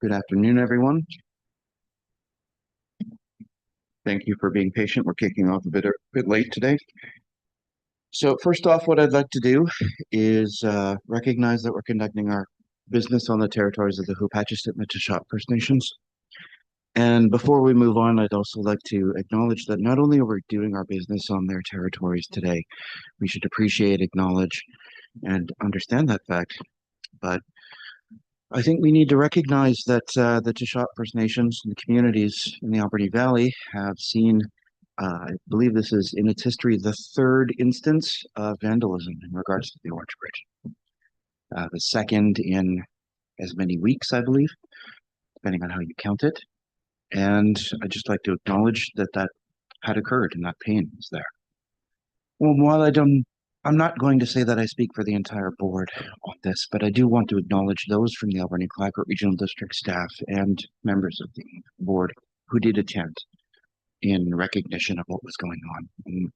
Good afternoon, everyone. Thank you for being patient. We're kicking off a bit late today. So first off, what I'd like to do is recognize that we're conducting our business on the territories of the Hoopatisset and the Tishat First Nations. And before we move on, I'd also like to acknowledge that not only are we doing our business on their territories today, we should appreciate, acknowledge, and understand that fact. But I think we need to recognize that the Tishat First Nations and the communities in the Alberni Valley have seen, I believe this is in its history, the third instance of vandalism in regards to the Orange Bridge. The second in as many weeks, I believe, depending on how you count it. And I'd just like to acknowledge that that had occurred and that pain is there. Well, while I'm not going to say that I speak for the entire board on this, but I do want to acknowledge those from the Alberni Claggart Regional District staff and members of the board who did attend in recognition of what was going on. And,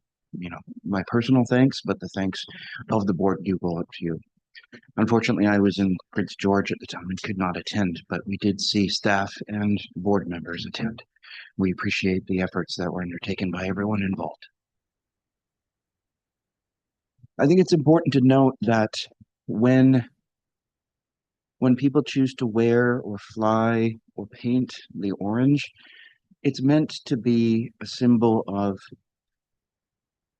my personal thanks, but the thanks of the board do go out to you. Unfortunately, I was in Prince George at the time and could not attend, but we did see staff and board members attend. We appreciate the efforts that were undertaken by everyone involved. I think it's important to note that when people choose to wear or fly or paint the orange, it's meant to be a symbol of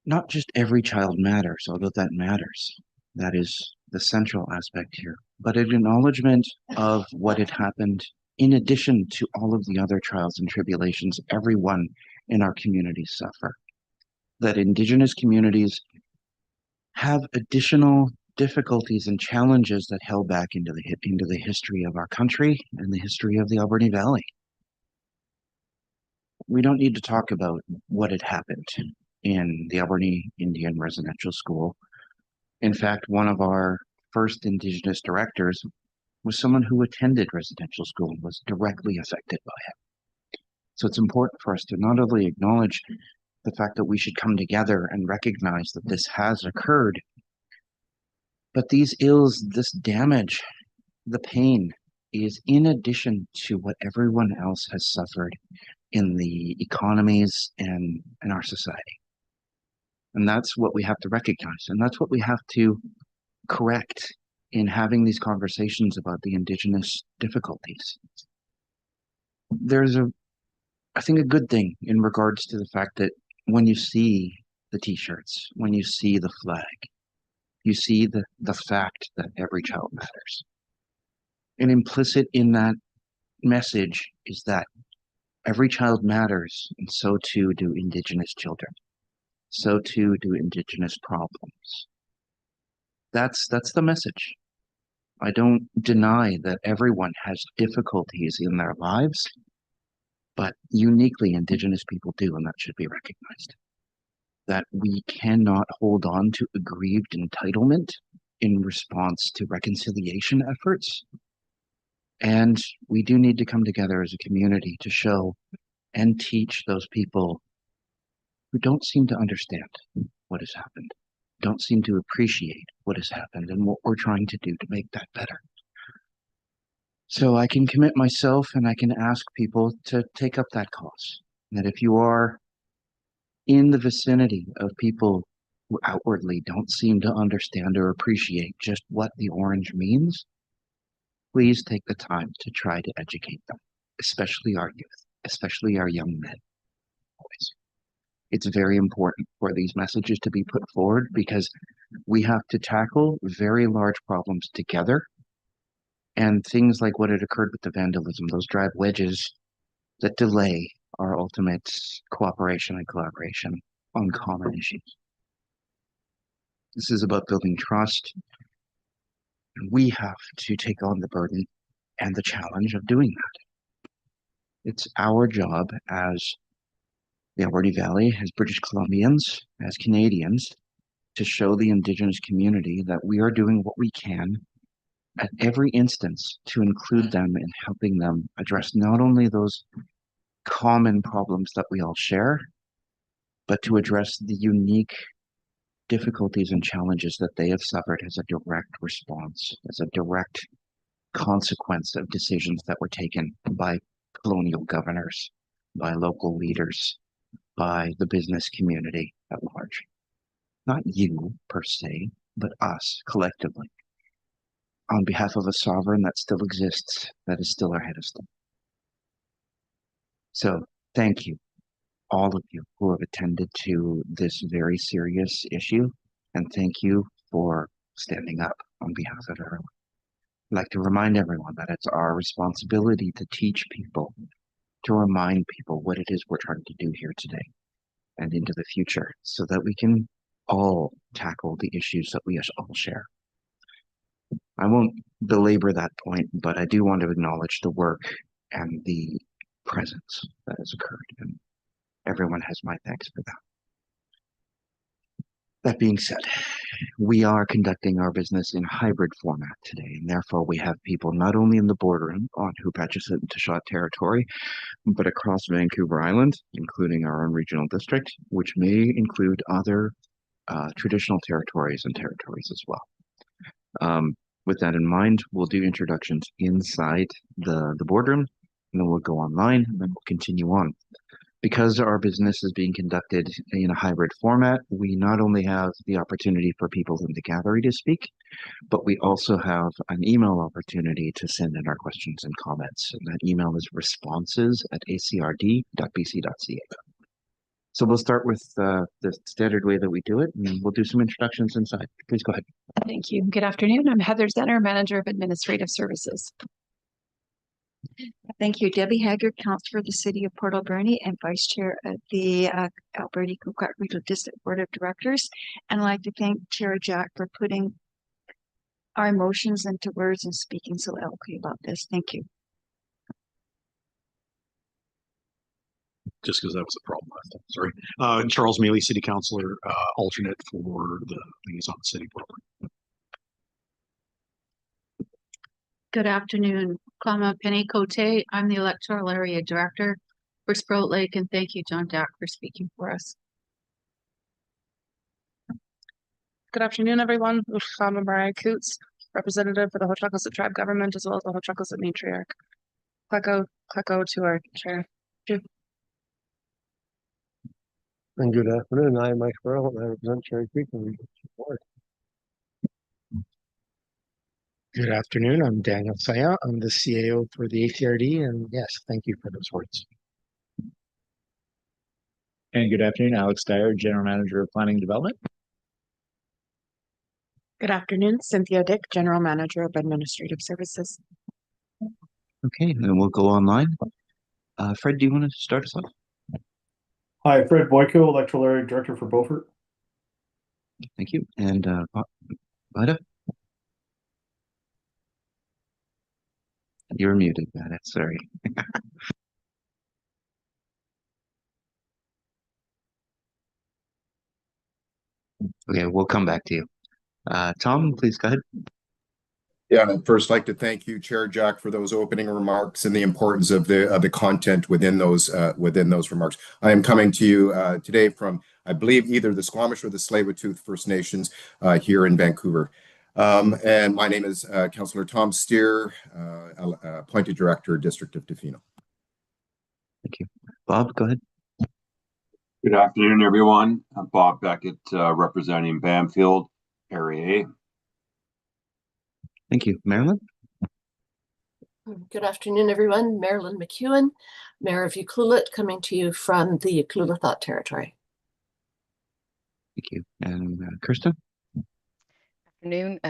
not just every child matters, although that matters. That is the central aspect here, but an acknowledgement of what had happened in addition to all of the other trials and tribulations everyone in our communities suffer. That Indigenous communities have additional difficulties and challenges that held back into the history of our country and the history of the Alberni Valley. We don't need to talk about what had happened in the Alberni Indian Residential School. In fact, one of our first Indigenous directors was someone who attended residential school and was directly affected by it. So it's important for us to not only acknowledge the fact that we should come together and recognize that this has occurred, but these ills, this damage, the pain is in addition to what everyone else has suffered in the economies and in our society. And that's what we have to recognize. And that's what we have to correct in having these conversations about the Indigenous difficulties. There's I think, a good thing in regards to the fact that when you see the t-shirts, when you see the flag, you see the fact that every child matters. And implicit in that message is that every child matters, and so too do Indigenous children. So too do Indigenous problems. That's the message. I don't deny that everyone has difficulties in their lives, but uniquely Indigenous people do, and that should be recognized. That we cannot hold on to aggrieved entitlement in response to reconciliation efforts. And we do need to come together as a community to show and teach those people who don't seem to understand what has happened, don't seem to appreciate what has happened and what we're trying to do to make that better. So I can commit myself and I can ask people to take up that cause. That if you are in the vicinity of people who outwardly don't seem to understand or appreciate just what the orange means, please take the time to try to educate them, especially our youth, especially our young men. Boys. It's very important for these messages to be put forward because we have to tackle very large problems together. And things like what had occurred with the vandalism, those drive wedges that delay our ultimate cooperation and collaboration on common issues. This is about building trust. And we have to take on the burden and the challenge of doing that. It's our job as the Alberni Valley, as British Columbians, as Canadians, to show the Indigenous community that we are doing what we can at every instance to include them in helping them address not only those common problems that we all share, but to address the unique difficulties and challenges that they have suffered as a direct response, as a direct consequence of decisions that were taken by colonial governors, by local leaders, by the business community at large. Not you per se, but us collectively, on behalf of a sovereign that still exists, that is still our head of state. So thank you, all of you who have attended to this very serious issue, and thank you for standing up on behalf of everyone. I'd like to remind everyone that it's our responsibility to teach people, to remind people what it is we're trying to do here today and into the future, so that we can all tackle the issues that we all share. I won't belabor that point, but I do want to acknowledge the work and the presence that has occurred, and everyone has my thanks for that. That being said, we are conducting our business in hybrid format today, and therefore we have people not only in the boardroom on Hupatchison and Taschat territory, but across Vancouver Island, including our own regional district, which may include other traditional territories and territories as well. With that in mind, we'll do introductions inside the boardroom, and then we'll go online, and then we'll continue on. Because our business is being conducted in a hybrid format, we not only have the opportunity for people in the gallery to speak, but we also have an email opportunity to send in our questions and comments. And that email is responses@acrd.bc.ca. So we'll start with the standard way that we do it, and we'll do some introductions inside. Please go ahead. Thank you. Good afternoon. I'm Heather Zenner, Manager of Administrative Services. Thank you. Debbie Haggard, Councillor for the City of Port Alberni and Vice Chair of the Alberni Kukwak Regional District Board of Directors. And I'd like to thank Chair Jack for putting our emotions into words and speaking so eloquently about this. Thank you. Just because that was a problem last time. Sorry. Charles Mealy, City Councillor, alternate for the liaison city board. Good afternoon. Klama Penny Cote. I'm the Electoral Area Director for Sprout Lake, and thank you, John Dack, for speaking for us. Good afternoon, everyone. Klama Mariah Coots, representative for the Ho-Chukossit Tribe Government, as well as the Ho-Chukossit Matriarch. Kleko to our chair. And good afternoon. I'm Mike Burrell, and I represent Cherry Creek and Regional Board. Good afternoon. I'm Daniel Saya. I'm the CAO for the ACRD, and yes, thank you for those words. And good afternoon, Alex Dyer, General Manager of Planning and Development. Good afternoon, Cynthia Dick, General Manager of Administrative Services. Okay, and we'll go online. Fred, do you want to start us off? Hi, Fred Boyko, Electoral Area Director for Beaufort. Thank you. And Vida? You're muted, Vida. Sorry. Okay, we'll come back to you. Tom, please go ahead. Yeah, and I'd first like to thank you, Chair Jack, for those opening remarks and the importance of the content within those remarks. I am coming to you today from, I believe, either the Squamish or the Tsleil-Waututh First Nations here in Vancouver. And my name is Councillor Tom Steer, appointed Director, District of Tofino. Thank you. Bob, go ahead. Good afternoon, everyone. I'm Bob Beckett, representing Bamfield, Area A. Thank you. Marilyn? Good afternoon, everyone. Marilyn McEwen, Mayor of Ucluelet, coming to you from the Ucluelet Territory. Thank you. And Kirsten? Afternoon.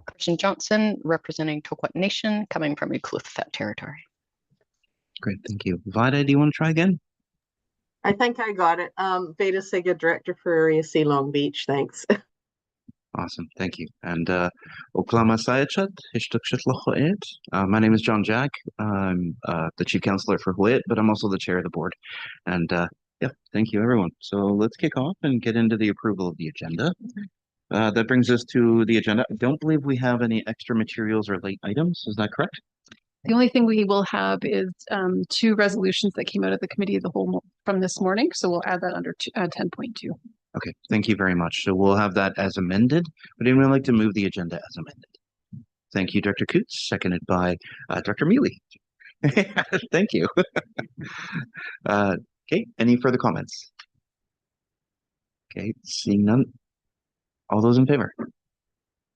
Kirsten Johnson, representing Toquot Nation, coming from Ucluelet Territory. Great, thank you. Vida, do you want to try again? I think I got it. Veda Siga, Director for Area C, Long Beach. Thanks. Awesome, thank you. And Oklama Sayachat, my name is John Jack. I'm the Chief Counselor for Hwayet, but I'm also the Chair of the Board. And yeah, thank you, everyone. So let's kick off and get into the approval of the agenda. That brings us to the agenda. I don't believe we have any extra materials or late items. Is that correct? The only thing we will have is 2 resolutions that came out of the Committee of the Whole from this morning. So we'll add that under 10.2. Okay, thank you very much. So we'll have that as amended. Would anyone like to move the agenda as amended? Thank you, Director Coots, seconded by Director Mealy. Thank you. Okay, any further comments? Okay, seeing none. All those in favor?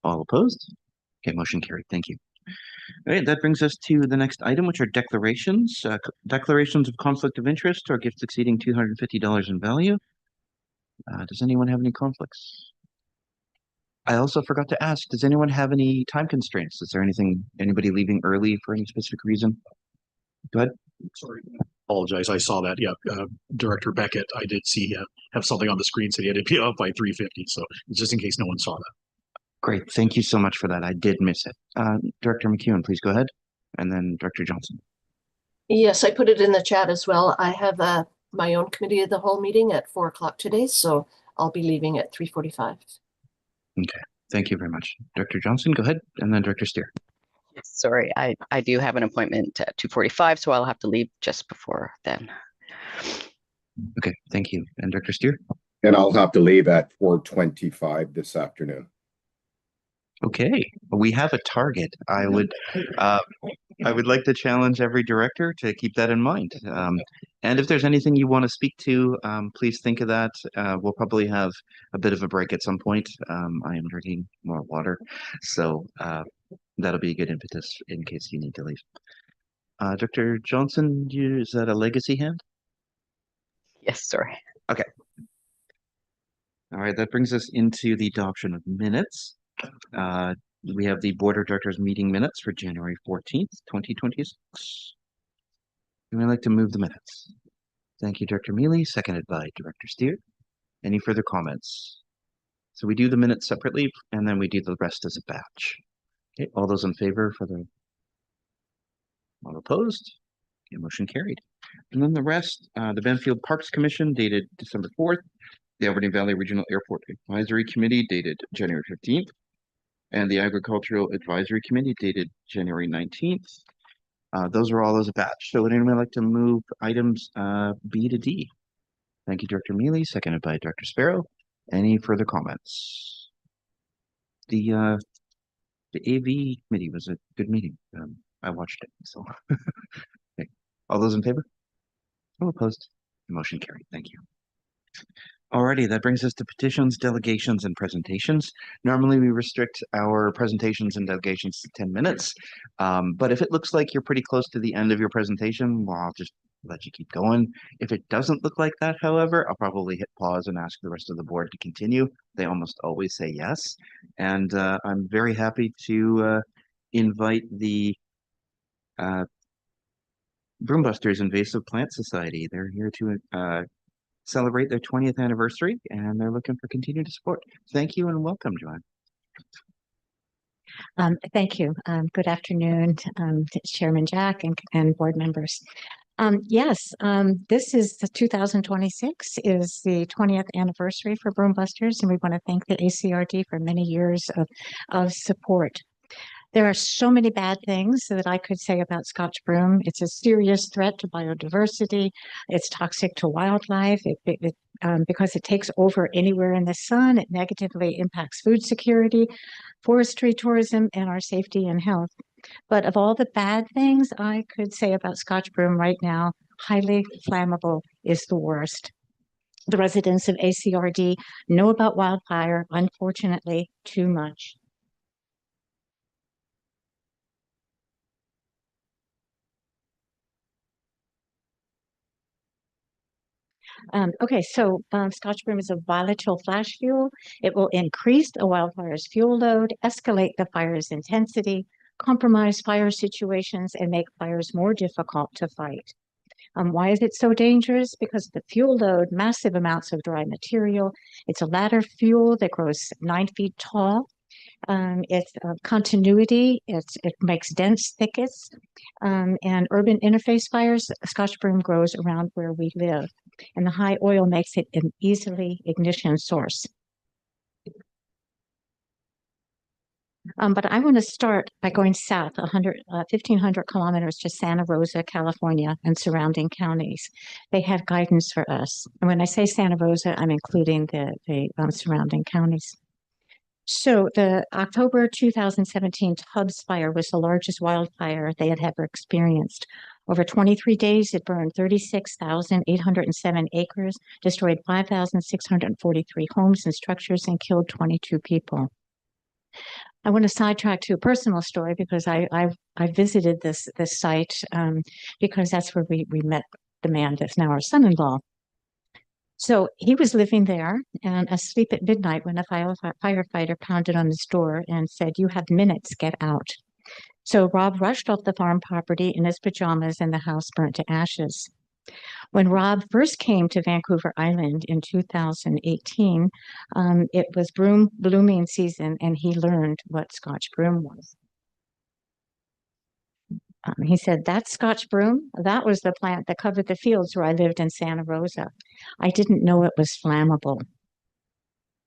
All opposed? Okay, motion carried. Thank you. All right, that brings us to the next item, which are declarations. Declarations of conflict of interest or gifts exceeding $250 in value. Does anyone have any conflicts? I also forgot to ask, does anyone have any time constraints? Is there anybody leaving early for any specific reason? Go ahead. Sorry, apologize. I saw that. Yeah, Director Beckett, I did see have something on the screen, so he had to be up by 3:50. So just in case no one saw that. Great. Thank you so much for that. I did miss it. Director McEwen, please go ahead. And then Director Johnson. Yes, I put it in the chat as well. I have my own committee of the whole meeting at 4 o'clock today, so I'll be leaving at 3:45. Okay. Thank you very much. Director Johnson, go ahead. And then Director Steer. Sorry, I do have an appointment at 2:45, so I'll have to leave just before then. Okay, thank you. And Director Steer? And I'll have to leave at 4:25 this afternoon. Okay, we have a target. I would like to challenge every director to keep that in mind. And if there's anything you want to speak to, please think of that. We'll probably have a bit of a break at some point. I am drinking more water, so that'll be a good impetus in case you need to leave. Dr. Johnson, is that a legacy hand? Yes, sorry. Okay. All right, that brings us into the adoption of minutes. We have the Board of Directors meeting minutes for January 14th, 2026. Would I like to move the minutes? Thank you, Director Mealy, seconded by Director Steer. Any further comments? So we do the minutes separately, and then we do the rest as a batch. Okay, all those in favor for the... All opposed? Okay, motion carried. And then the rest, the Bamfield Parks Commission dated December 4th, the Aberdeen Valley Regional Airport Advisory Committee dated January 15th, and the Agricultural Advisory Committee dated January 19th. Those are all as a batch. So would anyone like to move items B to D? Thank you, Director Mealy, seconded by Director Sparrow. Any further comments? The AV committee was a good meeting. I watched it, so. Okay. All those in favor? All opposed? Motion carried. Thank you. Alrighty, that brings us to petitions, delegations, and presentations. Normally, we restrict our presentations and delegations to 10 minutes. But if it looks like you're pretty close to the end of your presentation, well, I'll just let you keep going. If it doesn't look like that, however, I'll probably hit pause and ask the rest of the board to continue. They almost always say yes. And I'm very happy to invite the Broombusters Invasive Plant Society. They're here to celebrate their 20th anniversary, and they're looking for continued support. Thank you and welcome, Joanne. Thank you. Good afternoon, Chairman Jack and board members. Yes, this is the 2026 is the 20th anniversary for Broombusters, and we want to thank the ACRD for many years of support. There are so many bad things that I could say about Scotch broom. It's a serious threat to biodiversity. It's toxic to wildlife because it takes over anywhere in the sun. It negatively impacts food security, forestry, tourism, and our safety and health. But of all the bad things I could say about Scotch broom right now, highly flammable is the worst. The residents of ACRD know about wildfire, unfortunately, too much. Okay, so Scotch broom is a volatile flash fuel. It will increase a wildfire's fuel load, escalate the fire's intensity, compromise fire situations, and make fires more difficult to fight. Why is it so dangerous? Because of the fuel load, massive amounts of dry material. It's a ladder fuel that grows 9 feet tall. It's continuity, it makes dense thickets, and urban interface fires. Scotch broom grows around where we live, and the high oil makes it an easily ignition source. But I want to start by going south 1,500 kilometers to Santa Rosa, California, and surrounding counties. They have guidance for us. And when I say Santa Rosa, I'm including the surrounding counties. So the October 2017 Tubbs fire was the largest wildfire they had ever experienced. Over 23 days, it burned 36,807 acres, destroyed 5,643 homes and structures, and killed 22 people. I want to sidetrack to a personal story because I visited this site because that's where we met the man that's now our son-in-law. So he was living there and asleep at midnight when a firefighter pounded on his door and said, "You have minutes, get out." So Rob rushed off the farm property in his pajamas and the house burnt to ashes. When Rob first came to Vancouver Island in 2018, it was broom blooming season and he learned what Scotch broom was. He said, "That Scotch broom, that was the plant that covered the fields where I lived in Santa Rosa. I didn't know it was flammable."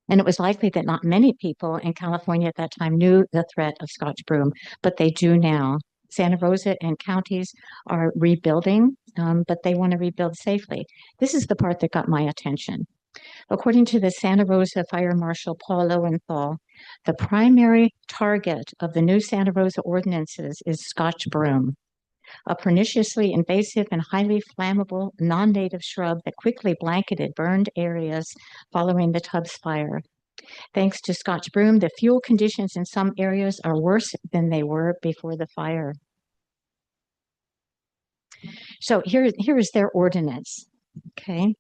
And it was likely that not many people in California at that time knew the threat of Scotch broom, but they do now. Santa Rosa and counties are rebuilding, but they want to rebuild safely. This is the part that got my attention. According to the Santa Rosa Fire Marshal Paul Lowenthal, the primary target of the new Santa Rosa ordinances is Scotch broom, a perniciously invasive and highly flammable non-native shrub that quickly blanketed burned areas following the Tubbs fire. Thanks to Scotch broom, the fuel conditions in some areas are worse than they were before the fire. So here is their ordinance. Okay.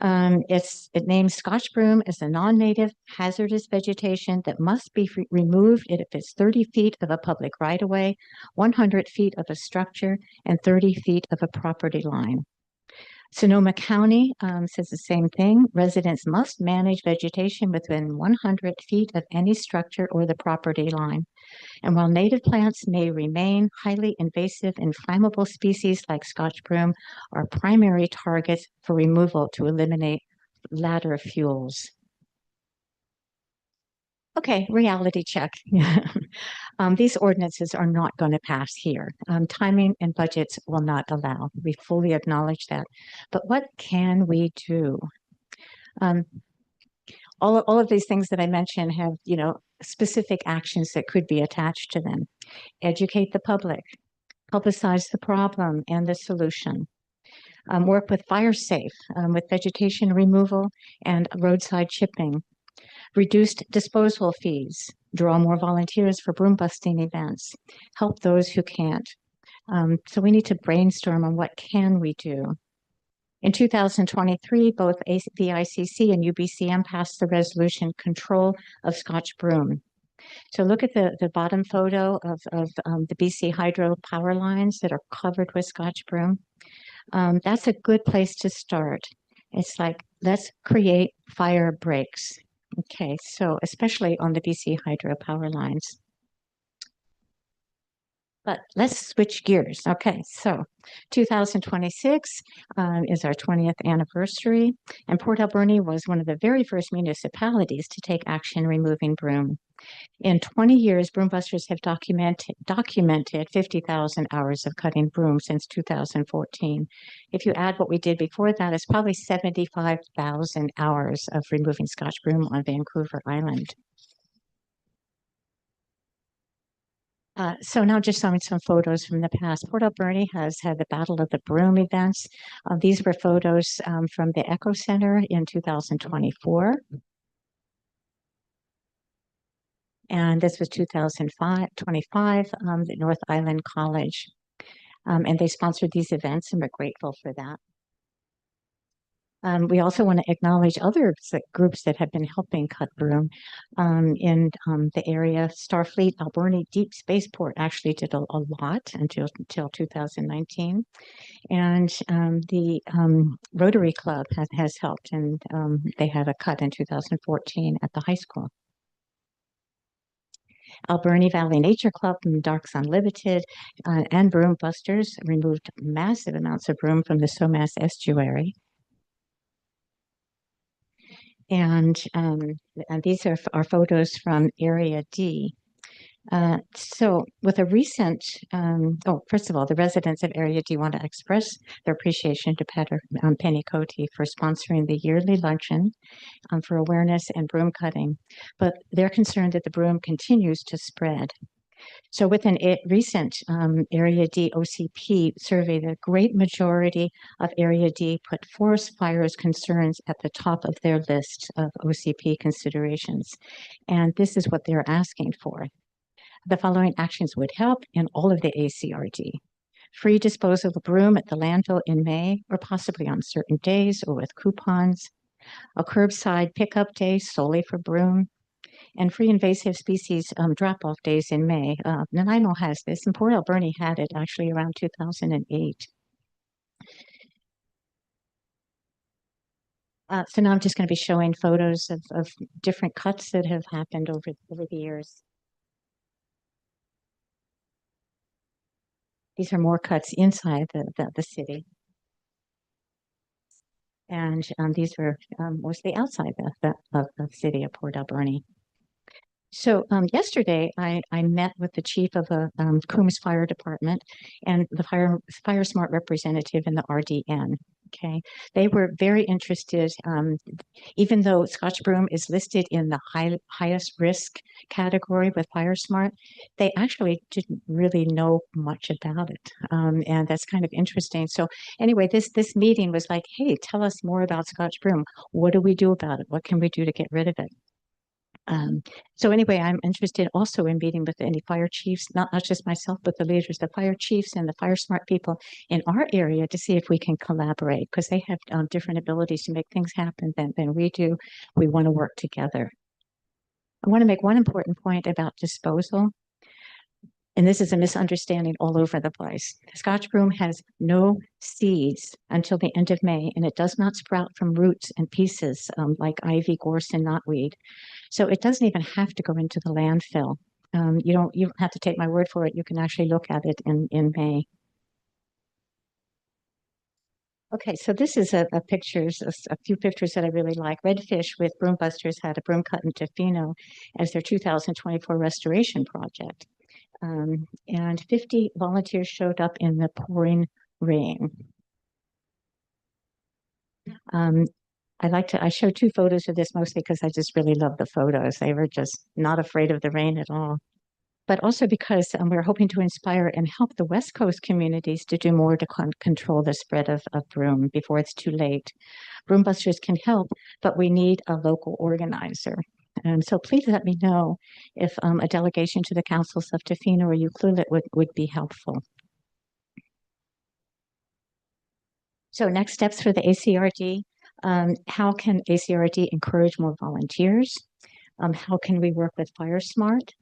It names Scotch broom as a non-native hazardous vegetation that must be removed if it's 30 feet of a public right-of-way, 100 feet of a structure, and 30 feet of a property line. Sonoma County says the same thing. Residents must manage vegetation within 100 feet of any structure or the property line. And while native plants may remain, highly invasive and flammable species like Scotch broom are primary targets for removal to eliminate ladder fuels. Okay, reality check. These ordinances are not going to pass here. Timing and budgets will not allow. We fully acknowledge that. But what can we do? All of these things that I mentioned have, specific actions that could be attached to them. Educate the public, publicize the problem and the solution. Work with FireSafe, with vegetation removal and roadside chipping. Reduced disposal fees, draw more volunteers for broom busting events, help those who can't. So we need to brainstorm on what can we do. In 2023, both the ICC and UBCM passed the resolution Control of Scotch Broom. So look at the bottom photo of the BC Hydro power lines that are covered with Scotch broom. That's a good place to start. It's like, let's create fire breaks. Okay, so especially on the BC Hydro power lines. But let's switch gears. Okay, so 2026 is our 20th anniversary, and Port Alberni was one of the very first municipalities to take action removing broom. In 20 years, Broom Busters have documented 50,000 hours of cutting broom since 2014. If you add what we did before that, it's probably 75,000 hours of removing Scotch broom on Vancouver Island. So now just showing some photos from the past. Port Alberni has had the Battle of the Broom events. These were photos from the Echo Center in 2024. And this was 2025, the North Island College. And they sponsored these events and we're grateful for that. We also want to acknowledge other groups that have been helping cut broom in the area. Starfleet Alberni Deep Spaceport actually did a lot until 2019. And the Rotary Club has helped, and they had a cut in 2014 at the high school. Alberni Valley Nature Club and Darks Unlimited and Broom Busters removed massive amounts of broom from the Somas estuary. And these are photos from Area D. So with a recent, first of all, the residents of Area D want to express their appreciation to Penny Cote for sponsoring the yearly luncheon for awareness and broom cutting, but they're concerned that the broom continues to spread. So with a recent Area D OCP survey, the great majority of Area D put forest fires concerns at the top of their list of OCP considerations. And this is what they're asking for. The following actions would help in all of the ACRD. Free disposal of broom at the landfill in May, or possibly on certain days or with coupons. A curbside pickup day solely for broom, and free invasive species drop-off days in May. Nanaimo has this, and Port Alberni had it actually around 2008. So now I'm just going to be showing photos of different cuts that have happened over the years. These are more cuts inside the city. And these are mostly outside of the city of Port Alberni. So yesterday, I met with the chief of the Coombs Fire Department and the Fire Smart representative in the RDN. Okay, they were very interested, even though Scotch broom is listed in the highest risk category with Fire Smart, they actually didn't really know much about it, and that's kind of interesting. So anyway, this meeting was like, hey, tell us more about Scotch broom. What do we do about it? What can we do to get rid of it? So anyway, I'm interested also in meeting with any fire chiefs, not just myself, but the leaders, the fire chiefs and the Fire Smart people in our area to see if we can collaborate, because they have different abilities to make things happen than we do. We want to work together. I want to make one important point about disposal. And this is a misunderstanding all over the place. Scotch broom has no seeds until the end of May, and it does not sprout from roots and pieces like ivy, gorse, and knotweed. So it doesn't even have to go into the landfill. You don't have to take my word for it. You can actually look at it in May. Okay, so this is a few pictures that I really like. Redfish with Broom Busters had a broom cut in Tofino as their 2024 restoration project. And 50 volunteers showed up in the pouring rain. I showed two photos of this mostly because I just really love the photos. They were just not afraid of the rain at all. But also because we're hoping to inspire and help the West Coast communities to do more to control the spread of broom before it's too late. Broom Busters can help, but we need a local organizer. So please let me know if a delegation to the councils of Tofino or Ucluelet would be helpful. So next steps for the ACRD. How can ACRD encourage more volunteers? How can we work with Fire Smart?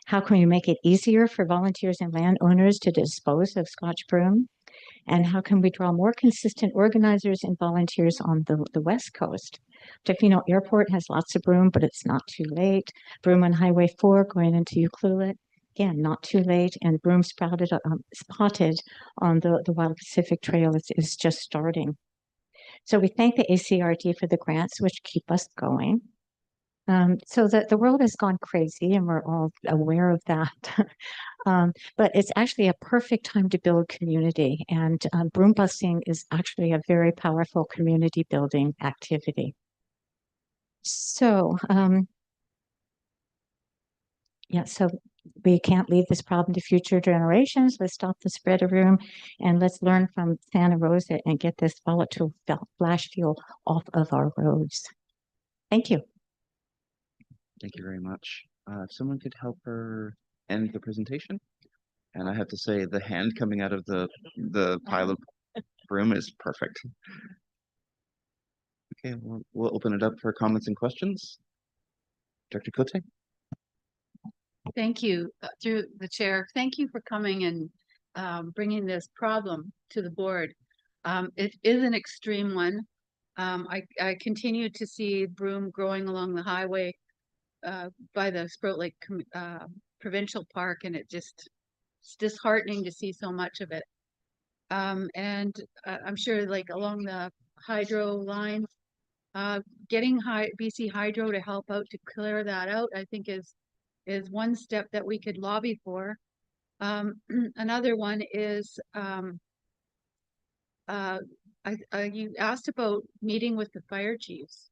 How can we make it easier for volunteers and landowners to dispose of Scotch broom? And how can we draw more consistent organizers and volunteers on the West Coast? Tofino Airport has lots of broom, but it's not too late. Broom on Highway 4 going into Ucluelet, again, not too late. And broom spotted on the Wild Pacific Trail is just starting. So we thank the ACRD for the grants, which keep us going. So the world has gone crazy, and we're all aware of that. But it's actually a perfect time to build community, and broom busting is actually a very powerful community building activity. So, so we can't leave this problem to future generations. Let's stop the spread of broom, and let's learn from Santa Rosa and get this volatile flash fuel off of our roads. Thank you. Thank you very much. If someone could help her end the presentation. And I have to say, the hand coming out of the pile of broom is perfect. Okay, we'll open it up for comments and questions. Director Cote? Thank you, through the chair. Thank you for coming and bringing this problem to the board. It is an extreme one. I continue to see broom growing along the highway by the Sprout Lake Provincial Park, and it's disheartening to see so much of it. And I'm sure, like along the hydro lines, getting BC Hydro to help out to clear that out, I think is is one step that we could lobby for. Another one is, you asked about meeting with the fire chiefs.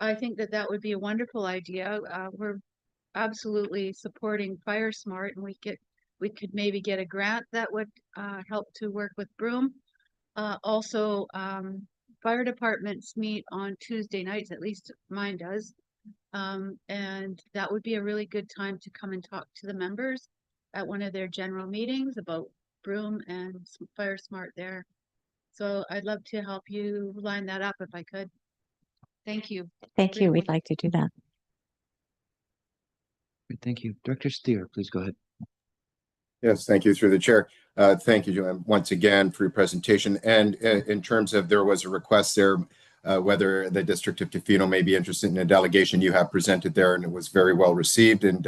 I think that that would be a wonderful idea. We're absolutely supporting Fire Smart, and we could maybe get a grant that would help to work with Broome. Also, fire departments meet on Tuesday nights, at least mine does. And that would be a really good time to come and talk to the members at one of their general meetings about Broome and Fire Smart there. So I'd love to help you line that up if I could. Thank you. Thank you. We'd like to do that. Thank you. Director Steer, please go ahead. Yes, thank you through the chair. Thank you, Joanne, once again for your presentation. And in terms of, there was a request there, whether the District of Tofino may be interested in a delegation. You have presented there, and it was very well received. And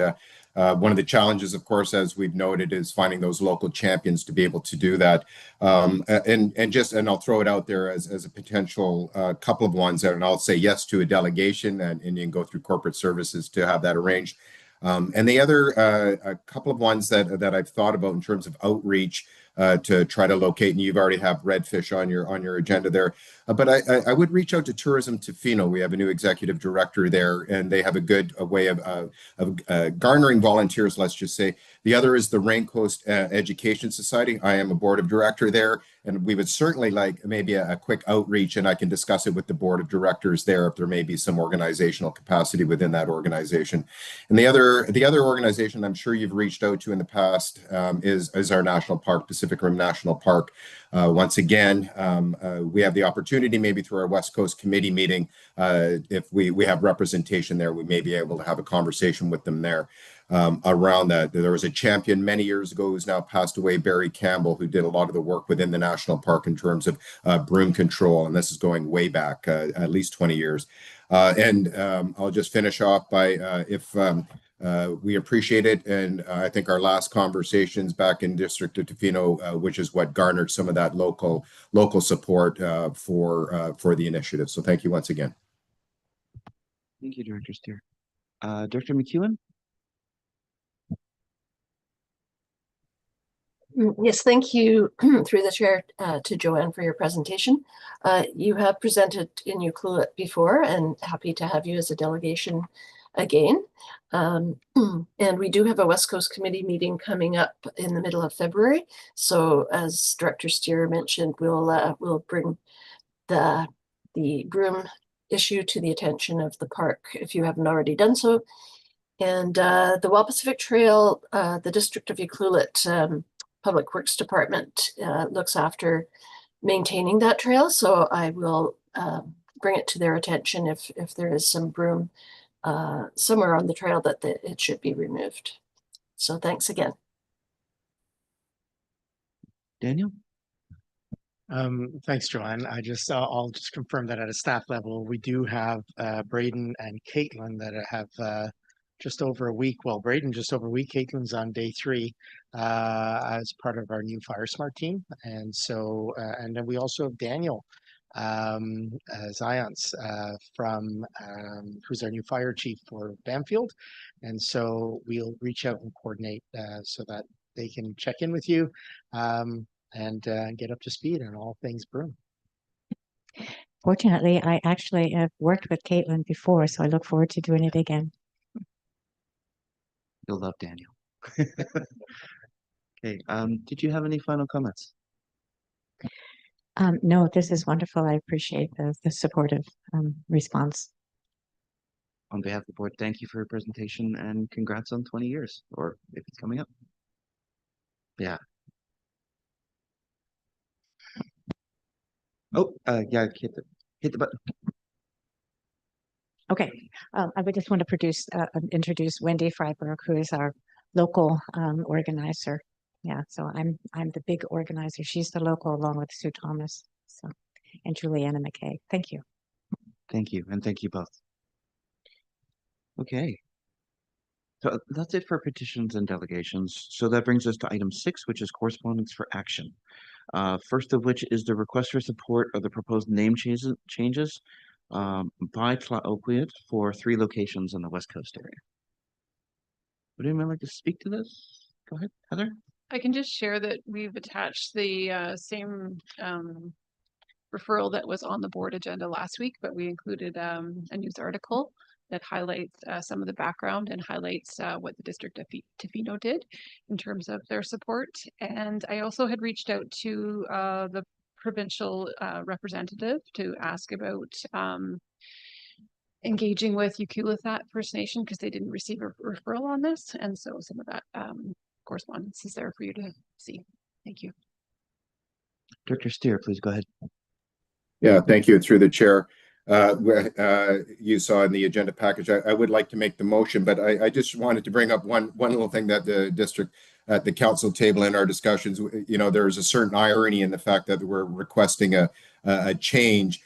one of the challenges, of course, as we've noted, is finding those local champions to be able to do that. And I'll throw it out there as a potential couple of ones, and I'll say yes to a delegation, and you can go through corporate services to have that arranged. And the other, a couple of ones that I've thought about in terms of outreach to try to locate, and you've already have Redfish on your agenda there. But I would reach out to Tourism Tofino. We have a new executive director there, and they have a good way of garnering volunteers, let's just say. The other is the Raincoast Education Society. I am a board of director there, and we would certainly like maybe a quick outreach, and I can discuss it with the board of directors there if there may be some organizational capacity within that organization. And the other organization I'm sure you've reached out to in the past is our national park, Pacific Rim National Park. Once again, we have the opportunity, maybe through our West Coast Committee meeting, if we have representation there, we may be able to have a conversation with them there. Around that. There was a champion many years ago who's now passed away, Barry Campbell, who did a lot of the work within the national park in terms of broom control, and this is going way back, at least 20 years. I'll just finish off by we appreciate it, and I think our last conversations back in District of Tofino, which is what garnered some of that local support for the initiative. So thank you once again. Thank you, Director Steer. Director McEwen? Yes, thank you through the chair to Joanne for your presentation. You have presented in Ucluelet before, and happy to have you as a delegation again. And we do have a West Coast Committee meeting coming up in the middle of February. So as Director Steer mentioned, we'll bring the broom issue to the attention of the park if you haven't already done so. And the Wild Pacific Trail, the District of Ucluelet Public Works Department looks after maintaining that trail. So I will bring it to their attention if there is some broom somewhere on the trail that it should be removed. So thanks again. Daniel? Thanks, Joanne. I'll just confirm that at a staff level, we do have Braden and Caitlin that have just over a week. Well, Braden just over a week. Caitlin's on day 3 as part of our new Fire Smart team. And so, and then we also have Daniel Zions from who's our new fire chief for Bamfield. And so we'll reach out and coordinate so that they can check in with you and get up to speed on all things broom. Fortunately, I actually have worked with Caitlin before, so I look forward to doing it again. You'll love Daniel. Okay. Did you have any final comments? No, this is wonderful. I appreciate the supportive response. On behalf of the board, thank you for your presentation and congrats on 20 years, or if it's coming up. Yeah. Oh, yeah, hit the button. Okay, I would just want to introduce Wendy Freiberg, who is our local organizer. Yeah, so I'm the big organizer. She's the local, along with Sue Thomas, so, and Juliana McKay. Thank you. Thank you, and thank you both. Okay. So that's it for petitions and delegations. So that brings us to item 6, which is correspondence for action. First of which is the request for support of the proposed name changes by Tla'aquehuac for 3 locations in the West Coast area. Would anyone like to speak to this? Go ahead, Heather. I can just share that we've attached the same referral that was on the board agenda last week, but we included a news article that highlights some of the background and highlights what the district of Tofino did in terms of their support. And I also had reached out to the provincial representative to ask about engaging with Ukulithat First Nation because they didn't receive a referral on this. And so some of that correspondence is there for you to see. Thank you. Director Steer, please go ahead. Yeah, thank you. Through the chair. You saw in the agenda package, I would like to make the motion, but I just wanted to bring up one little thing that the district at the council table in our discussions, you know, there's a certain irony in the fact that we're requesting a change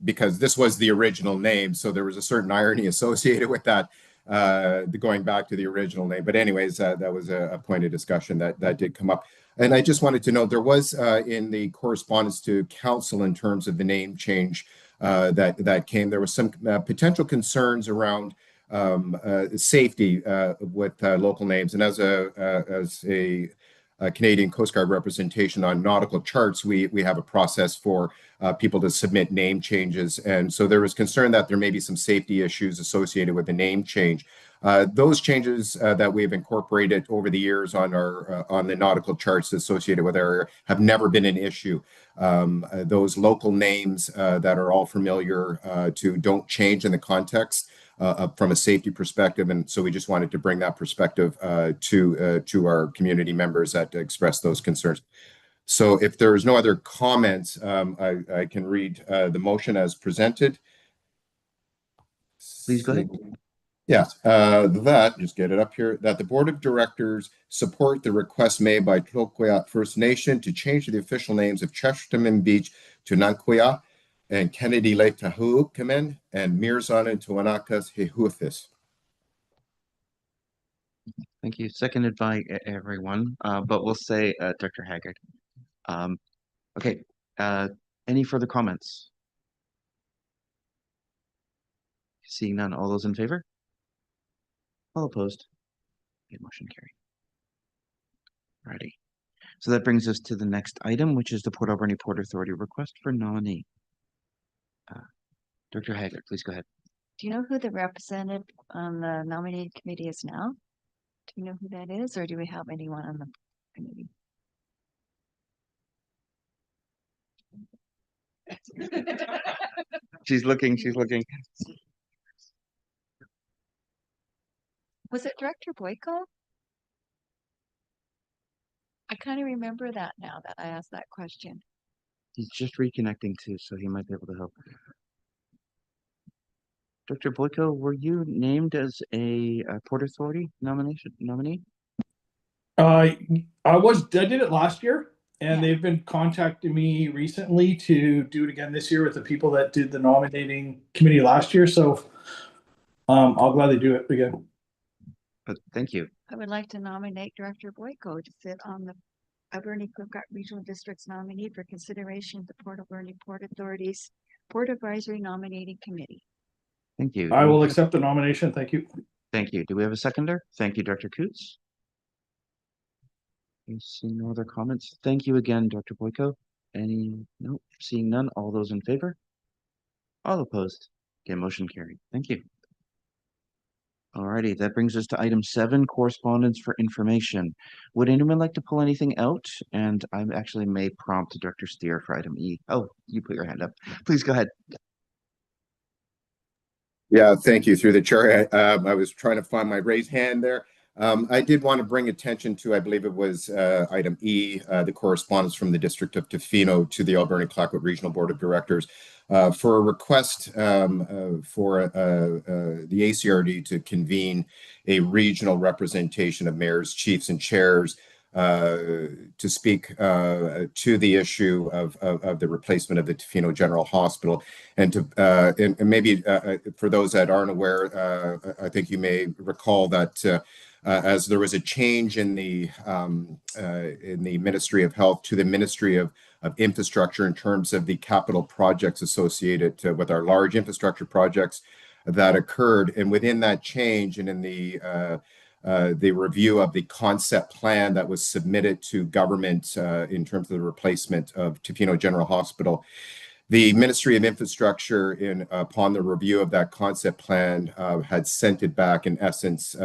because this was the original name. So there was a certain irony associated with that, going back to the original name. But anyways, that was a point of discussion that did come up. And I just wanted to know, there was in the correspondence to council in terms of the name change that came, there was some potential concerns around safety with local names. And as a Canadian Coast Guard representation on nautical charts, we have a process for people to submit name changes. And so there was concern that there may be some safety issues associated with the name change. Those changes that we've incorporated over the years on the nautical charts associated with our area have never been an issue. Those local names that are all familiar to don't change in the context from a safety perspective. And so we just wanted to bring that perspective to our community members that express those concerns. So if there's no other comments, I can read the motion as presented. Please go ahead. Yeah, just get it up here, that the Board of Directors support the request made by Tloquia First Nation to change the official names of Chesterman Beach to Nanquia and Kennedy Lake to Hookamen and Mirzan to Wanakas Hehuthis. Thank you. Seconded by everyone, but we'll say Dr. Haggard. Okay, any further comments? Seeing none, all those in favor? All opposed? Okay, motion carried. Alrighty. So that brings us to the next item, which is the Port Alberni Port Authority request for nominee. Dr. Haggard, please go ahead. Do you know who the representative on the nominating committee is now? Do you know who that is, or do we have anyone on the committee? She's looking. Was it Director Boyko? I kind of remember that now that I asked that question. He's just reconnecting too, so he might be able to help. Dr. Boyko, were you named as a Port Authority nominee? I did it last year, and they've been contacting me recently to do it again this year with the people that did the nominating committee last year. So I'll gladly do it again. Thank you. I would like to nominate Director Boyko to sit on the Alberni-Clifford Regional District's nominee for consideration of the Port Alberni Port Authority's Port Advisory Nominating Committee. Thank you. I will accept the nomination. Thank you. Thank you. Do we have a seconder? Thank you, Dr. Coots. I see no other comments. Thank you again, Dr. Boyko. Nope, seeing none. All those in favor? All opposed? Okay, motion carried. Thank you. Alrighty, that brings us to item 7, correspondence for information. Would anyone like to pull anything out? And I actually may prompt Dr. Steer for item E. Oh, you put your hand up. Please go ahead. Yeah, thank you. Through the chair, I was trying to find my raised hand there. I did want to bring attention to, I believe it was item E, the correspondence from the District of Tofino to the Alberni-Clayoquot Regional Board of Directors for a request for the ACRD to convene a regional representation of mayors, chiefs, and chairs to speak to the issue of the replacement of the Tofino General Hospital. And to and maybe for those that aren't aware, I think you may recall that as there was a change in the Ministry of Health to the Ministry of Infrastructure in terms of the capital projects associated with our large infrastructure projects that occurred. And within that change and in the the review of the concept plan that was submitted to government in terms of the replacement of Tofino General Hospital. The Ministry of Infrastructure, upon the review of that concept plan, had sent it back, in essence,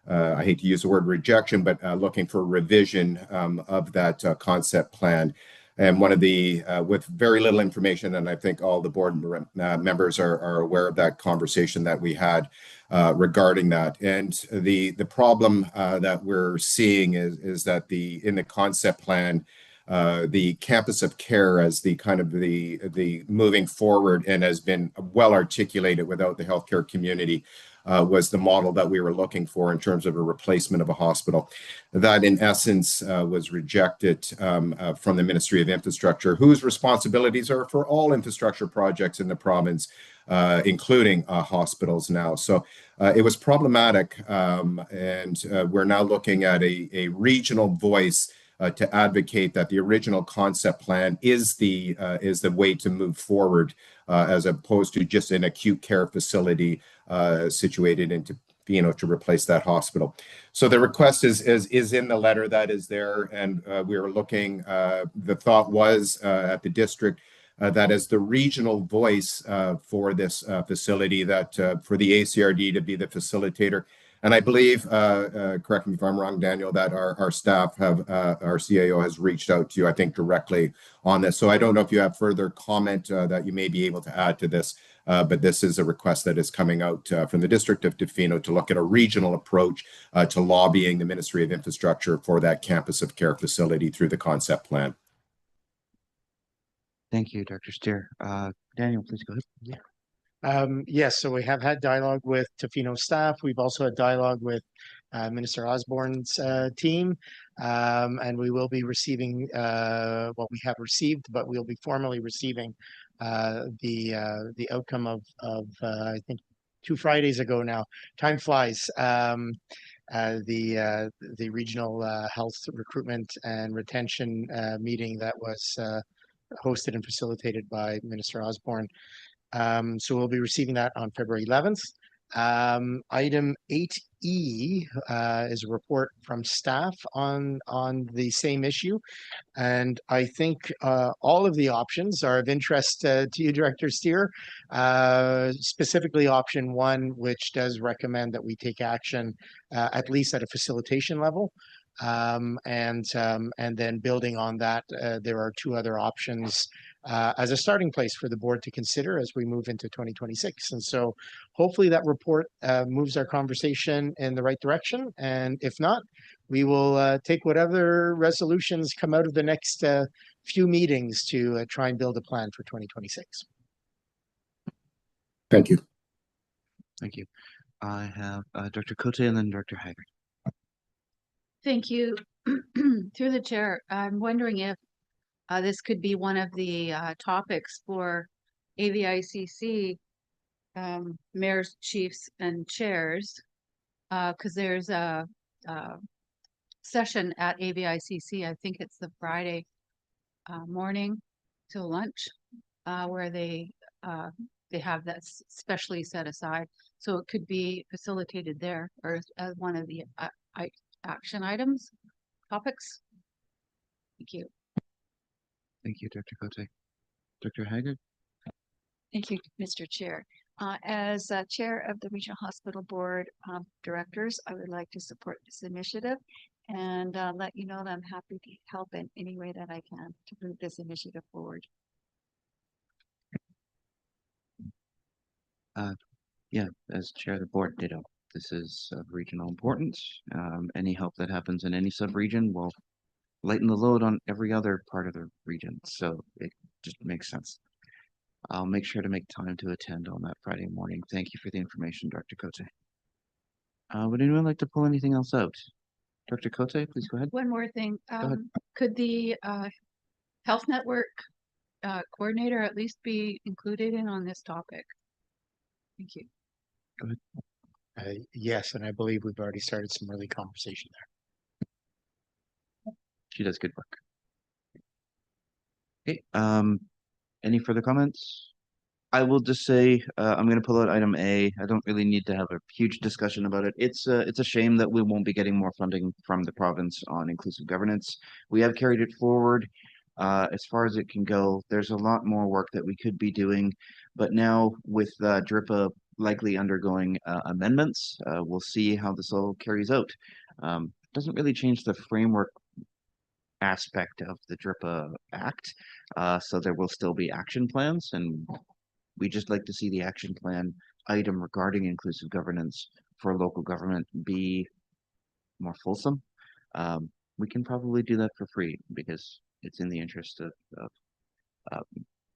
I hate to use the word rejection, but looking for revision of that concept plan. And one of the, with very little information, and I think all the board members are aware of that conversation that we had regarding that. And the problem that we're seeing is that in the concept plan, the campus of care as the kind of the moving forward and has been well articulated without the healthcare community was the model that we were looking for in terms of a replacement of a hospital. That in essence was rejected from the Ministry of Infrastructure, whose responsibilities are for all infrastructure projects in the province, including hospitals now. So it was problematic, and we're now looking at a regional voice to advocate that the original concept plan is the way to move forward, as opposed to just an acute care facility situated in Tofino to replace that hospital. So the request is in the letter that is there, and we were looking. The thought was at the district that as the regional voice for this facility, that for the ACRD to be the facilitator. And I believe, correct me if I'm wrong, Daniel, that our staff our CAO has reached out to you, I think, directly on this. So I don't know if you have further comment that you may be able to add to this, but this is a request that is coming out from the District of Tofino to look at a regional approach to lobbying the Ministry of Infrastructure for that campus of care facility through the concept plan. Thank you, Dr. Steer. Daniel, please go ahead. Yeah. Yes, so we have had dialogue with Tofino staff. We've also had dialogue with Minister Osborne's team, and we will be receiving what we have received, but we'll be formally receiving the outcome of I think 2 Fridays ago now. Time flies. The regional health recruitment and retention meeting that was hosted and facilitated by Minister Osborne. So we'll be receiving that on February 11th. Item 8E is a report from staff on the same issue. And I think all of the options are of interest to you, Director Steer, specifically option 1, which does recommend that we take action at least at a facilitation level. And then building on that, there are 2 other options as a starting place for the board to consider as we move into 2026. And so hopefully that report moves our conversation in the right direction. And if not, we will take whatever resolutions come out of the next few meetings to try and build a plan for 2026. Thank you. Thank you. I have Dr. Cote and then Dr. Haggard. Thank you. Through the chair, I'm wondering if this could be one of the topics for AVICC mayors, chiefs, and chairs, because there's a session at AVICC. I think it's the Friday morning till lunch, where they have that specially set aside. So it could be facilitated there, or as one of the action items, topics. Thank you. Thank you, Dr. Cote. Dr. Haggard? Thank you, Mr. Chair. As Chair of the Regional Hospital Board of Directors, I would like to support this initiative and let you know that I'm happy to help in any way that I can to move this initiative forward. Yeah, as chair of the board, ditto. This is of regional importance. Any help that happens in any sub-region will lighten the load on every other part of the region. So it just makes sense. I'll make sure to make time to attend on that Friday morning. Thank you for the information, Dr. Cote. Would anyone like to pull anything else out? Dr. Cote, please go ahead. One more thing. Go ahead. Could the Health Network coordinator at least be included in on this topic? Thank you. Go ahead. Yes, and I believe we've already started some early conversation there. She does good work. Okay. Any further comments? I will just say, I'm going to pull out item A. I don't really need to have a huge discussion about it. It's a shame that we won't be getting more funding from the province on inclusive governance. We have carried it forward as far as it can go. There's a lot more work that we could be doing, but now with DRIPA likely undergoing amendments, we'll see how this all carries out. Doesn't really change the framework aspect of the DRIPA Act, so there will still be action plans, and we just like to see the action plan item regarding inclusive governance for local government be more fulsome. We can probably do that for free because it's in the interest of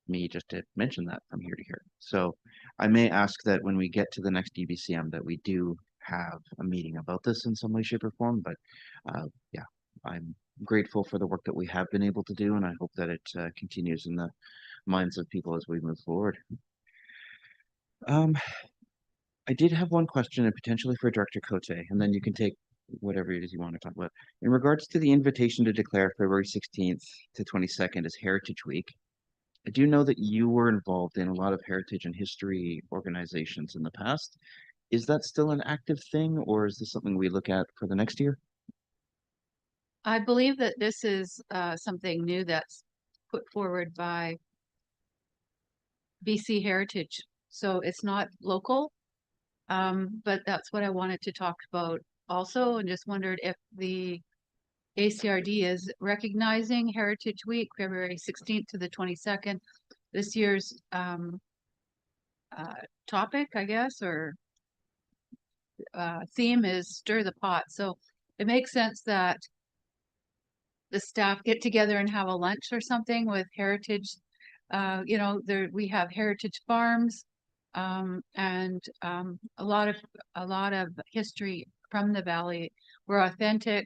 me just to mention that from here to here. So I may ask that when we get to the next DBCM that we do have a meeting about this in some way, shape, or form. But yeah, I'm grateful for the work that we have been able to do, and I hope that it continues in the minds of people as we move forward. I did have one question and potentially for Director Cote, and then you can take whatever it is you want to talk about. In regards to the invitation to declare February 16th to 22nd as Heritage Week, I do know that you were involved in a lot of heritage and history organizations in the past. Is that still an active thing, or is this something we look at for the next year? I believe that this is something new that's put forward by BC Heritage. So it's not local, but that's what I wanted to talk about also, and just wondered if the ACRD is recognizing Heritage Week, February 16th to the 22nd. This year's topic, I guess, or theme is Stir the Pot. So it makes sense that the staff get together and have a lunch or something with Heritage. You know, we have Heritage Farms, and a lot of history from the valley. We're authentic.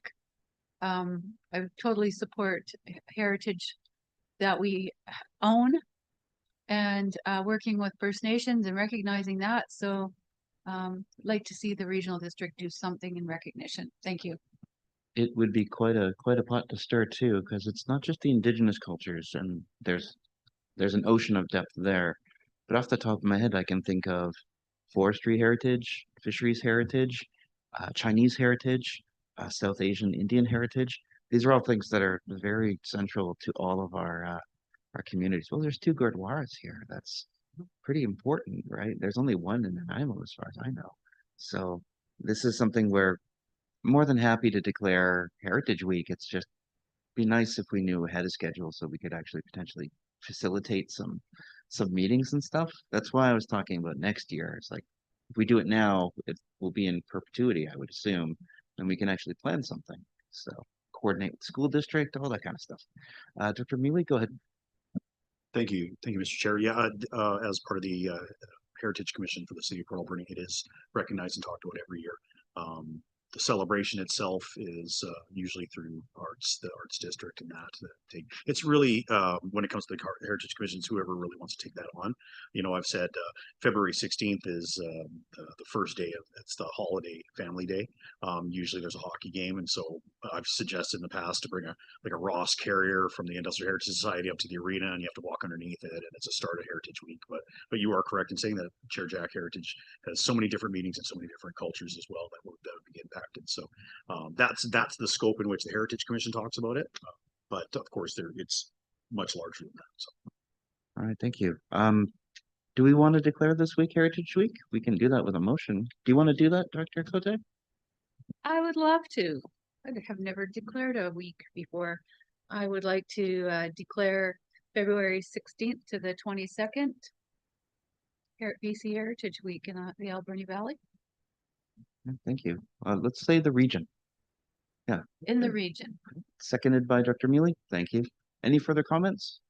I totally support heritage that we own, and working with First Nations and recognizing that. So like to see the regional district do something in recognition. Thank you. It would be quite a pot to stir too, because it's not just the Indigenous cultures, and there's an ocean of depth there. But off the top of my head, I can think of forestry heritage, fisheries heritage, Chinese heritage, South Asian Indian heritage. These are all things that are very central to all of our communities. Well, there's two Gurdwaras here. That's pretty important, right? There's only one in Nanaimo as far as I know. So this is something where more than happy to declare Heritage Week. It's just be nice if we knew ahead of schedule so we could actually potentially facilitate some meetings and stuff. That's why I was talking about next year. It's like if we do it now, it will be in perpetuity, I would assume, and we can actually plan something. So coordinate with the school district, all that kind of stuff. Dr. Mealy, go ahead. Thank you, Mr. Chair. Yeah, as part of the Heritage Commission for the City of Port Alberni, it is recognized and talked about every year. The celebration itself is usually through the arts district, and it's really when it comes to the Heritage Commissions, whoever really wants to take that on. You know, I've said February 16th is the first day it's the holiday family day. Usually there's a hockey game, and so I've suggested in the past to bring a Ross carrier from the Industrial Heritage Society up to the arena, and you have to walk underneath it, and it's a start of Heritage Week. But you are correct in saying that Chair Jack Heritage has so many different meetings and so many different cultures as well that would be impacted. So that's the scope in which the Heritage Commission talks about it. But of course, it's much larger than that. So. All right, thank you. Do we want to declare this week Heritage Week? We can do that with a motion. Do you want to do that, Dr. Cote? I would love to. I have never declared a week before. I would like to declare February 16th to the 22nd BC Heritage Week in the Alberni Valley. Thank you. Let's say the region. Yeah. In the region. Seconded by Dr. Mealy. Thank you. Any further comments?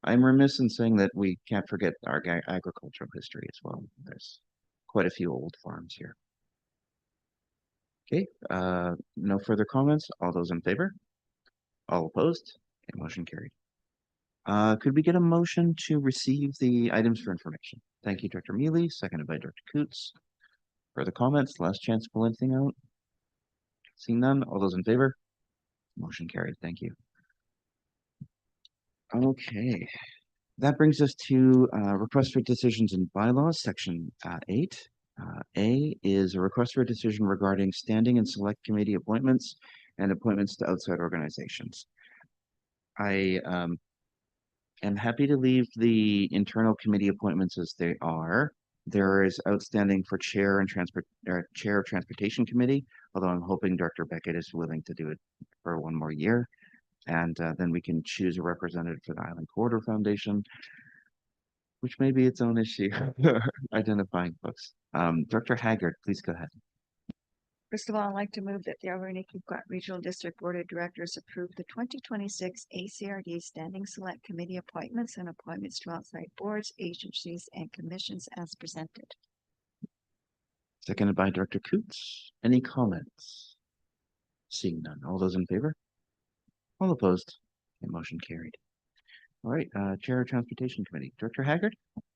I'm remiss in saying that we can't forget our agricultural history as well. There's quite a few old farms here. Okay, no further comments. All those in favor? All opposed? Okay, motion carried. Could we get a motion to receive the items for information? Thank you, Dr. Mealy, seconded by Dr. Coots. Further comments? Last chance to pull anything out? Seeing none. All those in favor? Motion carried. Thank you. Okay. That brings us to request for decisions and bylaws, section 8. A is a request for a decision regarding standing and select committee appointments and appointments to outside organizations. I am happy to leave the internal committee appointments as they are. There is outstanding for chair and chair of transportation committee, although I'm hoping Dr. Beckett is willing to do it for one more year. And then we can choose a representative for the Island Corridor Foundation, which may be its own issue, identifying folks. Dr. Haggard, please go ahead. First of all, I'd like to move that the Alberni-Quebec Regional District Board of Directors approve the 2026 ACRD Standing Select Committee appointments and appointments to outside boards, agencies, and commissions as presented. Seconded by Director Coots. Any comments? Seeing none. All those in favor? All opposed? Okay, motion carried. All right, Chair of Transportation Committee, Director Haggard.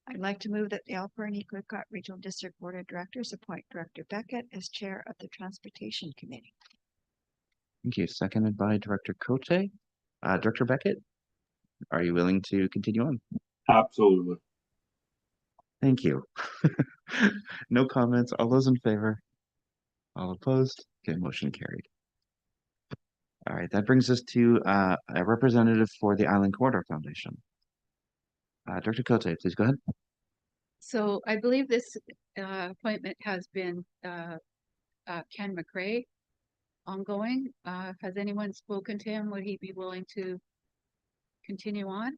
I'd like to move that the Alberni-Quebec Regional District Board of Directors appoint Director Beckett as Chair of the Transportation Committee. Thank you. Seconded by Director Cote. Director Beckett, are you willing to continue on? Absolutely. Thank you. No comments. All those in favor? All opposed? Okay, motion carried. All right, that brings us to a representative for the Island Corridor Foundation. Dr. Cote, please go ahead. So I believe this appointment has been Ken McCrae ongoing. Has anyone spoken to him? Would he be willing to continue on?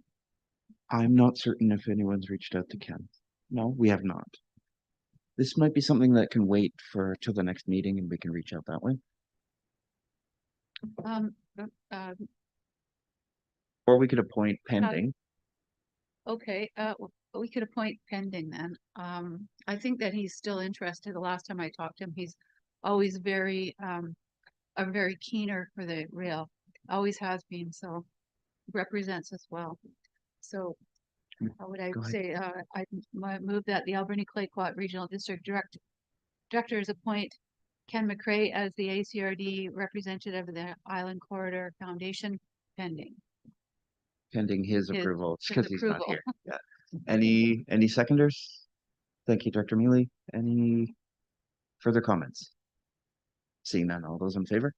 I'm not certain if anyone's reached out to Ken. No, we have not. This might be something that can wait for till the next meeting and we can reach out that way. Or we could appoint pending. Okay, we could appoint pending then. I think that he's still interested. The last time I talked to him, he's always very a very keener for the rail. Always has been, so represents us well. So how would I say, I move that the Alberni-Clayoquot Regional District Directors appoint Ken McCrae as the ACRD representative of the Island Corridor Foundation pending. Pending his approval, because he's not approval. here. Yeah. Any seconders? Thank you, Director Mealy. Any further comments? Seeing none, all those in favor?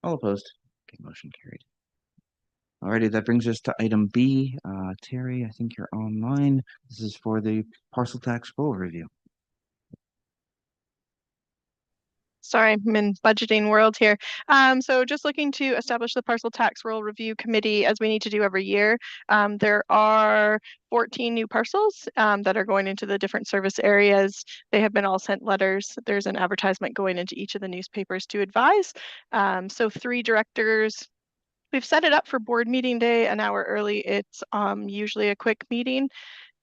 All opposed? Okay, motion carried. Alrighty, that brings us to item B. Terry, I think you're online. This is for the parcel tax roll review. Sorry, I'm in budgeting world here. So just looking to establish the parcel tax roll review committee as we need to do every year. There are 14 new parcels that are going into the different service areas. They have been all sent letters. There's an advertisement going into each of the newspapers to advise. So 3 directors. We've set it up for board meeting day an hour early. It's usually a quick meeting,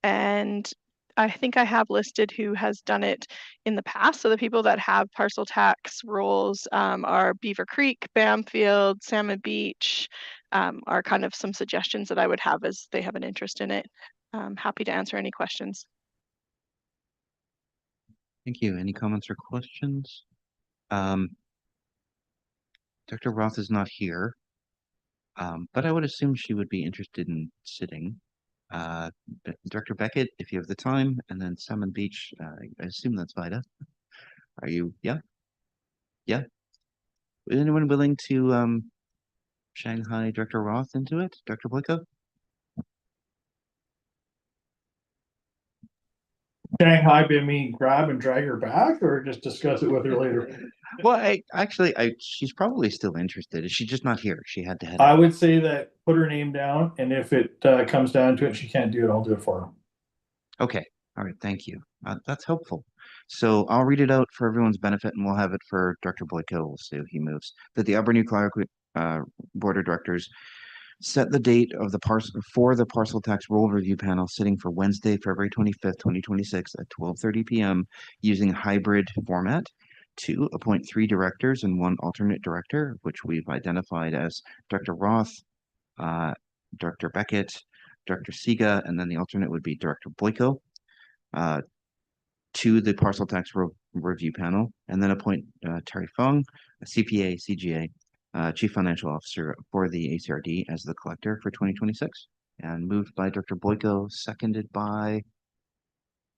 and I think I have listed who has done it in the past. So the people that have parcel tax rolls are Beaver Creek, Bamfield, Salmon Beach, are kind of some suggestions that I would have as they have an interest in it. I'm happy to answer any questions. Thank you. Any comments or questions? Dr. Roth is not here, but I would assume she would be interested in sitting. Director Beckett, if you have the time, and then Salmon Beach, I assume that's Vida. Are you, yeah? Yeah? Is anyone willing to Shanghai Director Roth into it? Dr. Boyko? Shanghai, I mean, grab and drag her back, or just discuss it with her later? Well, she's probably still interested. She's just not here. She had to head I out. would say that put her name down, and if it comes down to it, she can't do it, I'll do it for her. Okay. All right. Thank you. That's helpful. So I'll read it out for everyone's benefit, and we'll have it for Dr. Boyko. We'll see if he moves. That the Alberni-Clayoquot Board of Directors set the date of the parcel tax roll review panel sitting for Wednesday, February 25th, 2026 at 12:30 p.m. using hybrid format. 2, appoint 3 directors and 1 alternate director, which we've identified as Dr. Roth, Dr. Beckett, Dr. Siga, and then the alternate would be Director Boyko, to the parcel tax review panel, and then appoint Terry Fung, a CPA, CGA, Chief Financial Officer for the ACRD as the collector for 2026. And moved by Dr. Boyko, seconded by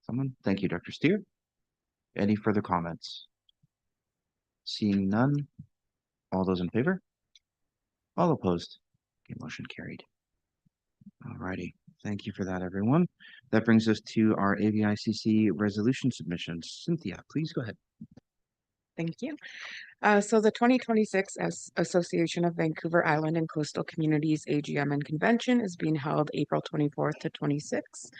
someone. Thank you, Dr. Steer. Any further comments? Seeing none. All those in favor? All opposed? Okay, motion carried. Alrighty. Thank you for that, everyone. That brings us to our AVICC resolution submissions. Cynthia, please go ahead. Thank you. So the 2026 Association of Vancouver Island and Coastal Communities AGM and Convention is being held April 24th to 26th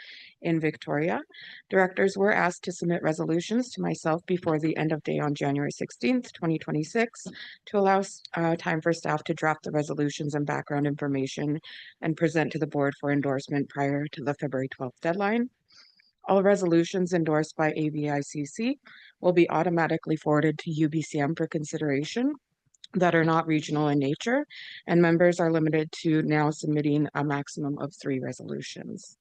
in Victoria. Directors were asked to submit resolutions to myself before the end of day on January 16th, 2026, to allow time for staff to draft the resolutions and background information and present to the board for endorsement prior to the February 12th deadline. All resolutions endorsed by AVICC will be automatically forwarded to UBCM for consideration that are not regional in nature, and members are limited to now submitting a maximum of 3 resolutions.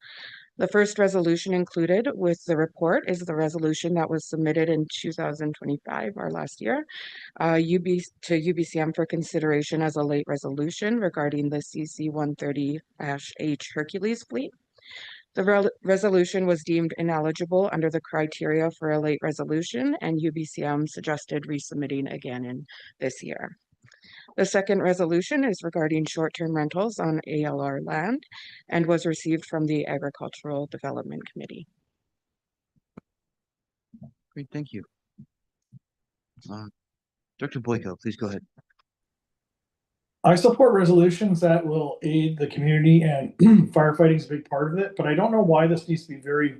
The first resolution included with the report is the resolution that was submitted in 2025, our last year, to UBCM for consideration as a late resolution regarding the CC-130-H Hercules fleet. The resolution was deemed ineligible under the criteria for a late resolution, and UBCM suggested resubmitting again in this year. The second resolution is regarding short-term rentals on ALR land and was received from the Agricultural Development Committee. Great, thank you. Dr. Boyko, please go ahead. I support resolutions that will aid the community, and firefighting is a big part of it, but I don't know why this needs to be very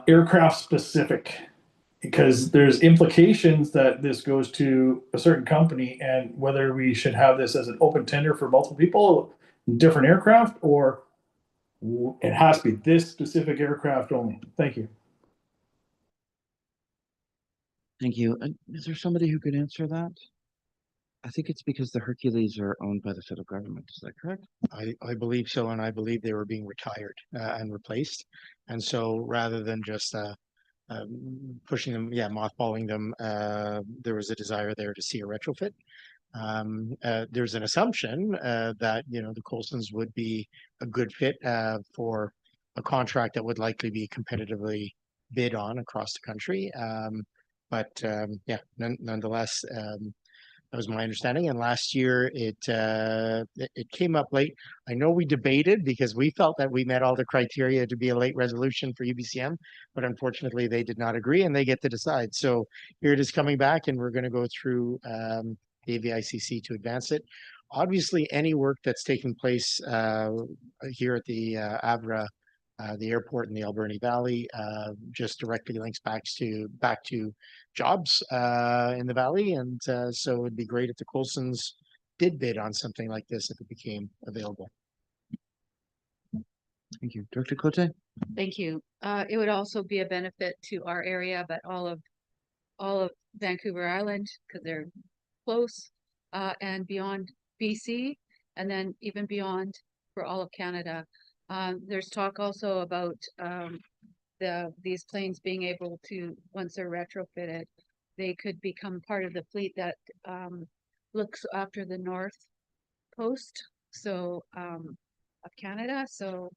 aircraft specific, because there's implications that this goes to a certain company, and whether we should have this as an open tender for multiple people, different aircraft, or it has to be this specific aircraft only. Thank you. Thank you. Is there somebody who could answer that? I think it's because the Hercules are owned by the federal government. Is that correct? I believe so, and I believe they were being retired and replaced. And so rather than just pushing them, mothballing them, there was a desire there to see a retrofit. There's an assumption that, the Colsons would be a good fit for a contract that would likely be competitively bid on across the country. Nonetheless, that was my understanding. And last year it came up late. I know we debated because we felt that we met all the criteria to be a late resolution for UBCM, but unfortunately they did not agree and they get to decide. So here it is coming back, and we're going to go through the AVICC to advance it. Obviously, any work that's taking place here at the Avra, the airport in the Alberni Valley, just directly links back to jobs in the valley, and so it'd be great if the Colsons did bid on something like this if it became available. Thank you. Dr. Cote? Thank you. It would also be a benefit to our area, but all of Vancouver Island, because they're close, and beyond BC, and then even beyond for all of Canada. There's talk also about these planes being able to, once they're retrofitted, they could become part of the fleet that looks after the north coast of Canada. So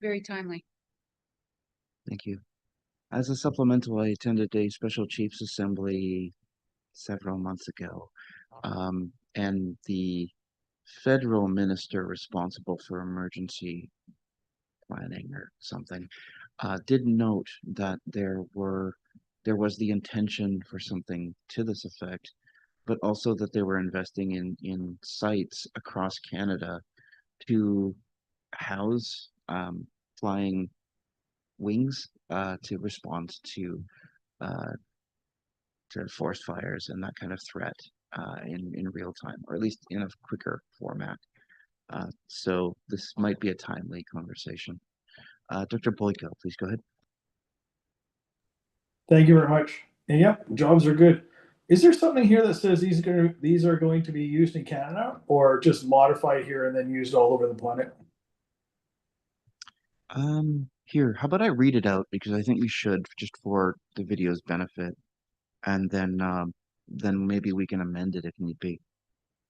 very timely. Thank you. As a supplemental, I attended a Special Chiefs Assembly several months ago, and the federal minister responsible for emergency planning or something did note that there was the intention for something to this effect, but also that they were investing in sites across Canada to house flying wings to respond to forest fires and that kind of threat in real time, or at least in a quicker format. So this might be a timely conversation. Dr. Boyko, please go ahead. Thank you very much. And yep, jobs are good. Is there something here that says these are going to be used in Canada, or just modified here and then used all over the planet? Here, how about I read it out, because I think we should, just for the video's benefit, and then maybe we can amend it if need be.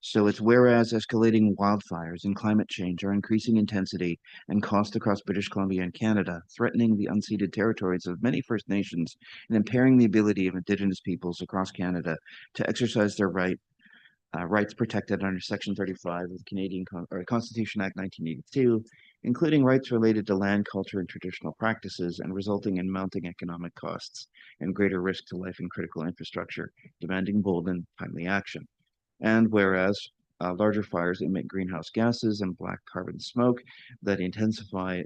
So it's whereas escalating wildfires and climate change are increasing intensity and cost across British Columbia and Canada, threatening the unceded territories of many First Nations and impairing the ability of Indigenous peoples across Canada to exercise their rights protected under Section 35 of the Constitution Act 1982, including rights related to land, culture, and traditional practices, and resulting in mounting economic costs and greater risk to life and critical infrastructure, demanding bold and timely action. And whereas larger fires emit greenhouse gases and black carbon smoke that intensify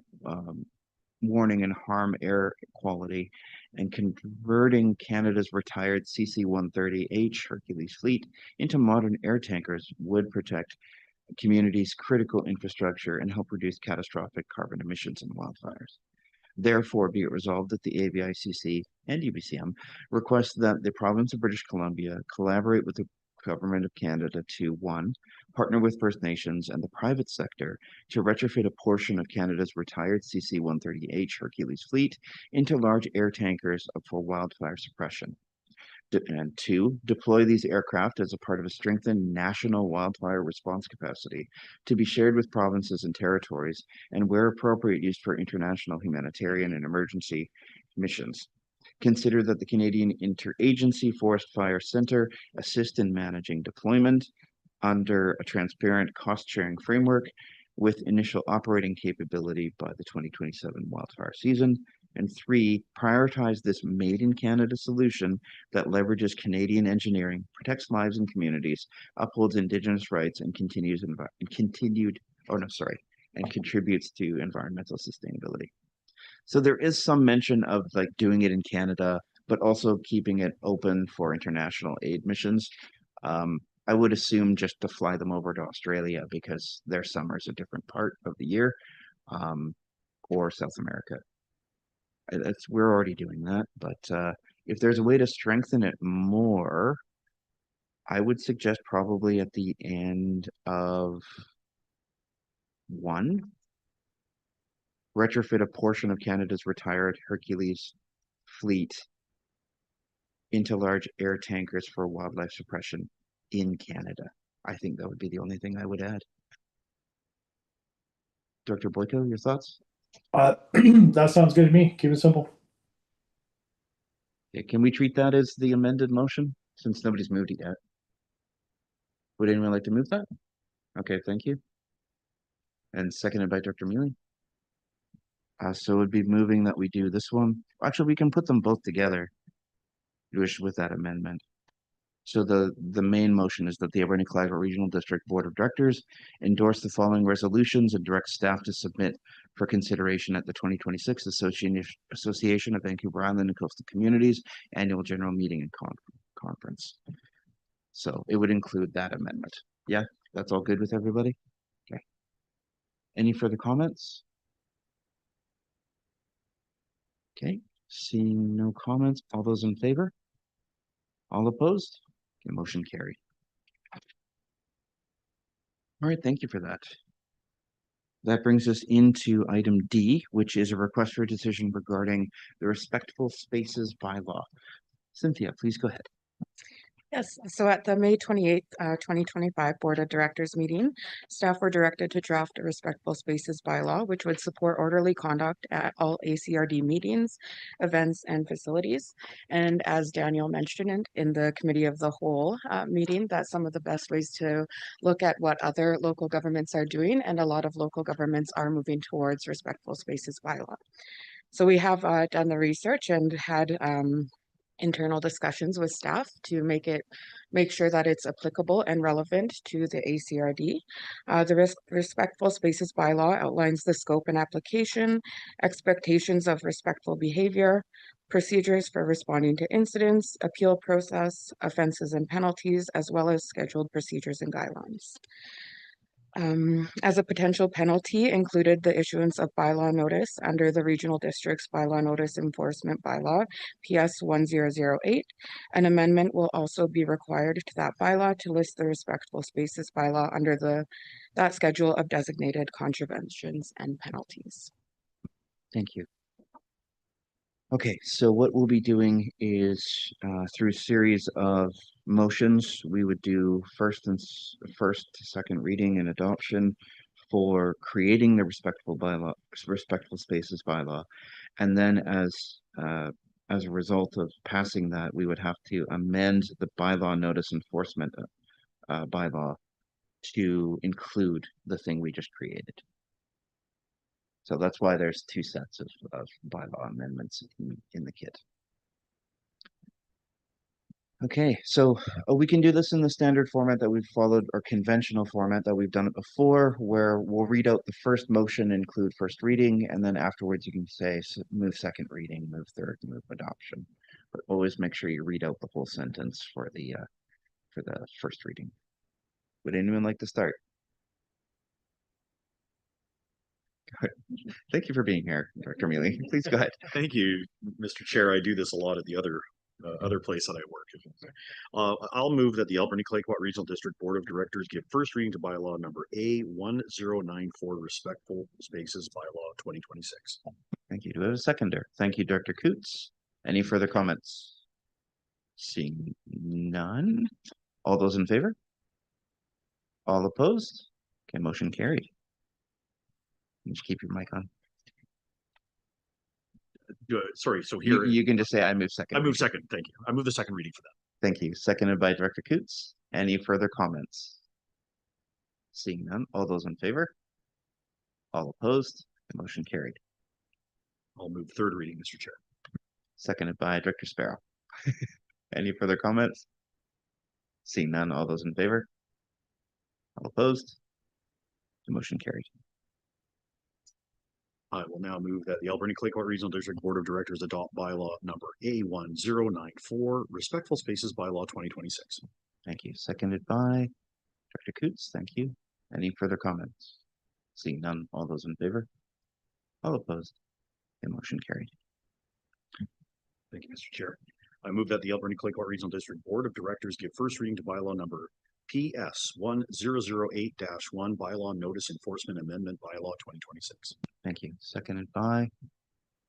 warning and harm air quality, and converting Canada's retired CC-130H Hercules fleet into modern air tankers would protect communities' critical infrastructure and help reduce catastrophic carbon emissions and wildfires. Therefore, be it resolved that the AVICC and UBCM request that the province of British Columbia collaborate with the Government of Canada to, one, partner with First Nations and the private sector to retrofit a portion of Canada's retired CC-130H Hercules fleet into large air tankers for wildfire suppression. And two, deploy these aircraft as a part of a strengthened national wildfire response capacity to be shared with provinces and territories, and where appropriate, used for international humanitarian and emergency missions. Consider that the Canadian Interagency Forest Fire Centre assist in managing deployment under a transparent cost-sharing framework with initial operating capability by the 2027 wildfire season. And three, prioritize this made-in-Canada solution that leverages Canadian engineering, protects lives and communities, upholds Indigenous rights, and contributes to environmental sustainability. So there is some mention of like doing it in Canada, but also keeping it open for international aid missions. I would assume just to fly them over to Australia because their summer is a different part of the year, or South America. We're already doing that, but if there's a way to strengthen it more, I would suggest probably at the end of one, retrofit a portion of Canada's retired Hercules fleet into large air tankers for wildlife suppression in Canada. I think that would be the only thing I would add. Dr. Boyko, your thoughts? That sounds good to me. Keep it simple. Yeah, can we treat that as the amended motion since nobody's moved it yet? Would anyone like to move that? Okay, thank you. And seconded by Dr. Mealy. So it would be moving that we do this one. Actually, we can put them both together with that amendment. So the main motion is that the Alberni-Clayoquot Regional District Board of Directors endorse the following resolutions and direct staff to submit for consideration at the 2026 Association of Vancouver Island and Coastal Communities Annual General Meeting and Conference. So it would include that amendment. Yeah, that's all good with everybody? Okay. Any further comments? Okay, seeing no comments, all those in favor? All opposed? Okay, motion carried. All right, thank you for that. That brings us into item D, which is a request for a decision regarding the Respectful Spaces bylaw. Cynthia, please go ahead. Yes, so at the May 28th, 2025 Board of Directors meeting, staff were directed to draft a Respectful Spaces bylaw, which would support orderly conduct at all ACRD meetings, events, and facilities. And as Daniel mentioned in the Committee of the Whole meeting, that's some of the best ways to look at what other local governments are doing, and a lot of local governments are moving towards Respectful Spaces bylaw. So we have done the research and had internal discussions with staff to make sure that it's applicable and relevant to the ACRD. The Respectful Spaces bylaw outlines the scope and application, expectations of respectful behavior, procedures for responding to incidents, appeal process, offenses and penalties, as well as scheduled procedures and guidelines. As a potential penalty included the issuance of bylaw notice under the Regional District's Bylaw Notice Enforcement Bylaw, PS 1008. An amendment will also be required to that bylaw to list the Respectful Spaces bylaw under that schedule of designated contraventions and penalties. Thank you. Okay, so what we'll be doing is through a series of motions, we would do first, second reading and adoption for creating the respectful spaces bylaw. And then as a result of passing that, we would have to amend the bylaw notice enforcement bylaw to include the thing we just created. So that's why there's two sets of bylaw amendments in the kit. Okay, so we can do this in the standard format that we've followed, or conventional format that we've done it before, where we'll read out the first motion, include first reading, and then afterwards you can say move second reading, move third, move adoption. But always make sure you read out the whole sentence for the first reading. Would anyone like to start? Thank you for being here, Dr. Mealy. Please go ahead. Thank you, Mr. Chair. I do this a lot at the other place that I work. I'll move that the Alberni-Clayoquot Regional District Board of Directors give first reading to bylaw number A1094, Respectful Spaces Bylaw 2026. Thank you. Do we have a seconder? Thank you, Dr. Coots. Any further comments? Seeing none. All those in favor? All opposed? Okay, motion carried. Just keep your mic on. Sorry, so here you can just say I move second. I move second. Thank you. I move the second reading for that. Thank you. Seconded by Director Coots. Any further comments? Seeing none. All those in favor? All opposed? The motion carried. I'll move third reading, Mr. Chair. Seconded by Director Sparrow. Any further comments? Seeing none. All those in favor? All opposed? The motion carried. I will now move that the Alberni-Clayoquot Regional District Board of Directors adopt bylaw number A1094, Respectful Spaces Bylaw 2026. Thank you. Seconded by Director Coots. Thank you. Any further comments? Seeing none. All those in favor? All opposed? The motion carried. Thank you, Mr. Chair. I move that the Alberni-Clayoquot Regional District Board of Directors give first reading to bylaw number PS 1008-1, Bylaw Notice Enforcement Amendment Bylaw 2026. Thank you. Seconded by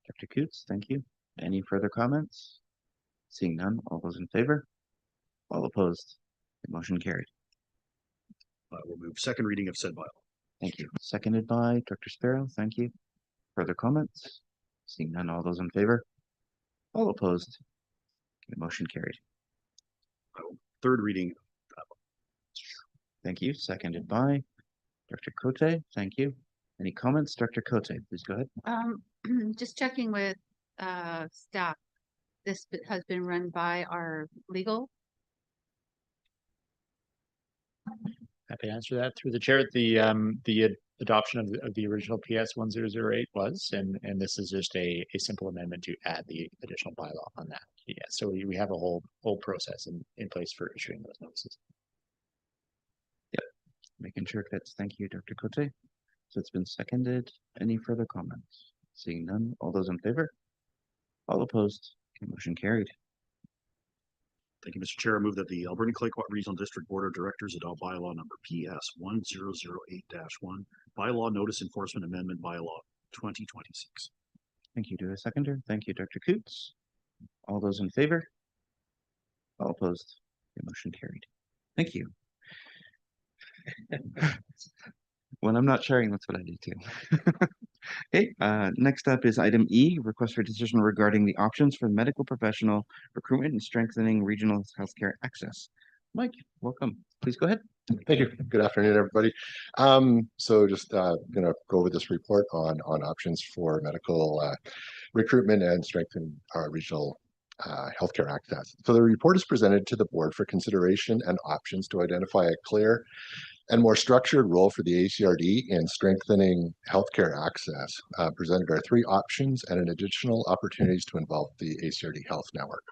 Dr. Coots. Thank you. Any further comments? Seeing none. All those in favor? All opposed? The motion carried. I will move second reading of said bylaw. Thank you. Seconded by Dr. Sparrow. Thank you. Further comments? Seeing none. All those in favor? All opposed? The motion carried. Third reading. Thank you. Seconded by Dr. Cote. Thank you. Any comments? Dr. Cote, please go ahead. Just checking with staff. This has been run by our legal. Happy to answer that through the chair. The adoption of the original PS 1008 was, and this is just a simple amendment to add the additional bylaw on that. Yeah, so we have a whole process in place for issuing those notices. Yep, making sure it fits. Thank you, Dr. Cote. So it's been seconded. Any further comments? Seeing none. All those in favor? All opposed? Okay, motion carried. Thank you, Mr. Chair. I move that the Alberni-Clayoquot Regional District Board of Directors adopt bylaw number PS 1008-1, Bylaw Notice Enforcement Amendment Bylaw 2026. Thank you. Do a seconder. Thank you, Dr. Coots. All those in favor? All opposed? The motion carried. Thank you. When I'm not sharing, that's what I do too. Okay, next up is item E, request for decision regarding the options for medical professional recruitment and strengthening regional healthcare access. Mike, welcome. Please go ahead. Thank you. Good afternoon, everybody. So just gonna go over this report on options for medical recruitment and strengthen our regional healthcare access. So the report is presented to the board for consideration and options to identify a clear and more structured role for the ACRD in strengthening healthcare access. Presented are 3 options and an additional opportunities to involve the ACRD Health Network.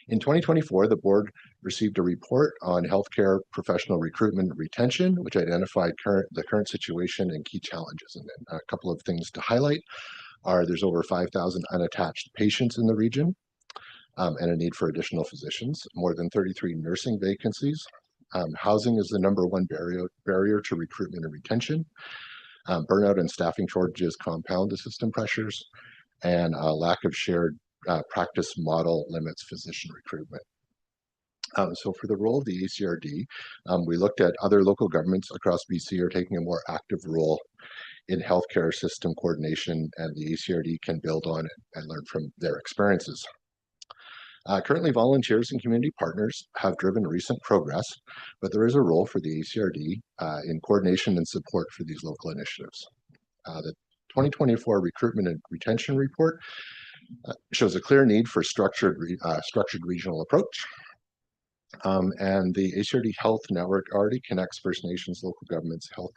In 2024, the board received a report on healthcare professional recruitment and retention, which identified the current situation and key challenges. And a couple of things to highlight are there's over 5,000 unattached patients in the region and a need for additional physicians, more than 33 nursing vacancies. Housing is the #1 barrier to recruitment and retention. Burnout and staffing shortages compound the system pressures, and a lack of shared practice model limits physician recruitment. So for the role of the ACRD, we looked at other local governments across BC are taking a more active role in healthcare system coordination, and the ACRD can build on it and learn from their experiences. Currently, volunteers and community partners have driven recent progress, but there is a role for the ACRD in coordination and support for these local initiatives. The 2024 Recruitment and Retention Report shows a clear need for structured regional approach. And the ACRD Health Network already connects First Nations, local governments, health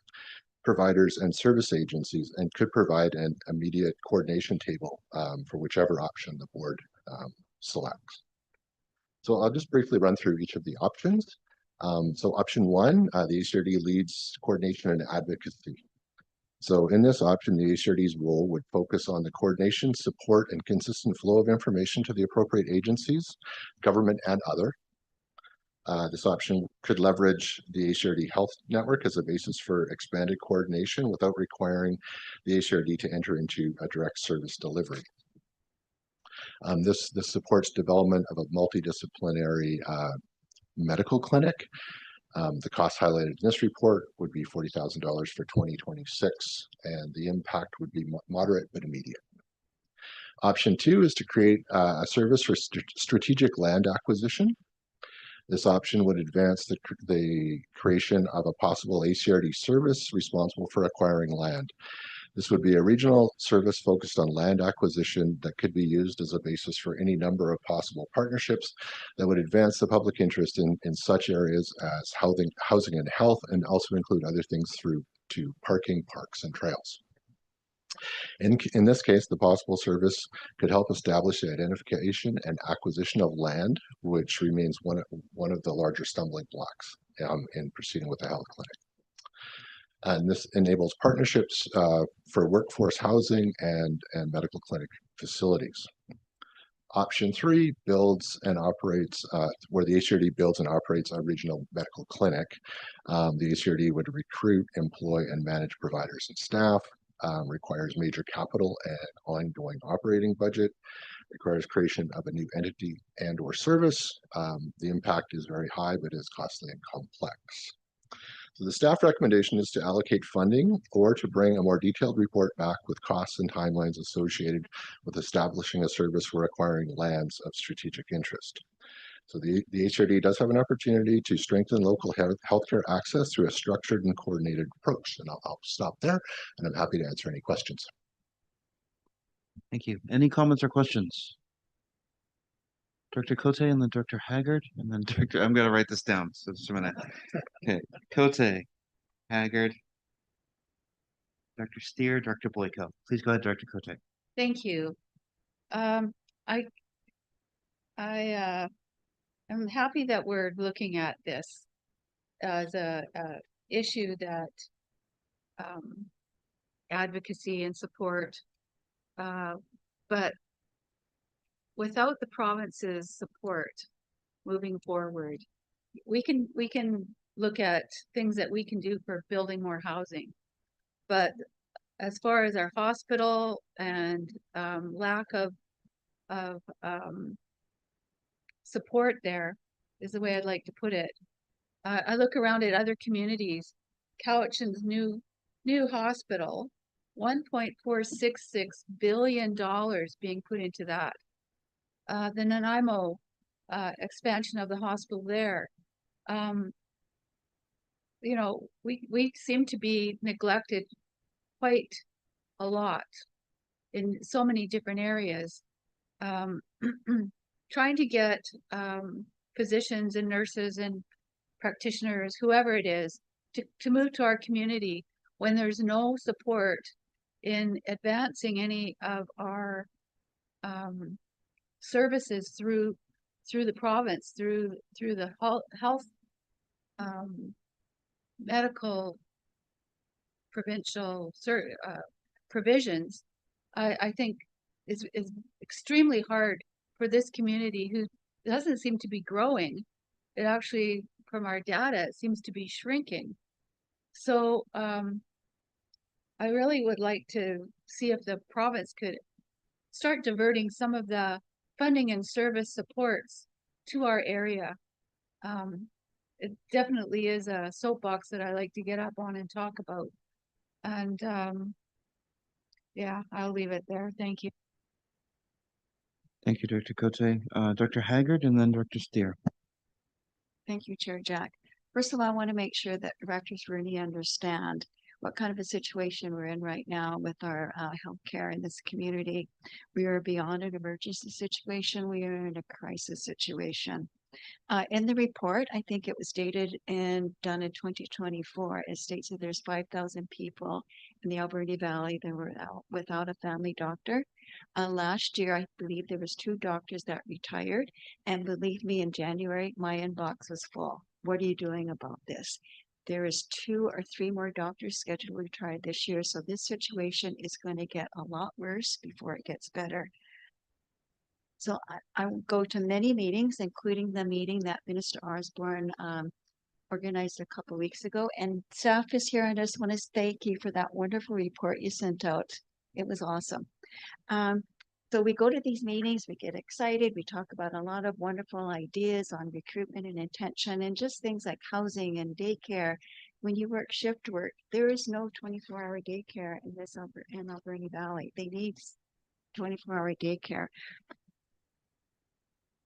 providers, and service agencies, and could provide an immediate coordination table for whichever option the board selects. So I'll just briefly run through each of the options. So option one, the ACRD leads coordination and advocacy. So in this option, the ACRD's role would focus on the coordination, support, and consistent flow of information to the appropriate agencies, government, and other. This option could leverage the ACRD Health Network as a basis for expanded coordination without requiring the ACRD to enter into a direct service delivery. This supports development of a multidisciplinary medical clinic. The cost highlighted in this report would be $40,000 for 2026, and the impact would be moderate but immediate. Option two is to create a service for strategic land acquisition. This option would advance the creation of a possible ACRD service responsible for acquiring land. This would be a regional service focused on land acquisition that could be used as a basis for any number of possible partnerships that would advance the public interest in such areas as housing and health, and also include other things through to parking, parks, and trails. In this case, the possible service could help establish the identification and acquisition of land, which remains one of the larger stumbling blocks in proceeding with the health clinic. And this enables partnerships for workforce housing and medical clinic facilities. Option three builds and operates, where the ACRD builds and operates a regional medical clinic. The ACRD would recruit, employ, and manage providers and staff, requires major capital and ongoing operating budget, requires creation of a new entity and or service. The impact is very high, but is costly and complex. So the staff recommendation is to allocate funding or to bring a more detailed report back with costs and timelines associated with establishing a service for acquiring lands of strategic interest. So the HRD does have an opportunity to strengthen local healthcare access through a structured and coordinated approach. And I'll stop there, and I'm happy to answer any questions. Thank you. Any comments or questions? Director Cote and then Director Haggard and then Director, I'm going to write this down. So just a minute. Okay. Cote, Haggard, Director Steer, Director Boyko. Please go ahead, Director Cote. Thank you. I'm happy that we're looking at this as a issue that advocacy and support, but without the province's support moving forward, we can look at things that we can do for building more housing. But as far as our hospital and lack of support, there is the way I'd like to put it. I look around at other communities. Cowichan's new hospital, $1.466 billion being put into that. The Nanaimo expansion of the hospital there. You know, we seem to be neglected quite a lot in so many different areas. Trying to get physicians and nurses and practitioners, whoever it is, to move to our community when there's no support in advancing any of our services through the province, through the health medical provincial provisions, I think is extremely hard for this community who doesn't seem to be growing. It actually, from our data, it seems to be shrinking. So I really would like to see if the province could start diverting some of the funding and service supports to our area. it definitely is a soapbox that I like to get up on and talk about. And yeah, I'll leave it there. Thank you. Thank you, Dr. Cote. Dr. Haggard and then Dr. Steer. Thank you, Chair Jack. First of all, I want to make sure that directors really understand what kind of a situation we're in right now with our healthcare in this community. We are beyond an emergency situation. We are in a crisis situation. In the report, I think it was dated and done in 2024. It states that there's 5,000 people in the Alberni Valley that were without a family doctor. Last year, I believe there was 2 doctors that retired, and believe me, in January, my inbox was full. What are you doing about this? There is 2 or 3 more doctors scheduled to retire this year, so this situation is going to get a lot worse before it gets better. So I will go to many meetings, including the meeting that Minister Osborne organized a couple weeks ago. And staff is here, and I just want to thank you for that wonderful report you sent out. It was awesome. So we go to these meetings, we get excited, we talk about a lot of wonderful ideas on recruitment and intention, and just things like housing and daycare. When you work shift work, there is no 24-hour daycare in this Alberni Valley. They need 24-hour daycare.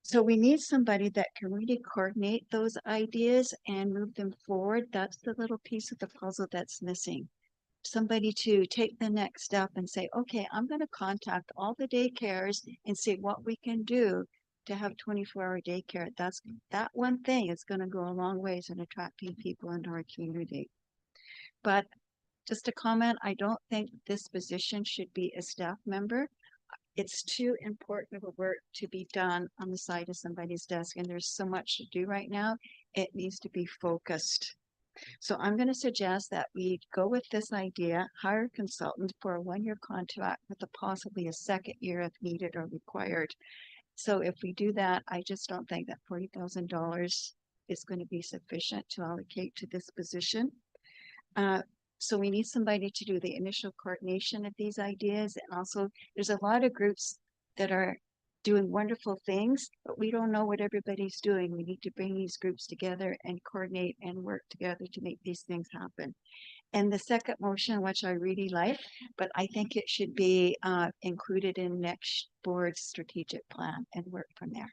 So we need somebody that can really coordinate those ideas and move them forward. That's the little piece of the puzzle that's missing. Somebody to take the next step and say, okay, I'm going to contact all the daycares and see what we can do to have 24-hour daycare. That one thing is going to go a long ways in attracting people into our community. But just a comment, I don't think this position should be a staff member. It's too important of a work to be done on the side of somebody's desk, and there's so much to do right now. It needs to be focused. So I'm going to suggest that we go with this idea, hire a consultant for a 1-year contract with possibly a 2nd year if needed or required. So if we do that, I just don't think that $40,000 is going to be sufficient to allocate to this position. So we need somebody to do the initial coordination of these ideas. And also there's a lot of groups that are doing wonderful things, but we don't know what everybody's doing. We need to bring these groups together and coordinate and work together to make these things happen. And the second motion, which I really like, but I think it should be included in next board's strategic plan and work from there.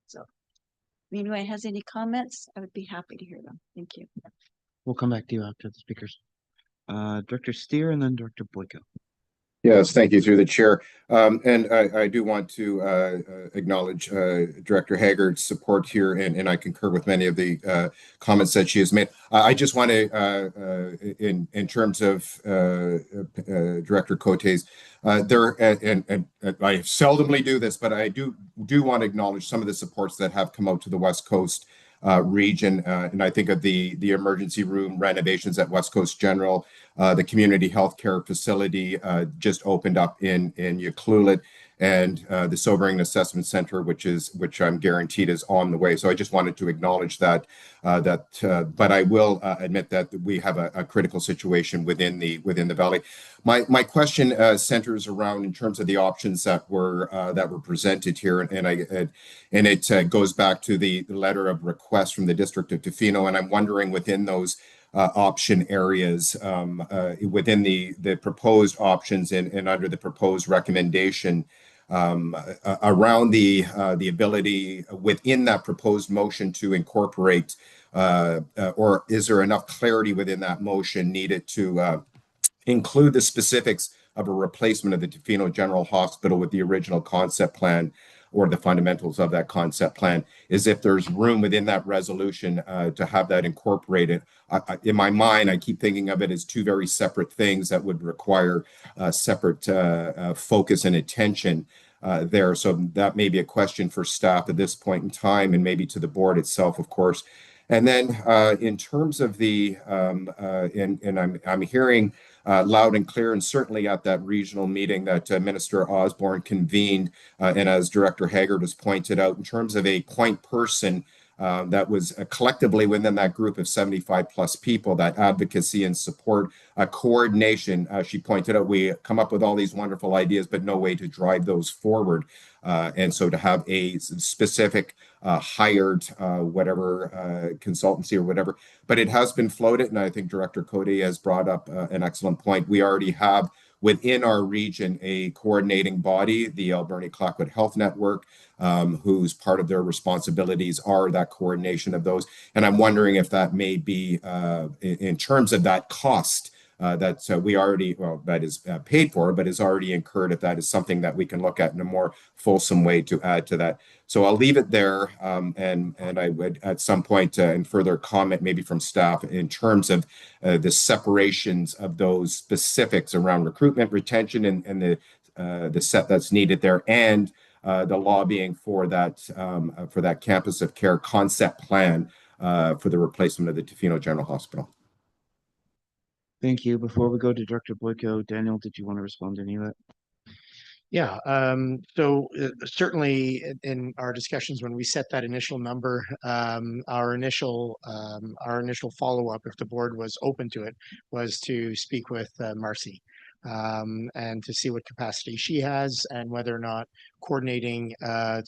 So if anyone has any comments, I would be happy to hear them. Thank you. We'll come back to you after the speakers. Dr. Steer and then Dr. Boyko. Yes, thank you through the chair. And I do want to acknowledge Director Haggard's support here, and I concur with many of the comments that she has made. I just want to, in terms of Director Cote's, and I seldomly do this, but I do want to acknowledge some of the supports that have come out to the West Coast region, and I think of the emergency room renovations at West Coast General, the community healthcare facility just opened up in Ucluelet, and the Sobering Assessment Center, which I'm guaranteed is on the way. So I just wanted to acknowledge that. But I will admit that we have a critical situation within the valley. My question centers around in terms of the options that were presented here, and it goes back to the letter of request from the District of Tofino, and I'm wondering within those option areas, within the proposed options and under the proposed recommendation, around the ability within that proposed motion to incorporate, or is there enough clarity within that motion needed to include the specifics of a replacement of the Tofino General Hospital with the original concept plan or the fundamentals of that concept plan, is if there's room within that resolution to have that incorporated. In my mind, I keep thinking of it as 2 very separate things that would require separate focus and attention there. So that may be a question for staff at this point in time, and maybe to the board itself, of course. And then in terms of the, and I'm hearing loud and clear, and certainly at that regional meeting that Minister Osborne convened, and as Director Haggard has pointed out, in terms of a point person that was collectively within that group of 75 plus people, that advocacy and support, coordination. She pointed out we come up with all these wonderful ideas, but no way to drive those forward. And so to have a specific hired whatever consultancy or whatever, but it has been floated. And I think Director Cody has brought up an excellent point. We already have within our region a coordinating body, the Alberni Clayoquot Health Network, whose part of their responsibilities are that coordination of those. And I'm wondering if that may be in terms of that cost that we already, well, that is paid for, but is already incurred, if that is something that we can look at in a more fulsome way to add to that. So I'll leave it there. And I would at some point in further comment, maybe from staff, in terms of the separations of those specifics around recruitment, retention, and the set that's needed there, and the lobbying for that campus of care concept plan for the replacement of the Tofino General Hospital. Thank you. Before we go to Director Boyko, Daniel, did you want to respond to any of that? Yeah, so certainly in our discussions when we set that initial number, our initial follow-up, if the board was open to it, was to speak with Marcy and to see what capacity she has and whether or not coordinating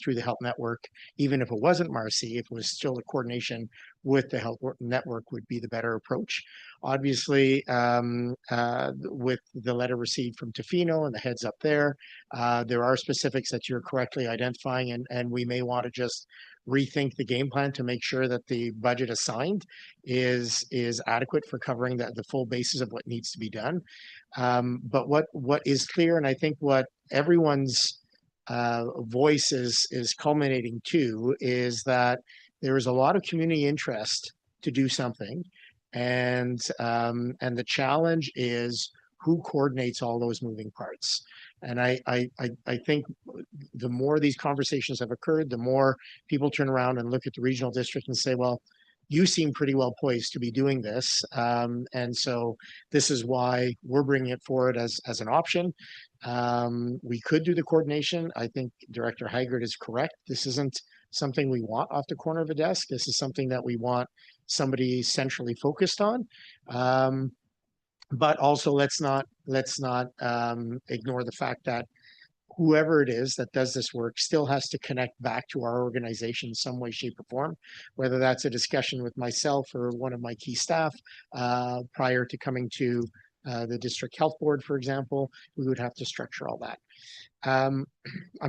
through the health network, even if it wasn't Marcy, if it was still the coordination with the health network, would be the better approach. Obviously, with the letter received from Tofino and the heads up there, there are specifics that you're correctly identifying, and we may want to just rethink the game plan to make sure that the budget assigned is adequate for covering the full basis of what needs to be done. But what is clear, and I think what everyone's voice is culminating to, is that there is a lot of community interest to do something, and the challenge is who coordinates all those moving parts. And I think the more these conversations have occurred, the more people turn around and look at the regional district and say, well, you seem pretty well poised to be doing this. And so this is why we're bringing it forward as an option. We could do the coordination. I think Director Haggard is correct. This isn't something we want off the corner of a desk. This is something that we want somebody centrally focused on. But also let's not ignore the fact that whoever it is that does this work still has to connect back to our organization in some way, shape, or form, whether that's a discussion with myself or one of my key staff prior to coming to the district health board, for example. We would have to structure all that. I'm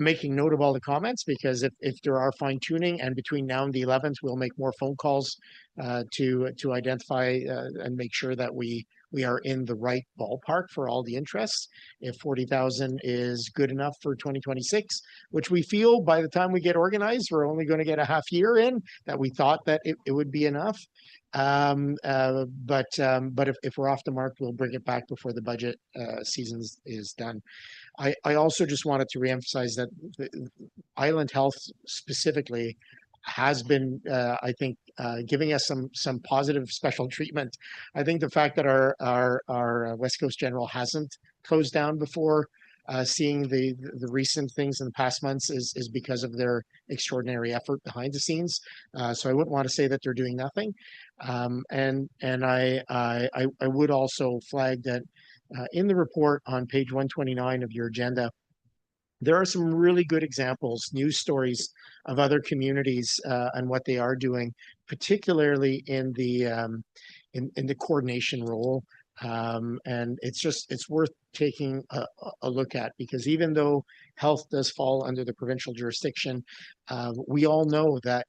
making note of all the comments because if there are fine tuning, and between now and the 11th, we'll make more phone calls to identify and make sure that we are in the right ballpark for all the interests. If 40,000 is good enough for 2026, which we feel by the time we get organized, we're only going to get a half year in, that we thought that it would be enough. But if we're off the mark, we'll bring it back before the budget season is done. I also just wanted to reemphasize that Island Health specifically has been, I think, giving us some positive special treatment. I think the fact that our West Coast General hasn't closed down before seeing the recent things in the past months is because of their extraordinary effort behind the scenes. So I wouldn't want to say that they're doing nothing. And I would also flag that in the report on page 129 of your agenda, there are some really good examples, news stories of other communities and what they are doing, particularly in the coordination role. And it's worth taking a look at, because even though health does fall under the provincial jurisdiction, we all know that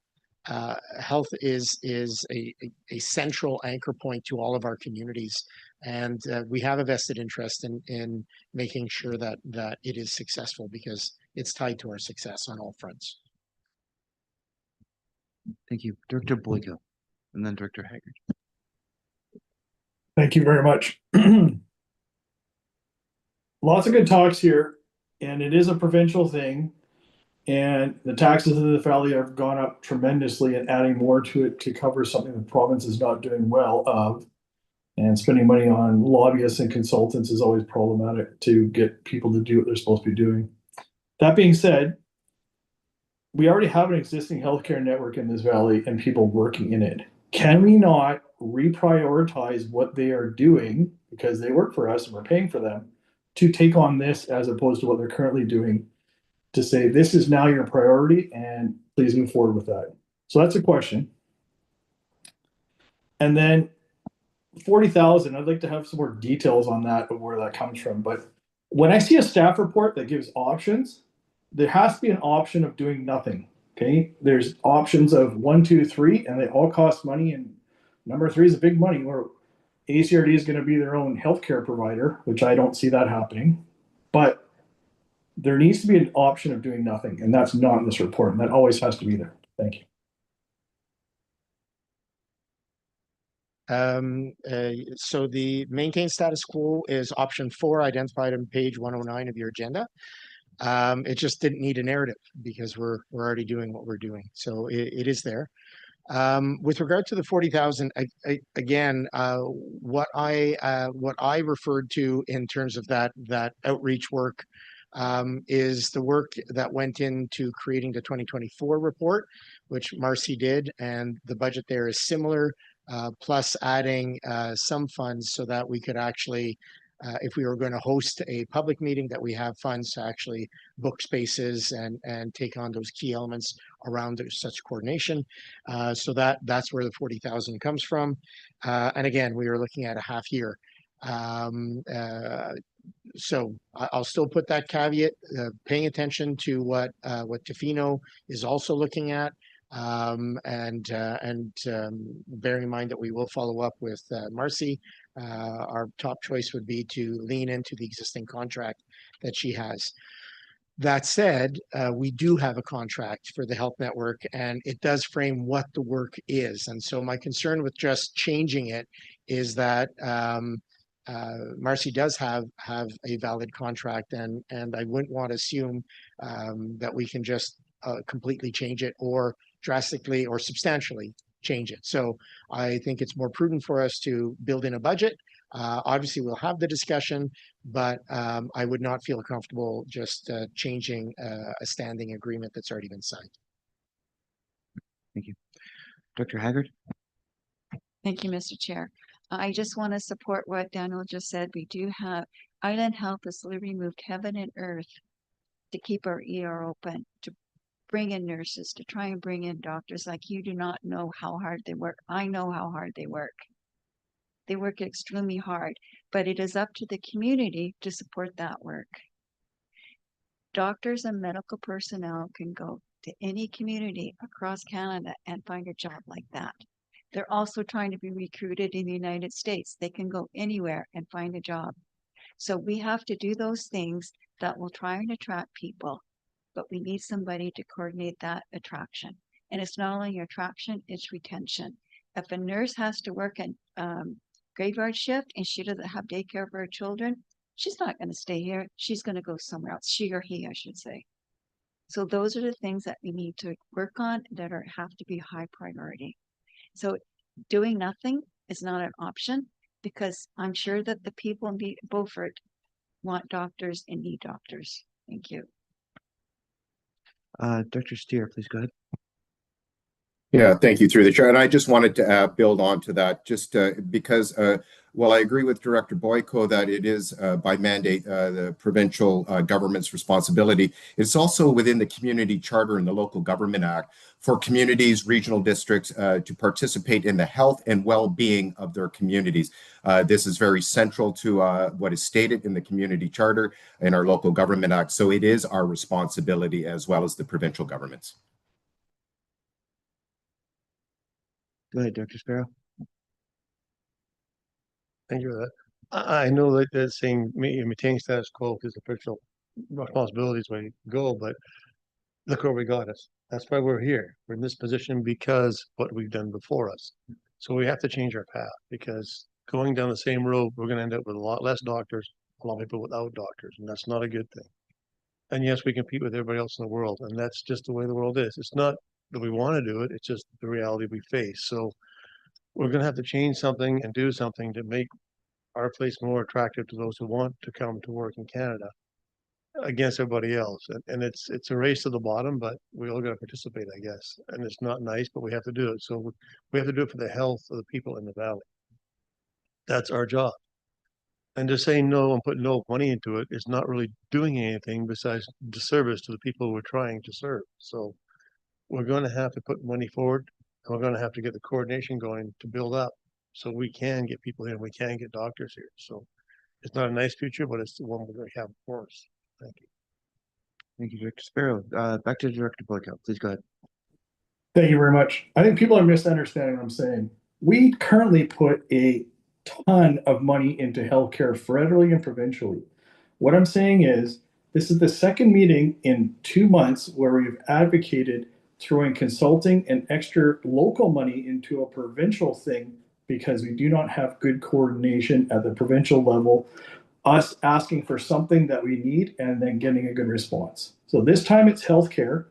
health is a central anchor point to all of our communities, and we have a vested interest in making sure that it is successful, because it's tied to our success on all fronts. Thank you. Director Boyko, and then Director Haggard. Thank you very much. Lots of good talks here, and it is a provincial thing. And the taxes in the valley have gone up tremendously, and adding more to it to cover something the province is not doing well of. And spending money on lobbyists and consultants is always problematic to get people to do what they're supposed to be doing. That being said, we already have an existing healthcare network in this valley and people working in it. Can we not reprioritize what they are doing because they work for us and we're paying for them to take on this as opposed to what they're currently doing, to say this is now your priority and please move forward with that? So that's a question. And then 40,000, I'd like to have some more details on that of where that comes from. But when I see a staff report that gives options, there has to be an option of doing nothing. Okay, there's options of 1, 2, 3, and they all cost money. And number 3 is a big money. Where ACRD is going to be their own healthcare provider, which I don't see that happening. But there needs to be an option of doing nothing, and that's not in this report. And that always has to be there. Thank you. So the maintain status quo is option 4, identified on page 109 of your agenda. It just didn't need a narrative because we're already doing what we're doing. So it is there. With regard to the 40,000, again, what I referred to in terms of that outreach work is the work that went into creating the 2024 report, which Marcy did, and the budget there is similar. Plus adding some funds so that we could actually, if we were going to host a public meeting, that we have funds to actually book spaces and take on those key elements around such coordination. So that's where the 40,000 comes from. And again, we are looking at a half year. So I'll still put that caveat, paying attention to what Tofino is also looking at. And bearing in mind that we will follow up with Marcy, our top choice would be to lean into the existing contract that she has. That said, we do have a contract for the health network, and it does frame what the work is. And so my concern with just changing it is that Marcy does have a valid contract, and I wouldn't want to assume that we can just completely change it or drastically or substantially change it. So I think it's more prudent for us to build in a budget. Obviously, we'll have the discussion, but I would not feel comfortable just changing a standing agreement that's already been signed. Thank you. Dr. Haggard? Thank you, Mr. Chair. I just want to support what Daniel just said. We do have, Island Health has literally moved heaven and earth to keep our ER open, to bring in nurses, to try and bring in doctors. Like, you do not know how hard they work. I know how hard they work. They work extremely hard, but it is up to the community to support that work. Doctors and medical personnel can go to any community across Canada and find a job like that. They're also trying to be recruited in the United States. They can go anywhere and find a job. So we have to do those things that will try and attract people, but we need somebody to coordinate that attraction. And it's not only attraction, it's retention. If a nurse has to work a graveyard shift and she doesn't have daycare for her children, she's not going to stay here. She's going to go somewhere else. She or he, I should say. So those are the things that we need to work on that have to be high priority. So doing nothing is not an option, because I'm sure that the people in Beaufort want doctors and need doctors. Thank you. Dr. Steer, please go ahead. Yeah, thank you, through the chair. And I just wanted to build on to that, just because while I agree with Director Boyko that it is by mandate the provincial government's responsibility, it's also within the Community Charter and the Local Government Act for communities, regional districts to participate in the health and well-being of their communities. This is very central to what is stated in the Community Charter and our Local Government Act. So it is our responsibility as well as the provincial governments. Go ahead, Dr. Sparrow. Thank you for that. I know that that's saying maintaining status quo is official responsibilities way to go, but look where we got us. That's why we're here. We're in this position because what we've done before us. So we have to change our path, because going down the same road, we're going to end up with a lot less doctors, a lot of people without doctors, and that's not a good thing. And yes, we compete with everybody else in the world, and that's just the way the world is. It's not that we want to do it, it's just the reality we face. So we're going to have to change something and do something to make our place more attractive to those who want to come to work in Canada. against everybody else. And it's a race to the bottom, but we all gotta participate, I guess. And it's not nice, but we have to do it. So we have to do it for the health of the people in the valley. That's our job. And just saying no and putting no money into it is not really doing anything besides disservice to the people we're trying to serve. So we're gonna have to put money forward, and we're gonna have to get the coordination going to build up so we can get people here, and we can get doctors here. So it's not a nice future, but it's the one we're gonna have for us. Thank you. Thank you, Director Sparrow. Back to Director Boyko. Please go ahead. Thank you very much. I think people are misunderstanding what I'm saying. We currently put a ton of money into healthcare federally and provincially. What I'm saying is, this is the second meeting in 2 months where we've advocated throwing consulting and extra local money into a provincial thing because we do not have good coordination at the provincial level, us asking for something that we need and then getting a good response. So this time it's healthcare.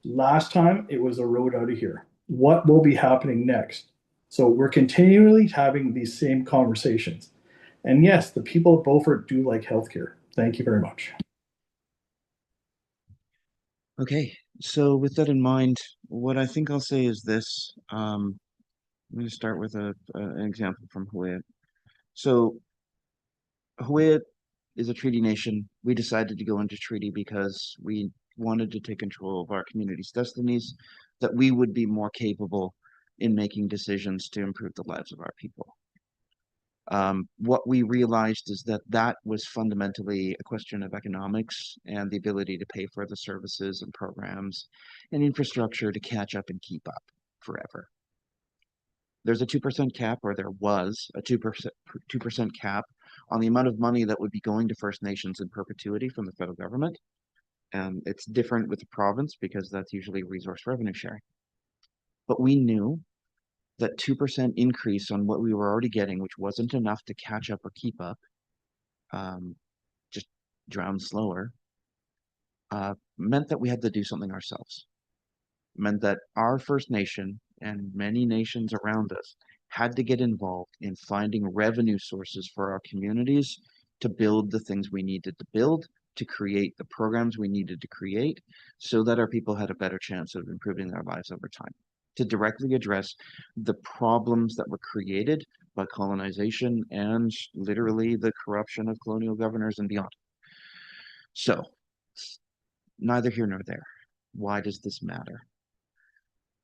Last time it was a road out of here. What will be happening next? So we're continually having these same conversations. And yes, the people of Beaufort do like healthcare. Thank you very much. Okay, so with that in mind, what I think I'll say is this. I'm going to start with an example from Hawaiian. So Hawaiian is a treaty nation. We decided to go into treaty because we wanted to take control of our community's destinies, that we would be more capable in making decisions to improve the lives of our people. What we realized is that that was fundamentally a question of economics and the ability to pay for the services and programs and infrastructure to catch up and keep up forever. There's a 2% cap, or there was a 2% cap on the amount of money that would be going to First Nations in perpetuity from the federal government. And it's different with the province because that's usually resource revenue sharing. But we knew that 2% increase on what we were already getting, which wasn't enough to catch up or keep up, just drown slower, meant that we had to do something ourselves. Meant that our First Nation and many nations around us had to get involved in finding revenue sources for our communities to build the things we needed to build, to create the programs we needed to create, so that our people had a better chance of improving their lives over time, to directly address the problems that were created by colonization and literally the corruption of colonial governors and beyond. So, neither here nor there. Why does this matter?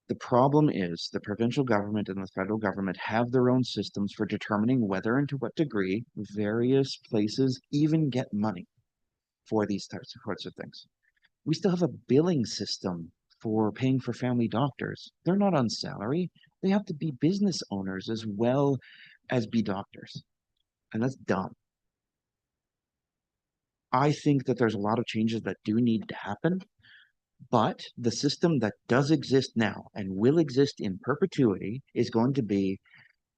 The problem is the provincial government and the federal government have their own systems for determining whether and to what degree various places even get money for these sorts of things. We still have a billing system for paying for family doctors. They're not on salary. They have to be business owners as well as be doctors. And that's dumb. I think that there's a lot of changes that do need to happen, but the system that does exist now and will exist in perpetuity is going to be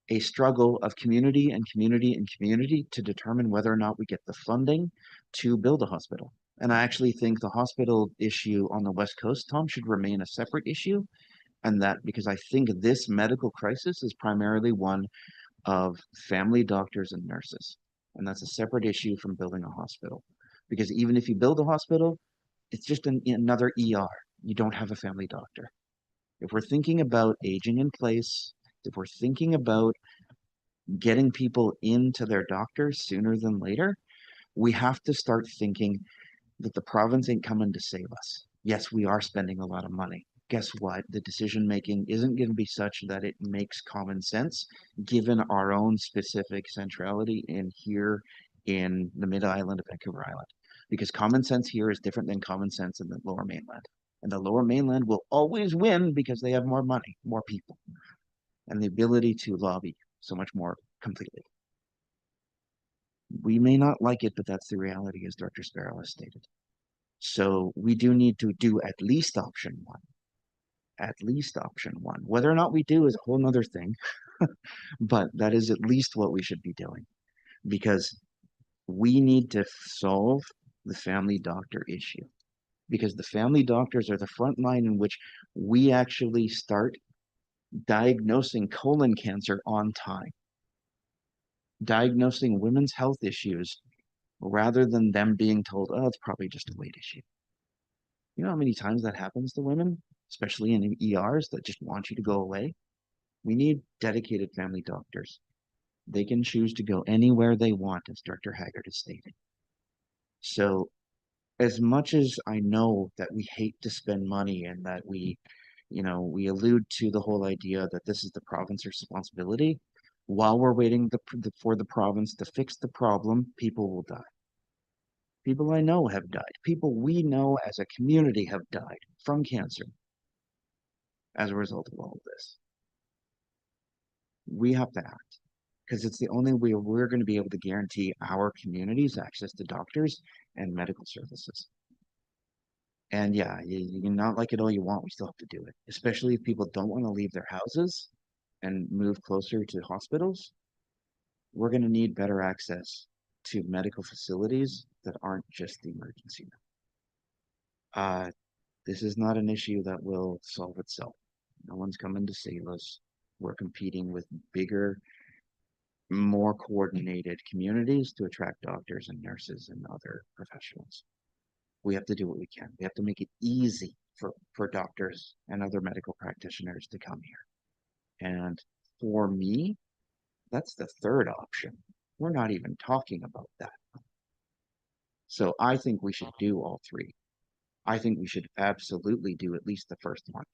a struggle of community and community and community to determine whether or not we get the funding to build a hospital. And I actually think the hospital issue on the West Coast, Tom, should remain a separate issue. And that because I think this medical crisis is primarily one of family doctors and nurses. And that's a separate issue from building a hospital. Because even if you build a hospital, it's just another ER. You don't have a family doctor. If we're thinking about aging in place, if we're thinking about getting people into their doctors sooner than later, we have to start thinking that the province ain't coming to save us. Yes, we are spending a lot of money. Guess what? The decision making isn't going to be such that it makes common sense, given our own specific centrality in here in the mid-island of Vancouver Island. Because common sense here is different than common sense in the Lower Mainland. And the Lower Mainland will always win because they have more money, more people, and the ability to lobby so much more completely. We may not like it, but that's the reality, as Director Sparrow has stated. So we do need to do at least option one. At least option one. Whether or not we do is a whole nother thing, but that is at least what we should be doing, because we need to solve the family doctor issue, because the family doctors are the front line in which we actually start diagnosing colon cancer on time, diagnosing women's health issues rather than them being told, oh, it's probably just a weight issue. You know how many times that happens to women, especially in ERs that just want you to go away? We need dedicated family doctors. They can choose to go anywhere they want, as Dr. Haggard has stated. So as much as I know that we hate to spend money and that we allude to the whole idea that this is the province's responsibility, while we're waiting for the province to fix the problem, people will die. People I know have died. People we know as a community have died from cancer as a result of all of this. We have to act because it's the only way we're going to be able to guarantee our communities access to doctors and medical services. And yeah, you can not like it all you want, we still have to do it, especially if people don't want to leave their houses and move closer to hospitals. We're going to need better access to medical facilities that aren't just the emergency room. This is not an issue that will solve itself. No one's coming to save us. We're competing with bigger, more coordinated communities to attract doctors and nurses and other professionals. We have to do what we can. We have to make it easy for doctors and other medical practitioners to come here. And for me, that's the third option. We're not even talking about that. So I think we should do all three. I think we should absolutely do at least the first one.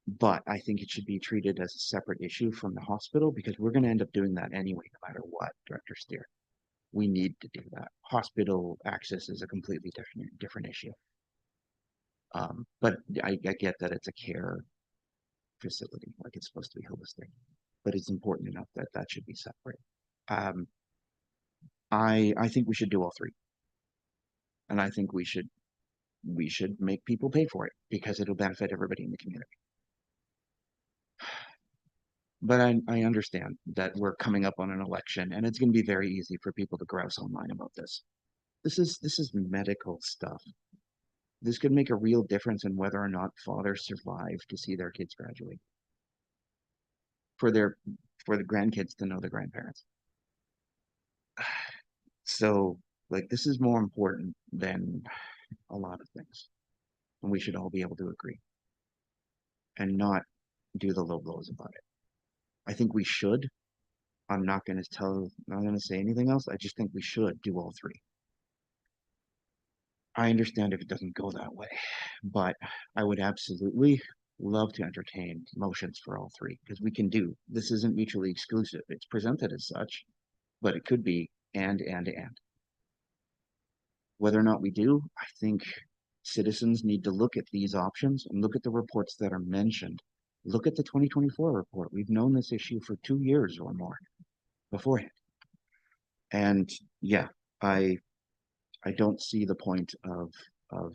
But I think it should be treated as a separate issue from the hospital because we're going to end up doing that anyway, no matter what, Director Steer. We need to do that. Hospital access is a completely different issue. But I get that it's a care facility, like it's supposed to be holistic, but it's important enough that that should be separate. I think we should do all three, and I think we should make people pay for it because it'll benefit everybody in the community. But I understand that we're coming up on an election, and it's going to be very easy for people to grouse online about this. This is medical stuff. This could make a real difference in whether or not fathers survive to see their kids graduate. For the grandkids to know the grandparents. So, like, this is more important than a lot of things. And we should all be able to agree. And not do the low blows about it. I think we should. I'm not going to say anything else. I just think we should do all three. I understand if it doesn't go that way, but I would absolutely love to entertain motions for all three because we can do. This isn't mutually exclusive. It's presented as such, but it could be and. Whether or not we do, I think citizens need to look at these options and look at the reports that are mentioned. Look at the 2024 report. We've known this issue for 2 years or more beforehand. And yeah, I don't see the point of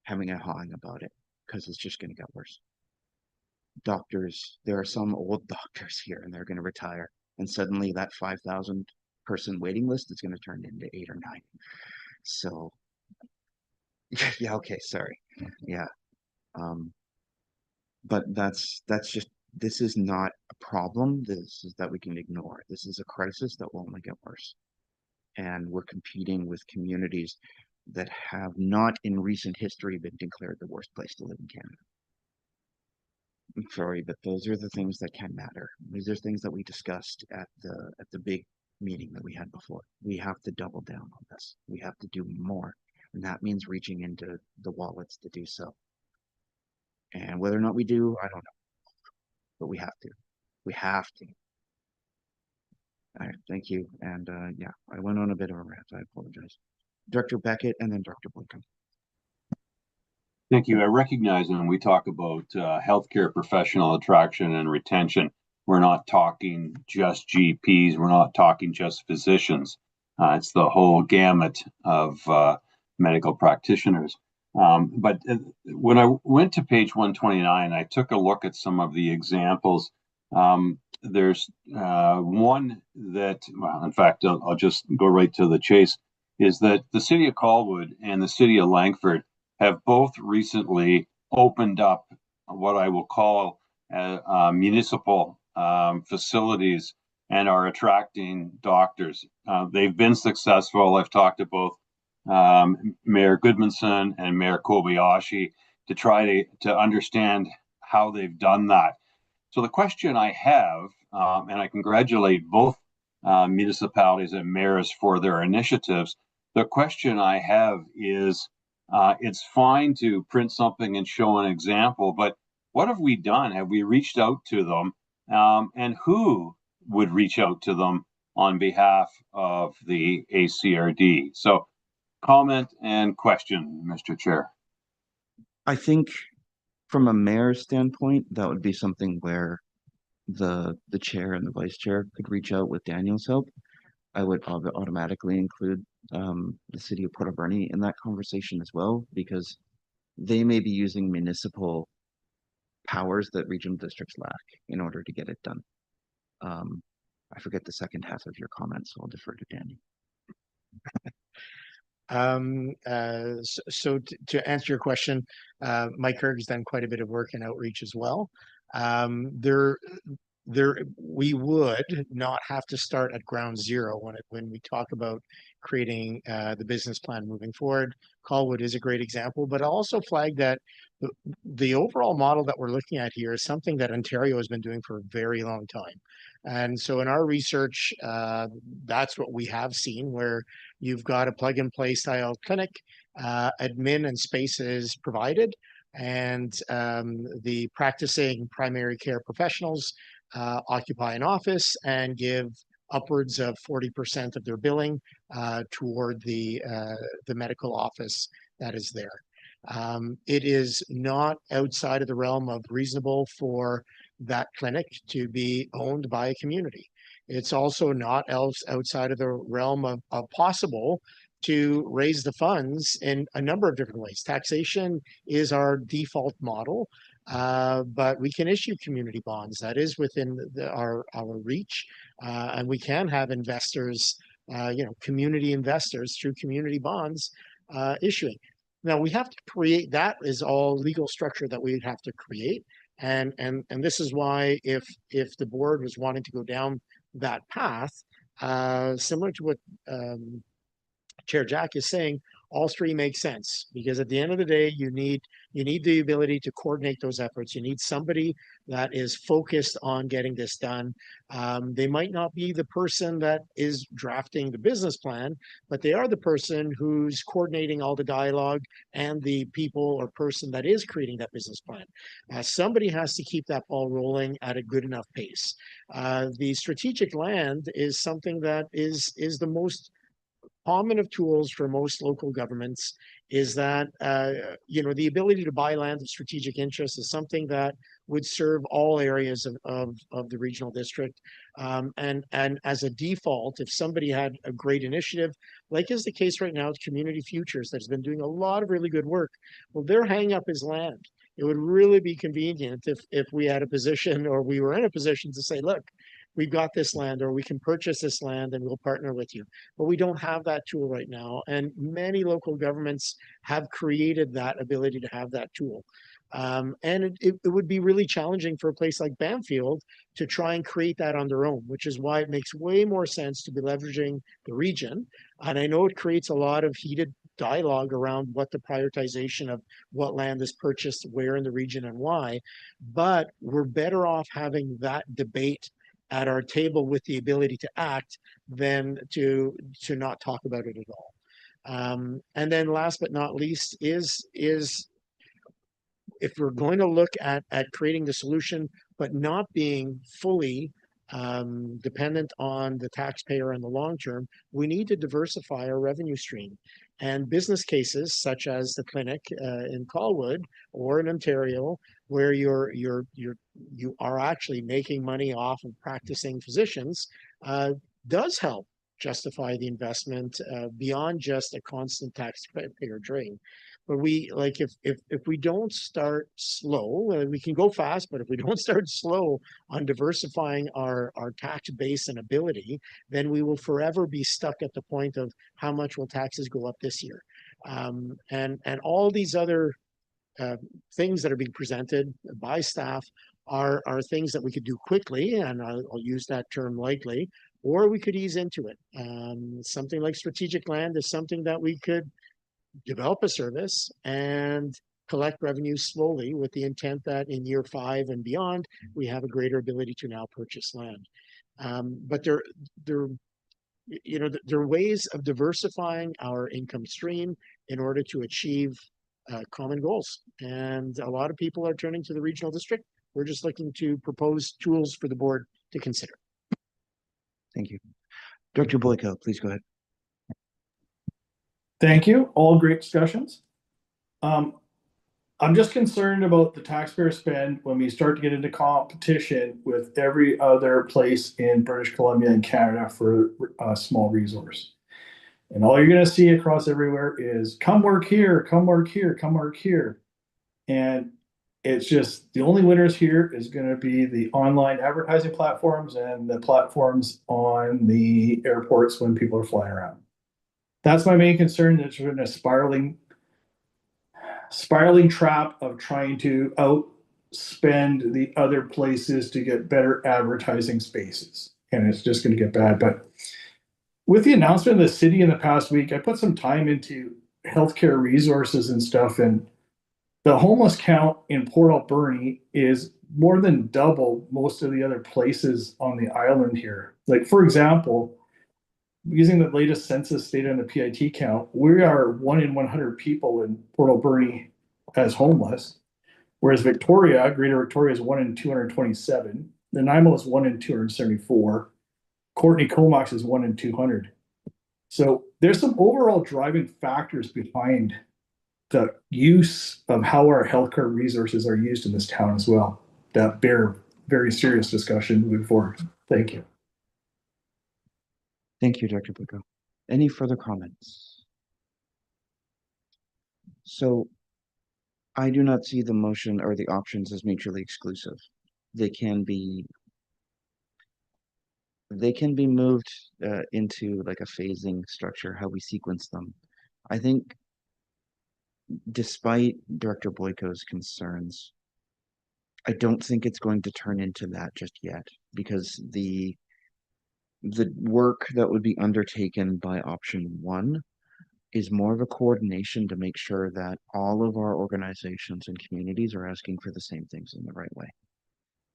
having a hawing about it because it's just going to get worse. Doctors, there are some old doctors here and they're going to retire. And suddenly that 5,000 person waiting list is going to turn into 8 or 9. So yeah, okay, sorry. Yeah. But that's just, this is not a problem. This is that we can ignore. This is a crisis that will only get worse. And we're competing with communities that have not in recent history been declared the worst place to live in Canada. I'm sorry, but those are the things that can matter. These are things that we discussed at the big meeting that we had before. We have to double down on this. We have to do more. And that means reaching into the wallets to do so. And whether or not we do, I don't know. But we have to. We have to. All right, thank you. And yeah, I went on a bit of a rant. I apologize. Director Beckett and then Dr. Blinken. Thank you. I recognize when we talk about healthcare professional attraction and retention, we're not talking just GPs. We're not talking just physicians. It's the whole gamut of medical practitioners. But when I went to page 129, I took a look at some of the examples. There's one that, well, in fact, I'll just go right to the chase, is that the city of Colwood and the city of Langford have both recently opened up what I will call municipal facilities and are attracting doctors. They've been successful. I've talked to both Mayor Goodmanson and Mayor Kobayashi to try to understand how they've done that. So the question I have, and I congratulate both municipalities and mayors for their initiatives. The question I have is, it's fine to print something and show an example, but what have we done? Have we reached out to them? And who would reach out to them on behalf of the ACRD? So comment and question, Mr. Chair. I think from a mayor's standpoint, that would be something where the chair and the vice chair could reach out with Daniel's help. I would automatically include the city of Port Alberni in that conversation as well, because they may be using municipal powers that regional districts lack in order to get it done. I forget the second half of your comments, so I'll defer to Danny. So to answer your question, Mike Kirk has done quite a bit of work in outreach as well. We would not have to start at ground zero when we talk about creating the business plan moving forward. Colwood is a great example, but I'll also flag that the overall model that we're looking at here is something that Ontario has been doing for a very long time. And so in our research, that's what we have seen, where you've got a plug and play style clinic, admin and spaces provided, and the practicing primary care professionals occupy an office and give upwards of 40% of their billing toward the medical office that is there. It is not outside of the realm of reasonable for that clinic to be owned by a community. It's also not outside of the realm of possible to raise the funds in a number of different ways. Taxation is our default model, but we can issue community bonds. That is within our reach, and we can have investors, community investors through community bonds issuing. Now we have to create, that is all legal structure that we have to create. And this is why if the board was wanting to go down that path, similar to what Chair Jack is saying, all three make sense, because at the end of the day, you need the ability to coordinate those efforts. You need somebody that is focused on getting this done. They might not be the person that is drafting the business plan, but they are the person who's coordinating all the dialogue and the people or person that is creating that business plan. Somebody has to keep that ball rolling at a good enough pace. The strategic land is something that is the most common of tools for most local governments. Is that the ability to buy land of strategic interest is something that would serve all areas of the regional district, and as a default, if somebody had a great initiative, like is the case right now with Community Futures, that's been doing a lot of really good work, well, their hang up is land. It would really be convenient if we had a position, or we were in a position to say, look, we've got this land, or we can purchase this land and we'll partner with you. But we don't have that tool right now. And many local governments have created that ability to have that tool. And it would be really challenging for a place like Bamfield to try and create that on their own, which is why it makes way more sense to be leveraging the region. And I know it creates a lot of heated dialogue around what the prioritization of what land is purchased, where in the region and why, but we're better off having that debate at our table with the ability to act than to not talk about it at all. And then last but not least is if we're going to look at creating the solution, but not being fully dependent on the taxpayer in the long term, we need to diversify our revenue stream. And business cases such as the clinic in Colwood or in Ontario, where you are actually making money off of practicing physicians, does help justify the investment beyond just a constant taxpayer drain. But if we don't start slow, we can go fast, but if we don't start slow on diversifying our tax base and ability, then we will forever be stuck at the point of how much will taxes go up this year. And all these other things that are being presented by staff are things that we could do quickly, and I'll use that term lightly, or we could ease into it. Something like strategic land is something that we could develop a service and collect revenue slowly with the intent that in year 5 and beyond, we have a greater ability to now purchase land. But there are ways of diversifying our income stream in order to achieve common goals. And a lot of people are turning to the regional district. We're just looking to propose tools for the board to consider. Thank you. Dr. Boyko, please go ahead. Thank you. All great discussions. I'm just concerned about the taxpayer spend when we start to get into competition with every other place in British Columbia and Canada for a small resource. And all you're going to see across everywhere is come work here, come work here, come work here. And it's just the only winners here is going to be the online advertising platforms and the platforms on the airports when people are flying around. That's my main concern, that you're in a spiraling trap of trying to outspend the other places to get better advertising spaces. And it's just going to get bad. But with the announcement of the city in the past week, I put some time into healthcare resources and stuff. And the homeless count in Port Alberni is more than double most of the other places on the island here. Like, for example, using the latest census data on the PIT count, we are 1 in 100 people in Port Alberni as homeless, whereas Victoria, Greater Victoria, is 1 in 227. Nanaimo is 1 in 274. Courtenay Comox is 1 in 200. So there's some overall driving factors behind the use of how our healthcare resources are used in this town as well that bear very serious discussion moving forward. Thank you. Thank you, Dr. Boyko. Any further comments? So I do not see the motion or the options as mutually exclusive. They can be moved into like a phasing structure, how we sequence them. I think despite Director Boyko's concerns, I don't think it's going to turn into that just yet, because the work that would be undertaken by option 1 is more of a coordination to make sure that all of our organizations and communities are asking for the same things in the right way,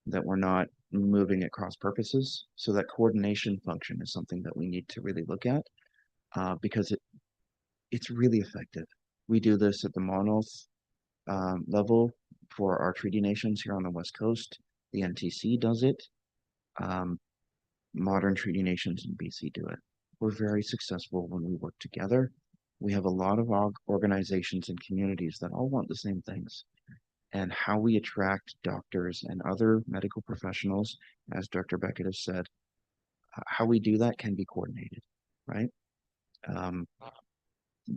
that we're not moving at cross purposes. So that coordination function is something that we need to really look at, because it's really effective. We do this at the Monmouth level for our treaty nations here on the West Coast. The NTC does it. Modern treaty nations in BC do it. We're very successful when we work together. We have a lot of organizations and communities that all want the same things. And how we attract doctors and other medical professionals, as Dr. Beckett has said, how we do that can be coordinated, right?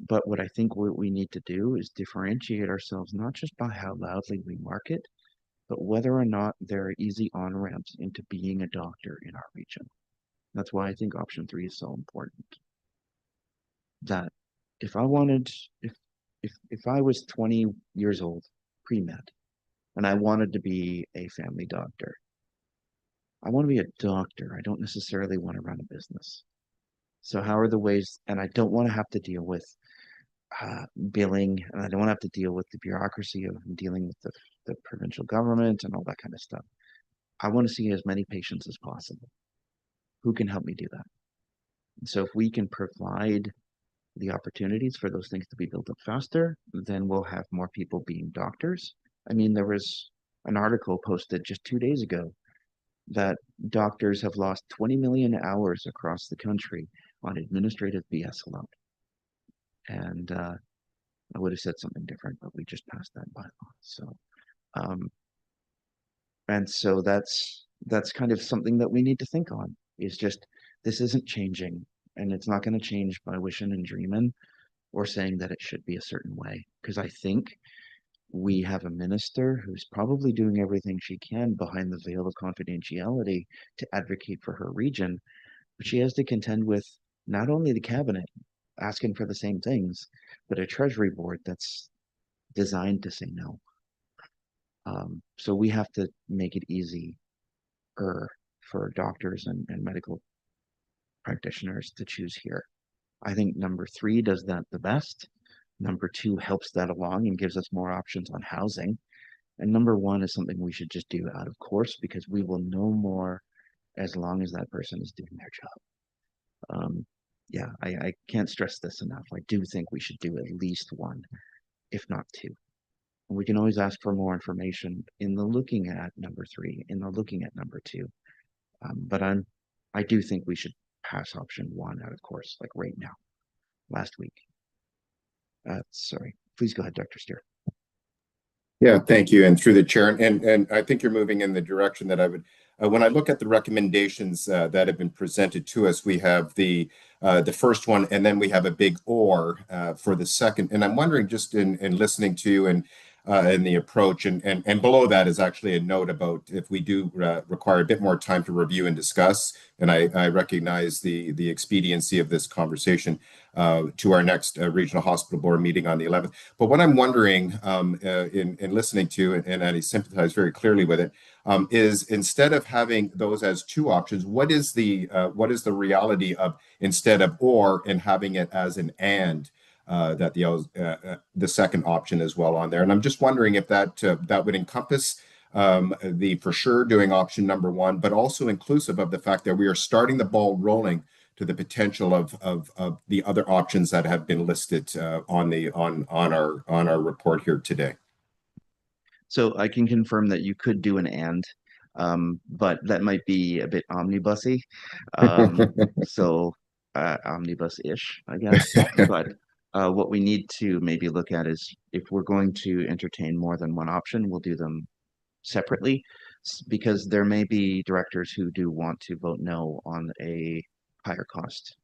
But what I think we need to do is differentiate ourselves, not just by how loudly we market, but whether or not there are easy on-ramps into being a doctor in our region. That's why I think option 3 is so important. That if I was 20 years old, pre-med, and I wanted to be a family doctor, I want to be a doctor. I don't necessarily want to run a business. So how are the ways, and I don't want to have to deal with billing, and I don't want to have to deal with the bureaucracy of dealing with the provincial government and all that kind of stuff. I want to see as many patients as possible. Who can help me do that? And so if we can provide the opportunities for those things to be built up faster, then we'll have more people being doctors. I mean, there was an article posted just 2 days ago that doctors have lost 20 million hours across the country on administrative BS alone. And I would have said something different, but we just passed that bylaw. So, and so that's kind of something that we need to think on. Is just, this isn't changing, and it's not going to change by wishing and dreaming or saying that it should be a certain way. Because I think we have a minister who's probably doing everything she can behind the veil of confidentiality to advocate for her region, but she has to contend with not only the cabinet asking for the same things, but a treasury board that's designed to say no. So we have to make it easy for doctors and medical practitioners to choose here. I think number 3 does that the best. Number 2 helps that along and gives us more options on housing. And number 1 is something we should just do out of course because we will know more as long as that person is doing their job. Yeah, I can't stress this enough. I do think we should do at least 1, if not 2. And we can always ask for more information in the looking at number 3, in the looking at number 2. But I do think we should pass option 1 out of course, like right now, last week. Sorry, please go ahead, Dr. Steer. Yeah, thank you. And through the chair, and I think you're moving in the direction that I would. When I look at the recommendations that have been presented to us, we have the first one, and then we have a big or for the second. And I'm wondering, just in listening to you and the approach, and below that is actually a note about if we do require a bit more time to review and discuss. And I recognize the expediency of this conversation to our next regional hospital board meeting on the 11th. But what I'm wondering in listening to, and I sympathize very clearly with it, is instead of having those as 2 options, what is the reality of instead of or and having it as an and? That the second option as well on there, and I'm just wondering if that would encompass the for sure doing option number 1, but also inclusive of the fact that we are starting the ball rolling to the potential of the other options that have been listed on our report here today. So I can confirm that you could do an and, but that might be a bit omnibusy. So omnibus-ish, I guess. But what we need to maybe look at is if we're going to entertain more than 1 option, we'll do them separately because there may be directors who do want to vote no on a higher cost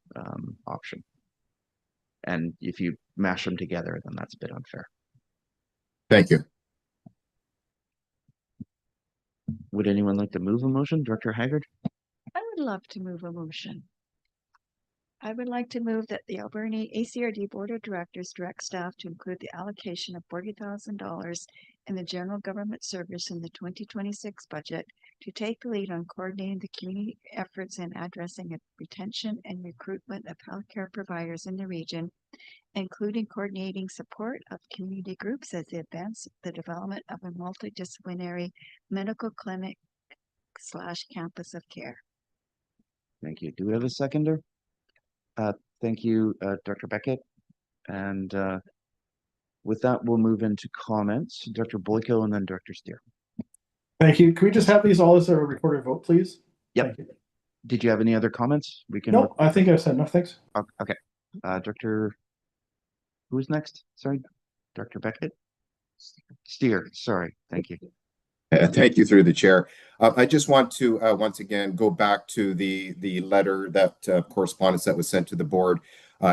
option. And if you mash them together, then that's a bit unfair. Thank you. Would anyone like to move a motion? Director Haggard? I would love to move a motion. I would like to move that the Alberni ACRD Board of Directors direct staff to include the allocation of $40,000 in the general government service in the 2026 budget to take the lead on coordinating the community efforts in addressing the retention and recruitment of healthcare providers in the region, including coordinating support of community groups as they advance the development of a multidisciplinary medical clinic / campus of care. Thank you. Do we have a seconder? Thank you, Dr. Beckett. And with that, we'll move into comments. Dr. Boyko and then Dr. Steer. Thank you. Can we just have these all as a recorded vote, please? Yep. Did you have any other comments? We can. No, I think I said enough. Thanks. Okay. Dr. Who's next? Sorry, Dr. Beckett? Steer. Sorry. Thank you. Thank you through the chair. I just want to once again go back to the letter that correspondence that was sent to the board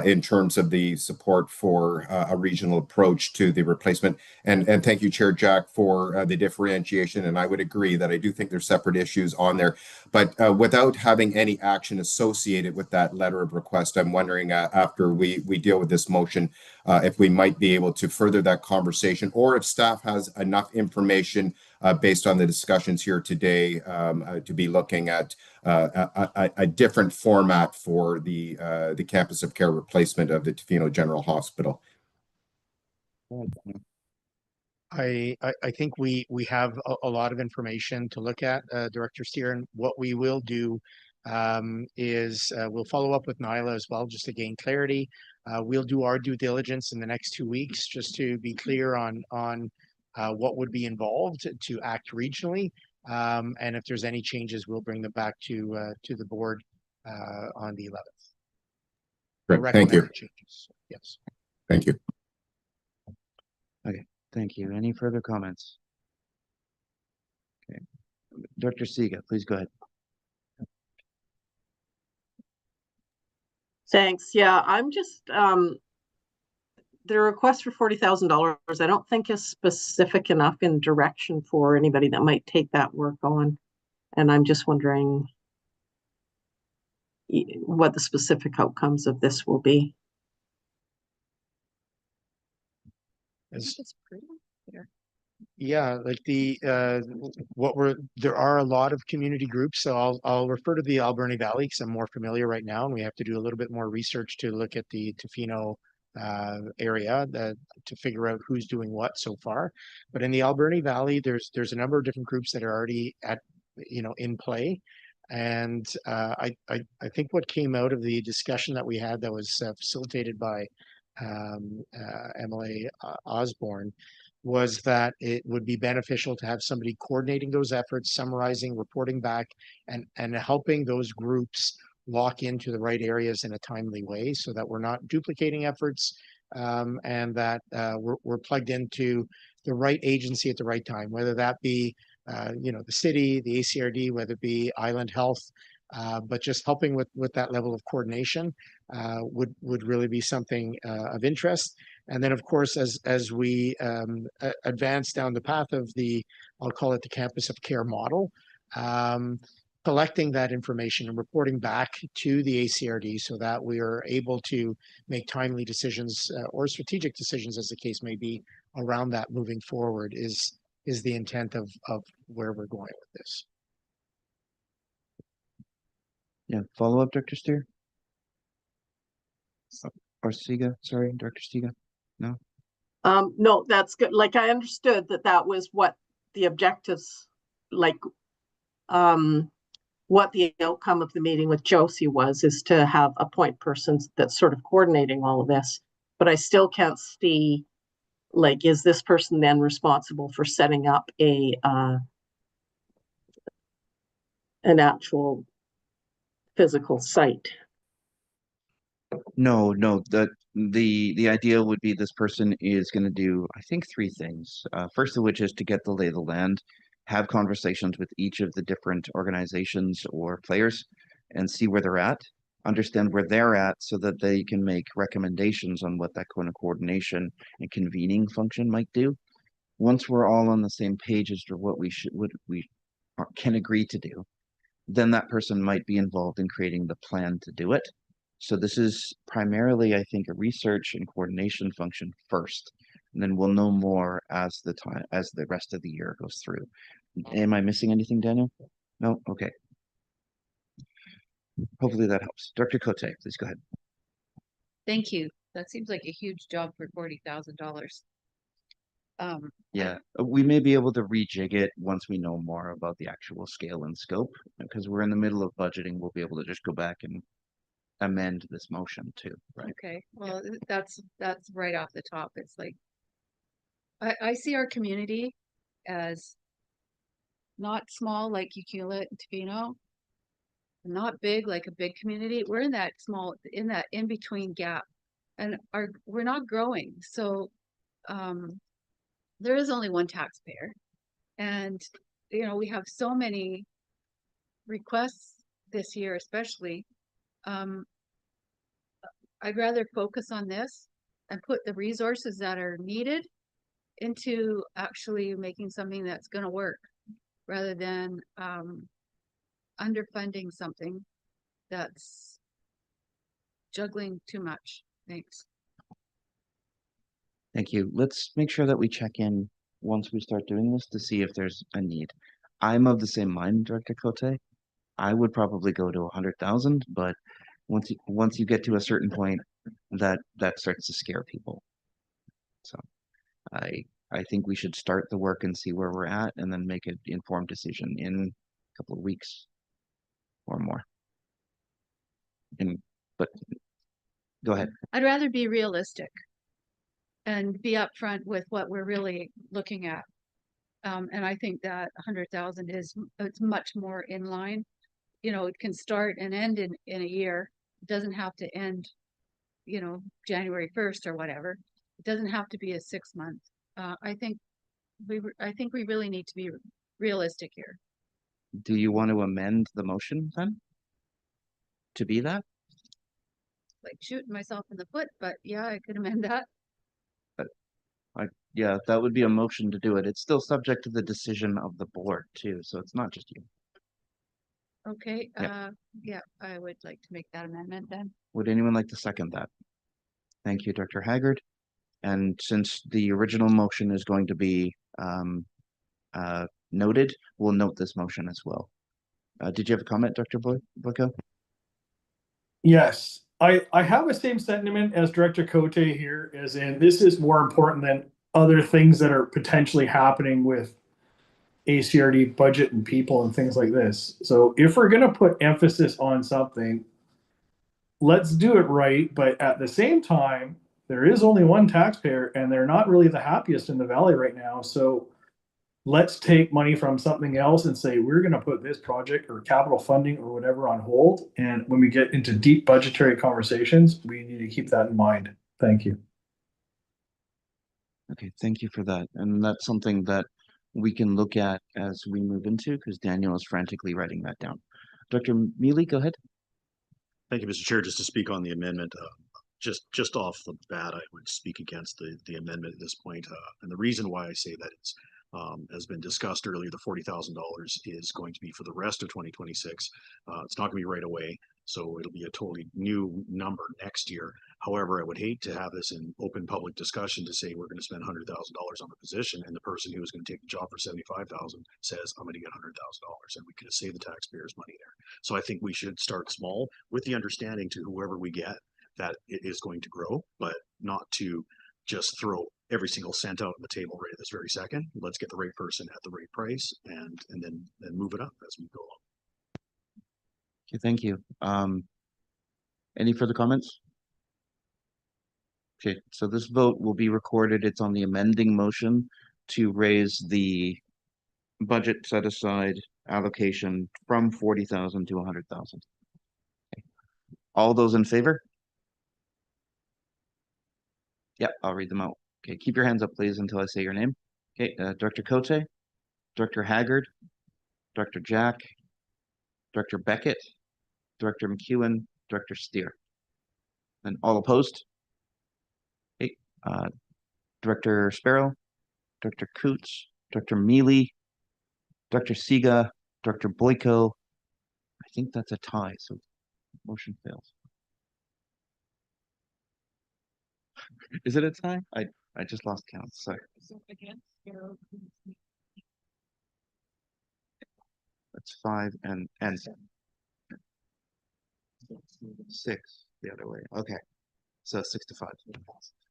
in terms of the support for a regional approach to the replacement. And thank you, Chair Jack, for the differentiation. And I would agree that I do think there's separate issues on there. But without having any action associated with that letter of request, I'm wondering after we deal with this motion, if we might be able to further that conversation, or if staff has enough information based on the discussions here today to be looking at a different format for the campus of care replacement of the Tofino General Hospital. I think we have a lot of information to look at, Director Steer, and what we will do is we'll follow up with Nyla as well, just to gain clarity. We'll do our due diligence in the next 2 weeks, just to be clear on what would be involved to act regionally. And if there's any changes, we'll bring them back to the board on the 11th. Great. Thank you. Changes. Yes. Thank you. Okay. Thank you. Any further comments? Okay. Dr. Siga, please go ahead. Thanks. Yeah, I'm just the request for $40,000, I don't think is specific enough in direction for anybody that might take that work on. And I'm just wondering what the specific outcomes of this will be. Yeah, like there are a lot of community groups, so I'll refer to the Alberni Valley because I'm more familiar right now, and we have to do a little bit more research to look at the Tofino area to figure out who's doing what so far. But in the Alberni Valley, there's a number of different groups that are already in play. And I think what came out of the discussion that we had that was facilitated by MLA Osborne was that it would be beneficial to have somebody coordinating those efforts, summarizing, reporting back, and helping those groups lock into the right areas in a timely way so that we're not duplicating efforts and that we're plugged into the right agency at the right time, whether that be the city, the ACRD, whether it be Island Health, but just helping with that level of coordination would really be something of interest. And then, of course, as we advance down the path of I'll call it the Campus of Care model, collecting that information and reporting back to the ACRD so that we are able to make timely decisions or strategic decisions, as the case may be, around that moving forward is the intent of where we're going with this. Yeah, follow up, Dr. Steer? Or Stiga, sorry, Dr. Stiga? No? No, that's good. Like I understood that was what the objectives, like what the outcome of the meeting with Josie is to have a point person that's sort of coordinating all of this. But I still can't see, like, is this person then responsible for setting up an actual physical site? No, the idea would be this person is going to do, I think, three things. First of which is to get the lay of the land, have conversations with each of the different organizations or players and see where they're at, understand where they're at so that they can make recommendations on what that kind of coordination and convening function might do. Once we're all on the same page as to what we can agree to do, then that person might be involved in creating the plan to do it. So this is primarily, I think, a research and coordination function first, and then we'll know more as the rest of the year goes through. Am I missing anything, Daniel? No? Okay. Hopefully that helps. Dr. Cote, please go ahead. Thank you. That seems like a huge job for $40,000. Yeah, we may be able to rejig it once we know more about the actual scale and scope, because we're in the middle of budgeting. We'll be able to just go back and amend this motion too, right? Okay, well, that's right off the top. It's like, I see our community as not small like Ucluelet and Tofino, not big like a big community. We're in that in-between gap, and we're not growing. So there is only one taxpayer, and we have so many requests this year, especially. I'd rather focus on this and put the resources that are needed into actually making something that's going to work, rather than underfunding something that's juggling too much. Thanks. Thank you. Let's make sure that we check in once we start doing this to see if there's a need. I'm of the same mind, Director Cote. I would probably go to 100,000, but once you get to a certain point, that starts to scare people. So I think we should start the work and see where we're at, and then make an informed decision in a couple of weeks or more. But go ahead. I'd rather be realistic and be upfront with what we're really looking at. And I think that 100,000 it's much more in line. It can start and end in a year. It doesn't have to end, January 1st or whatever. It doesn't have to be a 6 month. I think we really need to be realistic here. Do you want to amend the motion then to be that? Like shooting myself in the foot, but yeah, I could amend that. Yeah, that would be a motion to do it. It's still subject to the decision of the board too, so it's not just you. Okay, Yeah. yeah, I would like to make that amendment then. Would anyone like to second that? Thank you, Dr. Haggard. And since the original motion is going to be noted, we'll note this motion as well. Did you have a comment, Dr. Boyko? Yes, I have the same sentiment as Director Cote here, as in this is more important than other things that are potentially happening with ACRD budget and people and things like this. So if we're going to put emphasis on something, let's do it right. But at the same time, there is only one taxpayer and they're not really the happiest in the valley right now. So let's take money from something else and say, we're going to put this project or capital funding or whatever on hold. And when we get into deep budgetary conversations, we need to keep that in mind. Thank you. Okay, thank you for that. And that's something that we can look at as we move into, because Daniel is frantically writing that down. Dr. Mealy, go ahead. Thank you, Mr. Chair. Just to speak on the amendment, just off the bat, I would speak against the amendment at this point. And the reason why I say that is, has been discussed earlier, the $40,000 is going to be for the rest of 2026. It's not going to be right away, so it'll be a totally new number next year. However, I would hate to have this in open public discussion to say we're going to spend $100,000 on the position, and the person who is going to take the job for $75,000 says I'm going to get $100,000, and we could have saved the taxpayers money there. So I think we should start small with the understanding to whoever we get that it is going to grow, but not to just throw every single cent out on the table right at this very second. Let's get the right person at the right price and then move it up as we go along. Okay, thank you. Any further comments? Okay, so this vote will be recorded. It's on the amending motion to raise the budget set aside allocation from 40,000 to 100,000. Okay. All those in favor? Yep, I'll read them out. Okay, keep your hands up, please, until I say your name. Okay, Dr. Cote, Dr. Haggard, Dr. Jack, Dr. Beckett, Director McEwen, Director Steer. And all opposed? Okay, Director Sparrow, Dr. Coots, Dr. Mealy, Dr. Siga, Dr. Boyko. I think that's a tie, so motion fails. Is it a tie? I just lost count. Sorry. That's 5 and 6 the other way. Okay. So 6-5.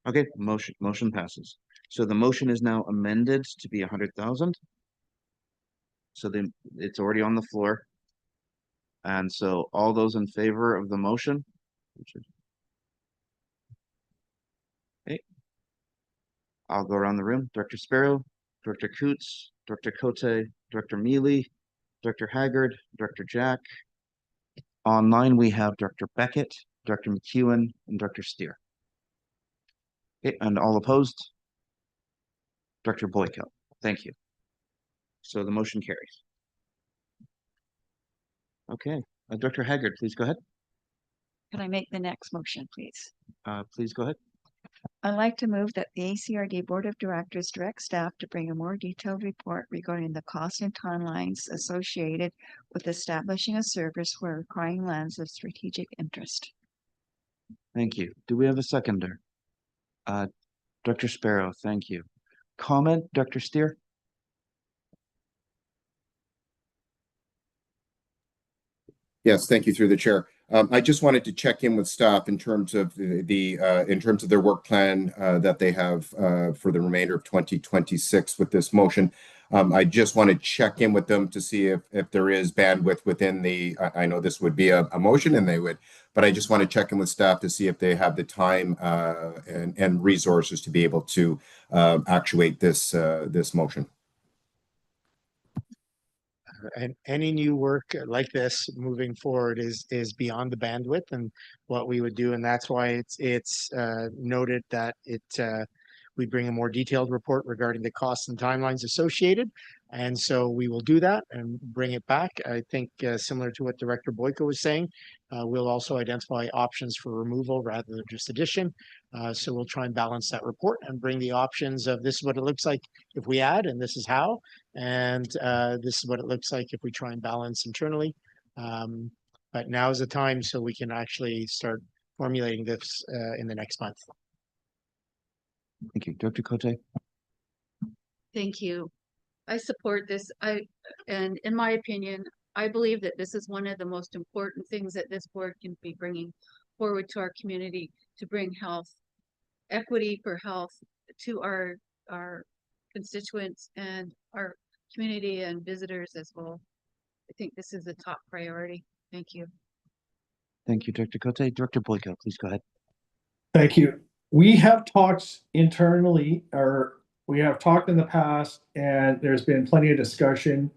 Okay, motion passes. So the motion is now amended to be 100,000. So then it's already on the floor. And so all those in favor of the motion, okay. I'll go around the room. Dr. Sparrow, Dr. Coots, Dr. Cote, Dr. Mealy, Dr. Haggard, Dr. Jack. Online, we have Dr. Beckett, Dr. McEwen, and Dr. Steer. Okay, and all opposed? Dr. Boyko. Thank you. So the motion carries. Okay, Dr. Haggard, please go ahead. Can I make the next motion, please? Please go ahead. I'd like to move that the ACRD Board of Directors direct staff to bring a more detailed report regarding the cost and timelines associated with establishing a service for acquiring lands of strategic interest. Thank you. Do we have a seconder? Dr. Sparrow, thank you. Comment, Dr. Steer? Yes, thank you through the chair. I just wanted to check in with staff in terms of in terms of their work plan that they have for the remainder of 2026 with this motion. I just want to check in with them to see if there is bandwidth within the. I know this would be a motion, and they would, but I just want to check in with staff to see if they have the time and resources to be able to actuate this this motion. And any new work like this moving forward is beyond the bandwidth and what we would do, and that's why it's noted that we bring a more detailed report regarding the costs and timelines associated, and so we will do that and bring it back. I think similar to what Director Boyko was saying, we'll also identify options for removal rather than just addition. So we'll try and balance that report and bring the options of this is what it looks like if we add, and this is how, and this is what it looks like if we try and balance internally. But now is the time so we can actually start formulating this in the next month. Thank you. Dr. Cote? Thank you. I support this. And in my opinion, I believe that this is one of the most important things that this board can be bringing forward to our community to bring health, equity for health to our constituents and our community and visitors as well. I think this is a top priority. Thank you. Thank you, Director Cote. Director Boyko, please go ahead. Thank you. We have talked internally, or we have talked in the past, and there's been plenty of discussion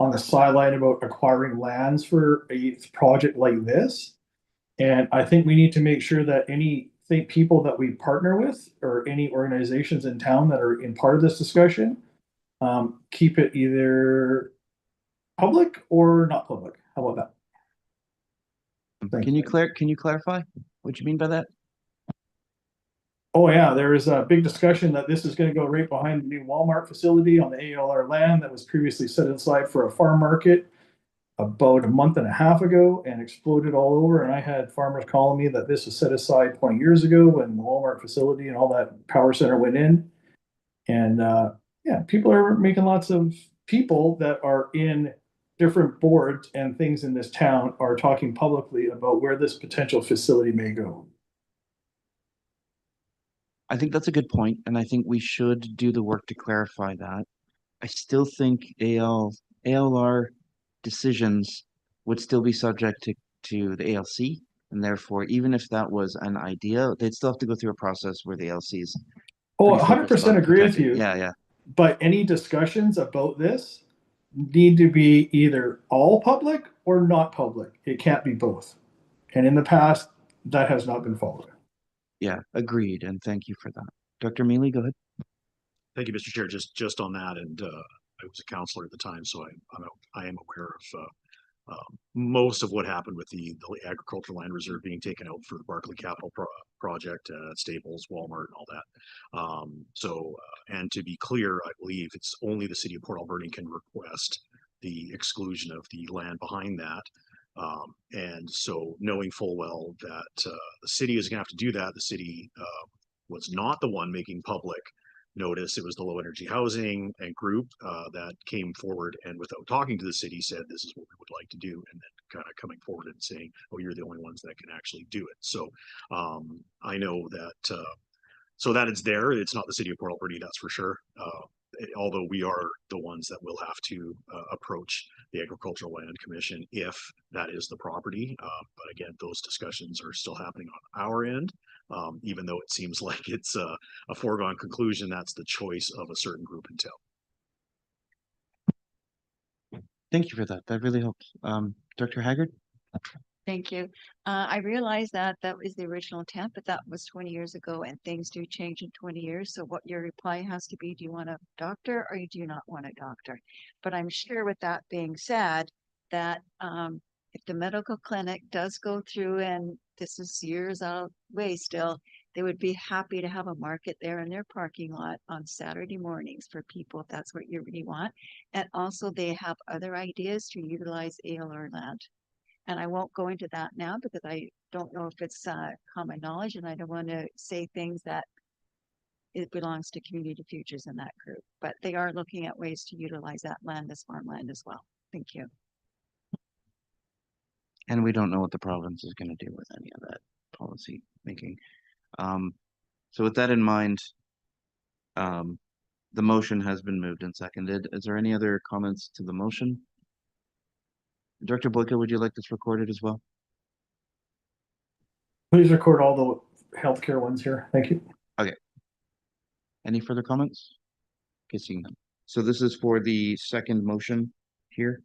on the sideline about acquiring lands for a project like this. And I think we need to make sure that people that we partner with or any organizations in town that are in part of this discussion, keep it either public or not public. How about that? Can you clarify what you mean by that? Oh yeah, there is a big discussion that this is going to go right behind the new Walmart facility on the ALR land that was previously set aside for a farm market about a month and a half ago and exploded all over. And I had farmers calling me that this was set aside 20 years ago when the Walmart facility and all that power center went in. And yeah, people are making lots of people that are in different boards and things in this town are talking publicly about where this potential facility may go. I think that's a good point, and I think we should do the work to clarify that. I still think ALR decisions would still be subject to the ALC, and therefore, even if that was an idea, they'd still have to go through a process where the ALC's. Oh, 100% agree with you. Yeah. But any discussions about this need to be either all public or not public. It can't be both. And in the past, that has not been followed. Yeah, agreed, and thank you for that. Dr. Mealy, go ahead. Thank you, Mr. Chair. Just on that, and I was a counselor at the time, so I am aware of most of what happened with the agricultural land reserve being taken out for the Barclay Capital project, Staples, Walmart, and all that. And to be clear, I believe it's only the city of Port Alberni can request the exclusion of the land behind that. And so knowing full well that the city is going to have to do that, the city was not the one making public notice. It was the low energy housing and group that came forward and without talking to the city said, this is what we would like to do. And then kind of coming forward and saying, oh, you're the only ones that can actually do it. So I know that, so that it's there. It's not the city of Port Alberni, that's for sure. Although we are the ones that will have to approach the Agricultural Land Commission if that is the property. But again, those discussions are still happening on our end, even though it seems like it's a foregone conclusion. That's the choice of a certain group in town. Thank you for that. That really helps. Dr. Haggard? Thank you. I realize that was the original intent, but that was 20 years ago and things do change in 20 years. So what your reply has to be, do you want a doctor or you do not want a doctor? But I'm sure with that being said, that if the medical clinic does go through, and this is years away still, they would be happy to have a market there in their parking lot on Saturday mornings for people if that's what you really want. And also they have other ideas to utilize ALR land. And I won't go into that now because I don't know if it's common knowledge and I don't want to say things that it belongs to Community Futures in that group. But they are looking at ways to utilize that land as farmland as well. Thank you. And we don't know what the province is going to do with any of that policy making. So with that in mind, the motion has been moved and seconded. Is there any other comments to the motion? Director Boyko, would you like this recorded as well? Please record all the healthcare ones here. Thank you. Okay. Any further comments? Okay, seeing none. So this is for the second motion here.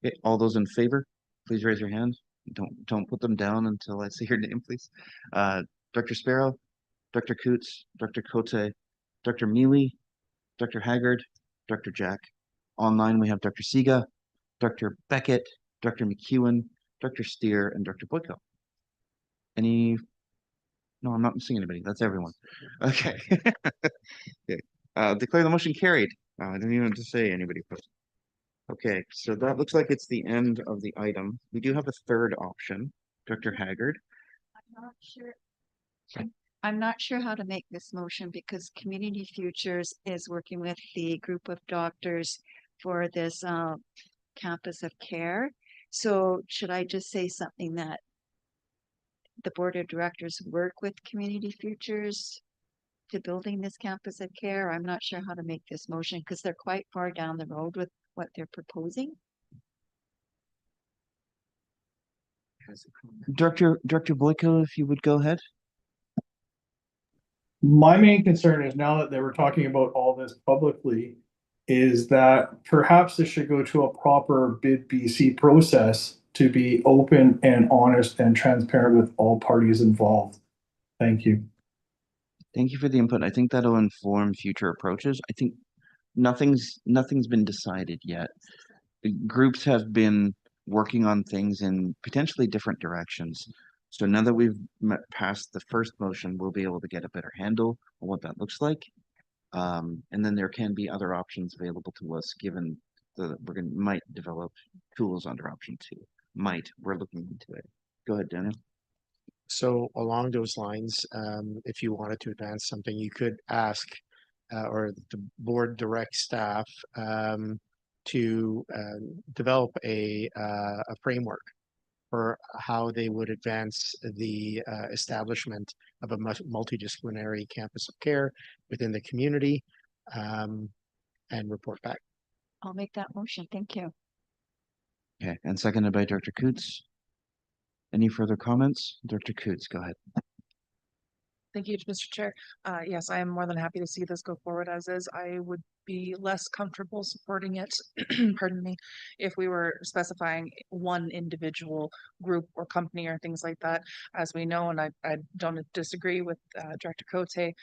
Okay, all those in favor, please raise your hand. Don't put them down until I say your name, please. Dr. Sparrow, Dr. Coots, Dr. Cote, Dr. Mealy, Dr. Haggard, Dr. Jack. Online we have Dr. Siga, Dr. Beckett, Dr. McEwen, Dr. Steer, and Dr. Boyko. No, I'm not missing anybody. That's everyone. Okay. Okay. Declare the motion carried. I didn't even have to say anybody opposed. Okay, so that looks like it's the end of the item. We do have a third option, Dr. Haggard. I'm not sure. I'm not sure how to make this motion because Community Futures is working with the group of doctors for this campus of care. So should I just say something that the board of directors work with Community Futures to building this campus of care? I'm not sure how to make this motion because they're quite far down the road with what they're proposing. Director Boyko, if you would go ahead. My main concern is now that they were talking about all this publicly, is that perhaps this should go to a proper bid BC process to be open and honest and transparent with all parties involved. Thank you. Thank you for the input. I think that'll inform future approaches. I think nothing's been decided yet. The groups have been working on things in potentially different directions. So now that we've passed the first motion, we'll be able to get a better handle on what that looks like. And then there can be other options available to us, given that might develop tools under option 2. We're looking into it. Go ahead, Daniel. So along those lines, if you wanted to advance something, you could ask or the board direct staff to develop a framework for how they would advance the establishment of a multidisciplinary campus of care within the community and report back. I'll make that motion. Thank you. Okay, and seconded by Director Coots. Any further comments? Director Coots, go ahead. Thank you, Mr. Chair. Yes, I am more than happy to see this go forward as is. I would be less comfortable supporting it, pardon me, if we were specifying one individual group or company or things like that. As we know, and I don't disagree with Director Cote, a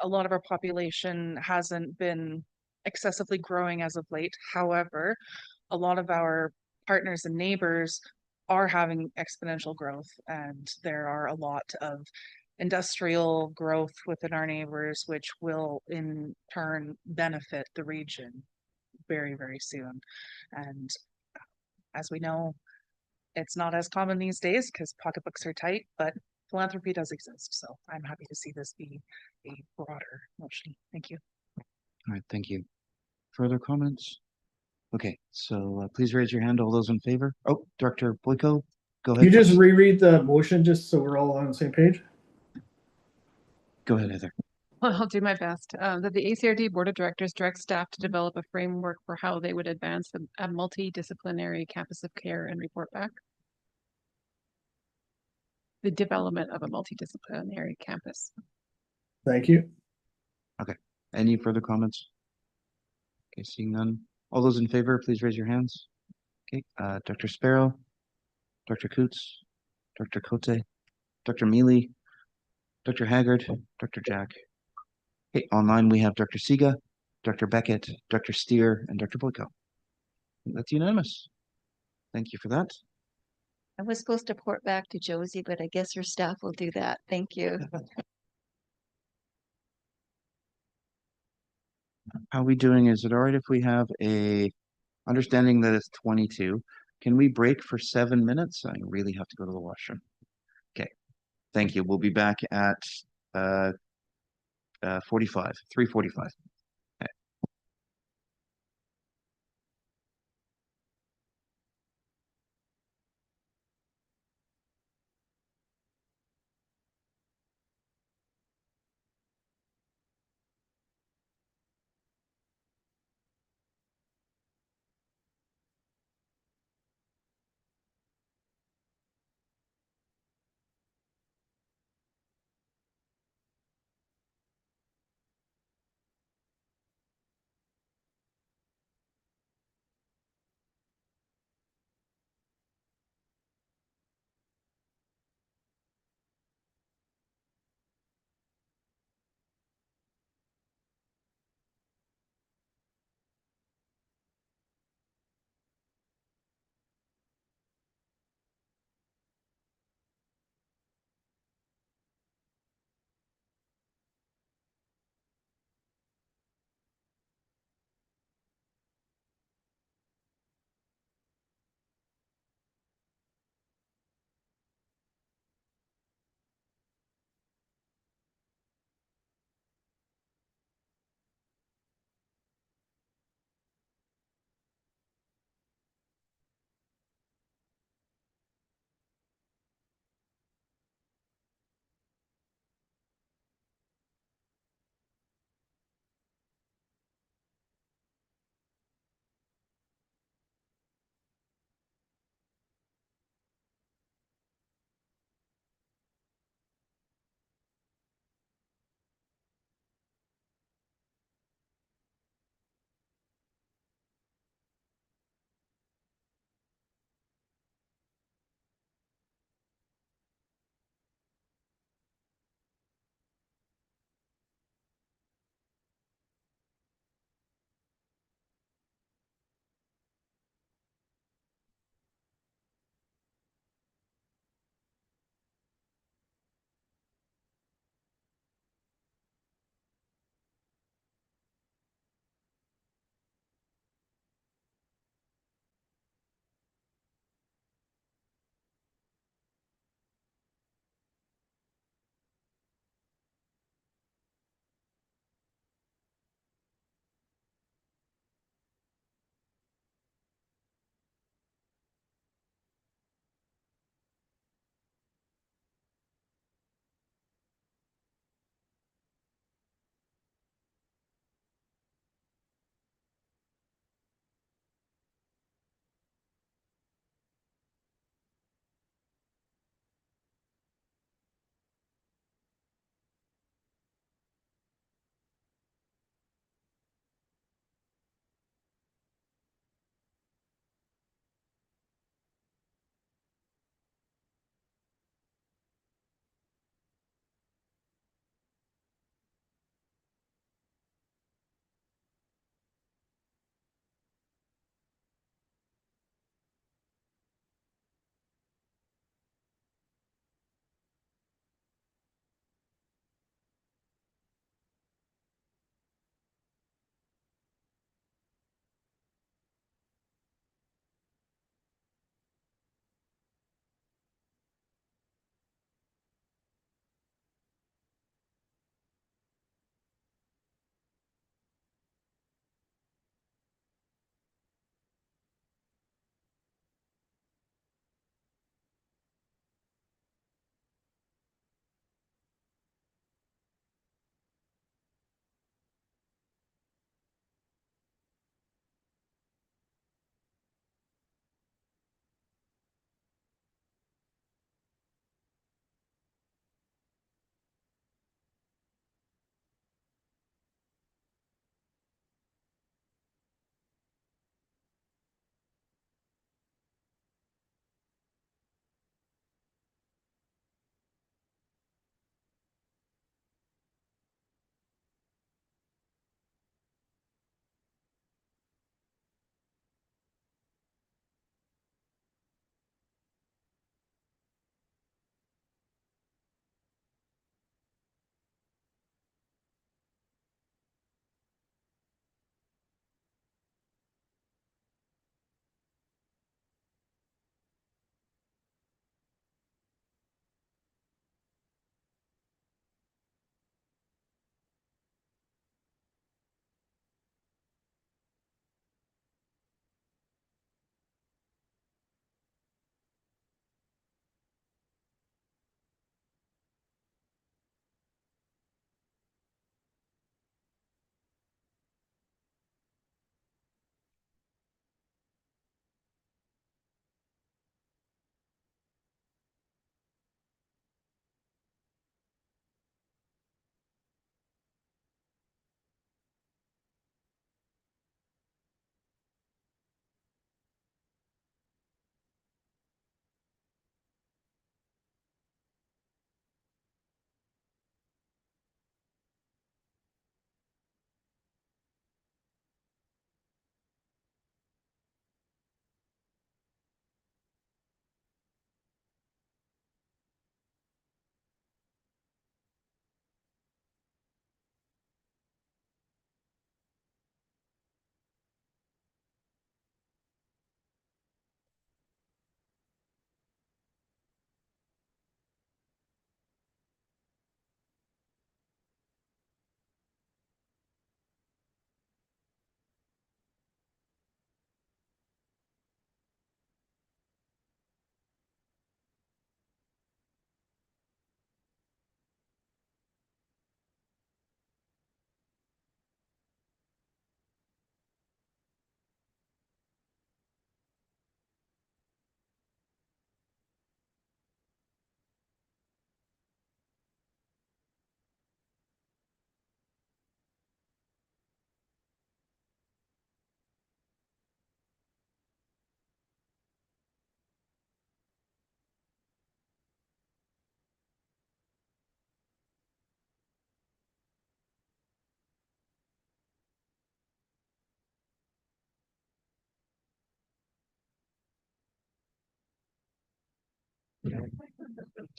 lot of our population hasn't been excessively growing as of late. However, a lot of our partners and neighbors are having exponential growth, and there are a lot of industrial growth within our neighbors, which will in turn benefit the region very, very soon. And as we know, it's not as common these days because pocketbooks are tight, but philanthropy does exist. So I'm happy to see this be a broader motion. Thank you. All right, thank you. Further comments? Okay, so please raise your hand, all those in favor. Oh, Director Boyko, go ahead. You just reread the motion just so we're all on the same page? Go ahead, Heather. Well, I'll do my best. That the ACRD Board of Directors direct staff to develop a framework for how they would advance a multidisciplinary campus of care and report back. The development of a multidisciplinary campus. Thank you. Okay, any further comments? Okay, seeing none. All those in favor, please raise your hands. Okay, Dr. Sparrow, Dr. Coots, Dr. Cote, Dr. Mealy, Dr. Haggard, Dr. Jack. Okay, online we have Dr. Siga, Dr. Beckett, Dr. Steer, and Dr. Boyko. That's unanimous. Thank you for that. I was supposed to report back to Josie, but I guess her staff will do that. Thank you. How are we doing? Is it all right if we have a understanding that it's 22? Can we break for 7 minutes? I really have to go to the washroom. Okay, thank you. We'll be back at 3:45.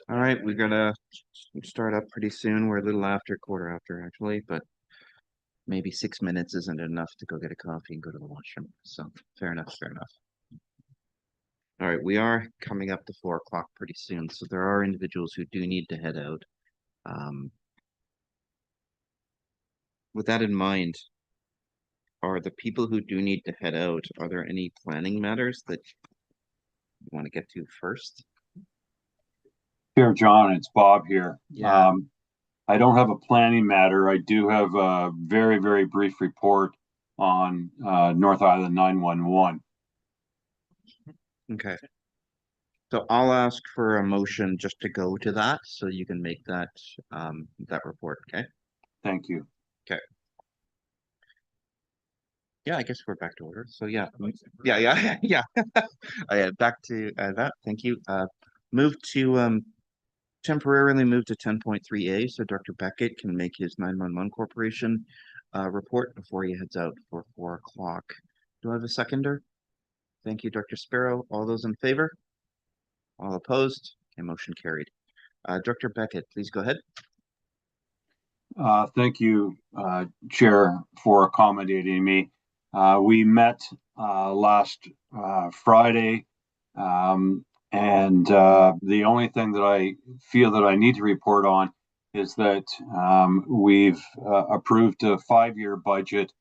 All right, we're gonna start up pretty soon. We're a little after, quarter after actually, but maybe 6 minutes isn't enough to go get a coffee and go to the washroom. So fair enough, fair enough. All right, we are coming up to 4 o'clock pretty soon, so there are individuals who do need to head out. With that in mind, are the people who do need to head out, are there any planning matters that you want to get to first? Chair John, it's Bob here. Yeah. I don't have a planning matter. I do have a very, very brief report on North Island 911. Okay. So I'll ask for a motion just to go to that, so you can make that that report, okay? Thank you. Okay. Yeah, I guess we're back to order. So yeah, yeah. Back to that. Thank you. Move to temporarily move to 10.3A so Dr. Beckett can make his 911 Corporation report before he heads out for 4 o'clock. Do I have a seconder? Thank you, Dr. Sparrow. All those in favor? All opposed? Okay, motion carried. Dr. Beckett, please go ahead. Thank you, Chair, for accommodating me. We met last Friday, and the only thing that I feel that I need to report on is that we've approved a 5-year budget.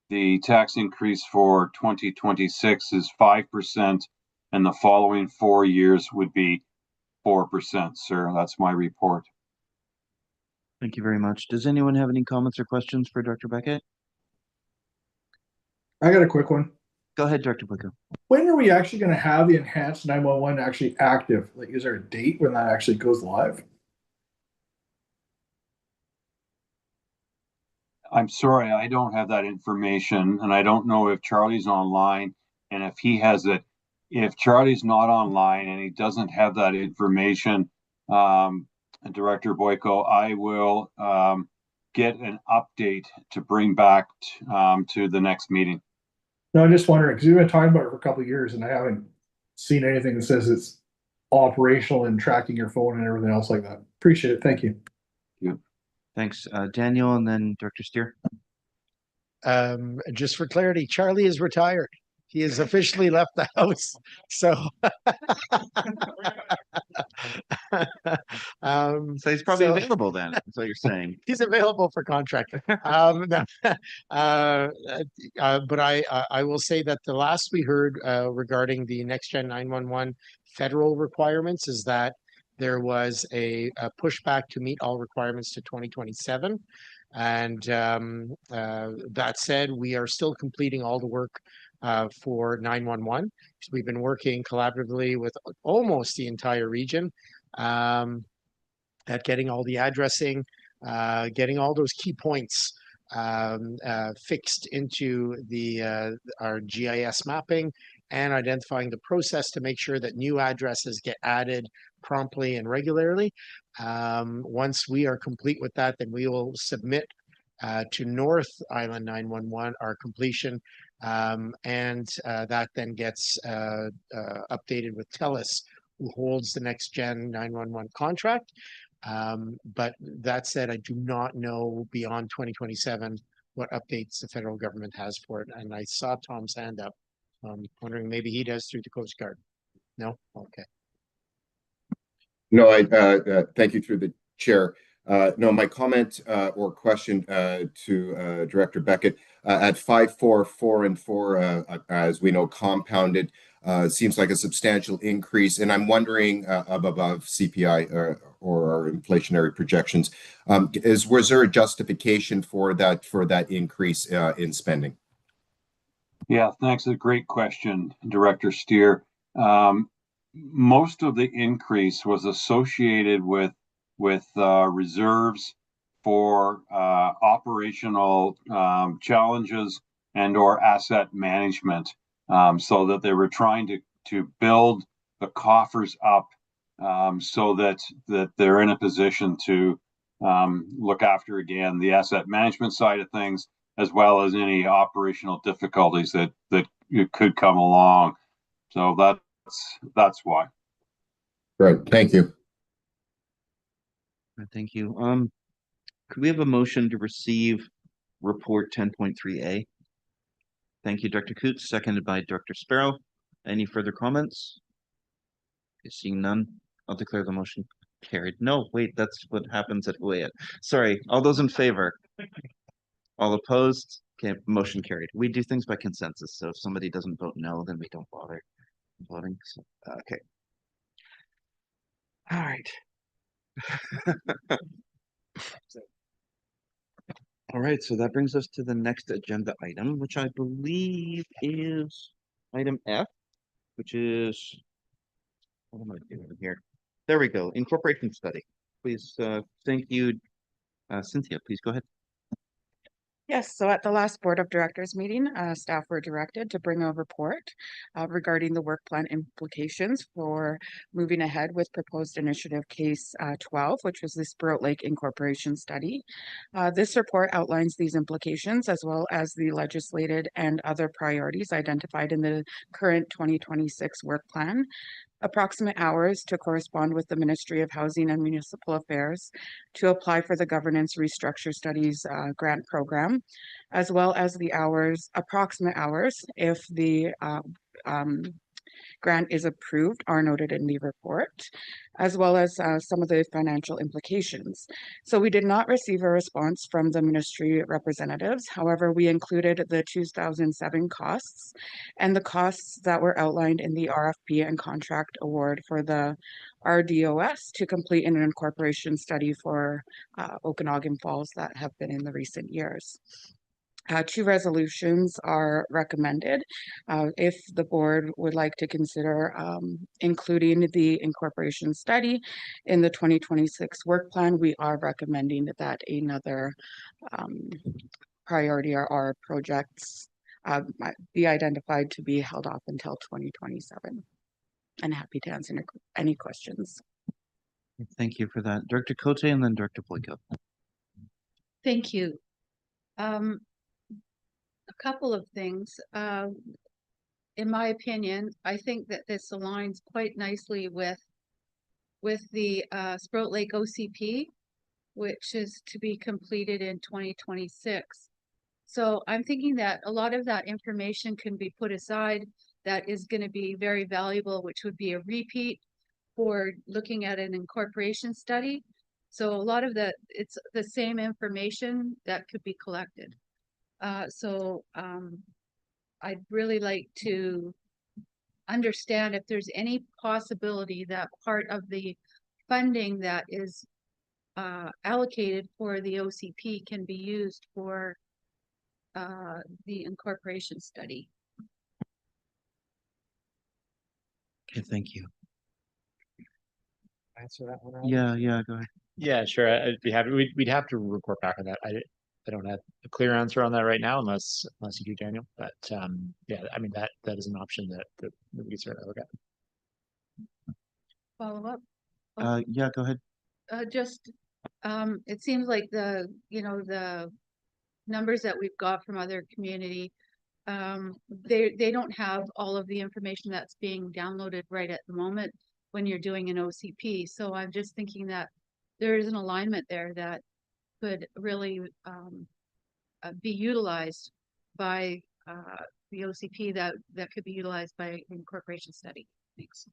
The tax increase for 2026 is 5%, and the following 4 years would be 4%, sir. That's my report. Thank you very much. Does anyone have any comments or questions for Dr. Beckett? I got a quick one. Go ahead, Dr. Blicko. When are we actually going to have the enhanced 911 actually active? Like, is there a date when that actually goes live? I'm sorry, I don't have that information, and I don't know if Charlie's online, and if he has it. If Charlie's not online and he doesn't have that information, Director Boyko, I will get an update to bring back to the next meeting. No, I'm just wondering, because we've been talking about it for a couple of years and I haven't seen anything that says it's operational and tracking your phone and everything else like that. Appreciate it. Thank you. Yeah. Thanks, Daniel, and then Dr. Steer. Just for clarity, Charlie is retired. He has officially left the house. So, so he's probably available then. That's what you're saying. He's available for contract. But I will say that the last we heard regarding the Next Gen 911 federal requirements is that there was a pushback to meet all requirements to 2027. And that said, we are still completing all the work for 911. So we've been working collaboratively with almost the entire region at getting all the addressing, getting all those key points fixed into our GIS mapping, and identifying the process to make sure that new addresses get added promptly and regularly. Once we are complete with that, then we will submit to North Island 911 our completion, and that then gets updated with TELUS, who holds the Next Gen 911 contract. But that said, I do not know beyond 2027 what updates the federal government has for it. And I saw Tom's hand up. I'm wondering maybe he does through the Coast Guard. No? Okay. No, I thank you through the chair. No, my comment or question to Director Beckett at 5, 4, 4, and 4, as we know, compounded seems like a substantial increase, and I'm wondering above CPI or inflationary projections, was there a justification for that increase in spending? Yeah, thanks. A great question, Director Steer. Most of the increase was associated with reserves for operational challenges and or asset management, so that they were trying to build the coffers up so that they're in a position to look after, again, the asset management side of things, as well as any operational difficulties that could come along. So that's why. Great, thank you. Thank you. Could we have a motion to receive report 10.3A? Thank you, Dr. Coots, seconded by Dr. Sparrow. Any further comments? Seeing none, I'll declare the motion carried. No, wait, that's what happens at UAT. Sorry, all those in favor? All opposed? Okay, motion carried. We do things by consensus, so if somebody doesn't vote no, then we don't bother voting. So, okay. All right. All right, so that brings us to the next agenda item, which I believe is item F, which is, what am I doing here? There we go, incorporation study. Please, thank you. Cynthia, please go ahead. Yes, so at the last Board of Directors meeting, staff were directed to bring a report regarding the work plan implications for moving ahead with proposed initiative case 12, which was the Sprout Lake Incorporation study. This report outlines these implications as well as the legislated and other priorities identified in the current 2026 work plan. Approximate hours to correspond with the Ministry of Housing and Municipal Affairs to apply for the Governance Restructure Studies grant program, as well as the approximate hours if the grant is approved are noted in the report, as well as some of the financial implications. So we did not receive a response from the ministry representatives. However, we included the 2007 costs and the costs that were outlined in the RFP and contract award for the RDOS to complete an incorporation study for Okanagan Falls that have been in the recent years. Two resolutions are recommended. If the board would like to consider including the incorporation study in the 2026 work plan, we are recommending that another priority or projects be identified to be held off until 2027. And happy to answer any questions. Thank you for that. Director Cote and then Director Boyko. Thank you. A couple of things. In my opinion, I think that this aligns quite nicely with the Sprout Lake OCP, which is to be completed in 2026. So I'm thinking that a lot of that information can be put aside that is going to be very valuable, which would be a repeat for looking at an incorporation study. So a lot of it's the same information that could be collected. I'd really like to understand if there's any possibility that part of the funding that is allocated for the OCP can be used for the incorporation study. Okay, thank you. Answer that one. Yeah, go ahead. Yeah, sure. I'd be happy. We'd have to report back on that. I don't have a clear answer on that right now, unless you do, Daniel. But yeah, I mean that is an option that we could certainly look at. Follow up. Yeah, go ahead. It seems like the numbers that we've got from other community, they don't have all of the information that's being downloaded right at the moment when you're doing an OCP. So I'm just thinking that there is an alignment there that could really be utilized by the OCP that could be utilized by incorporation study. Thanks.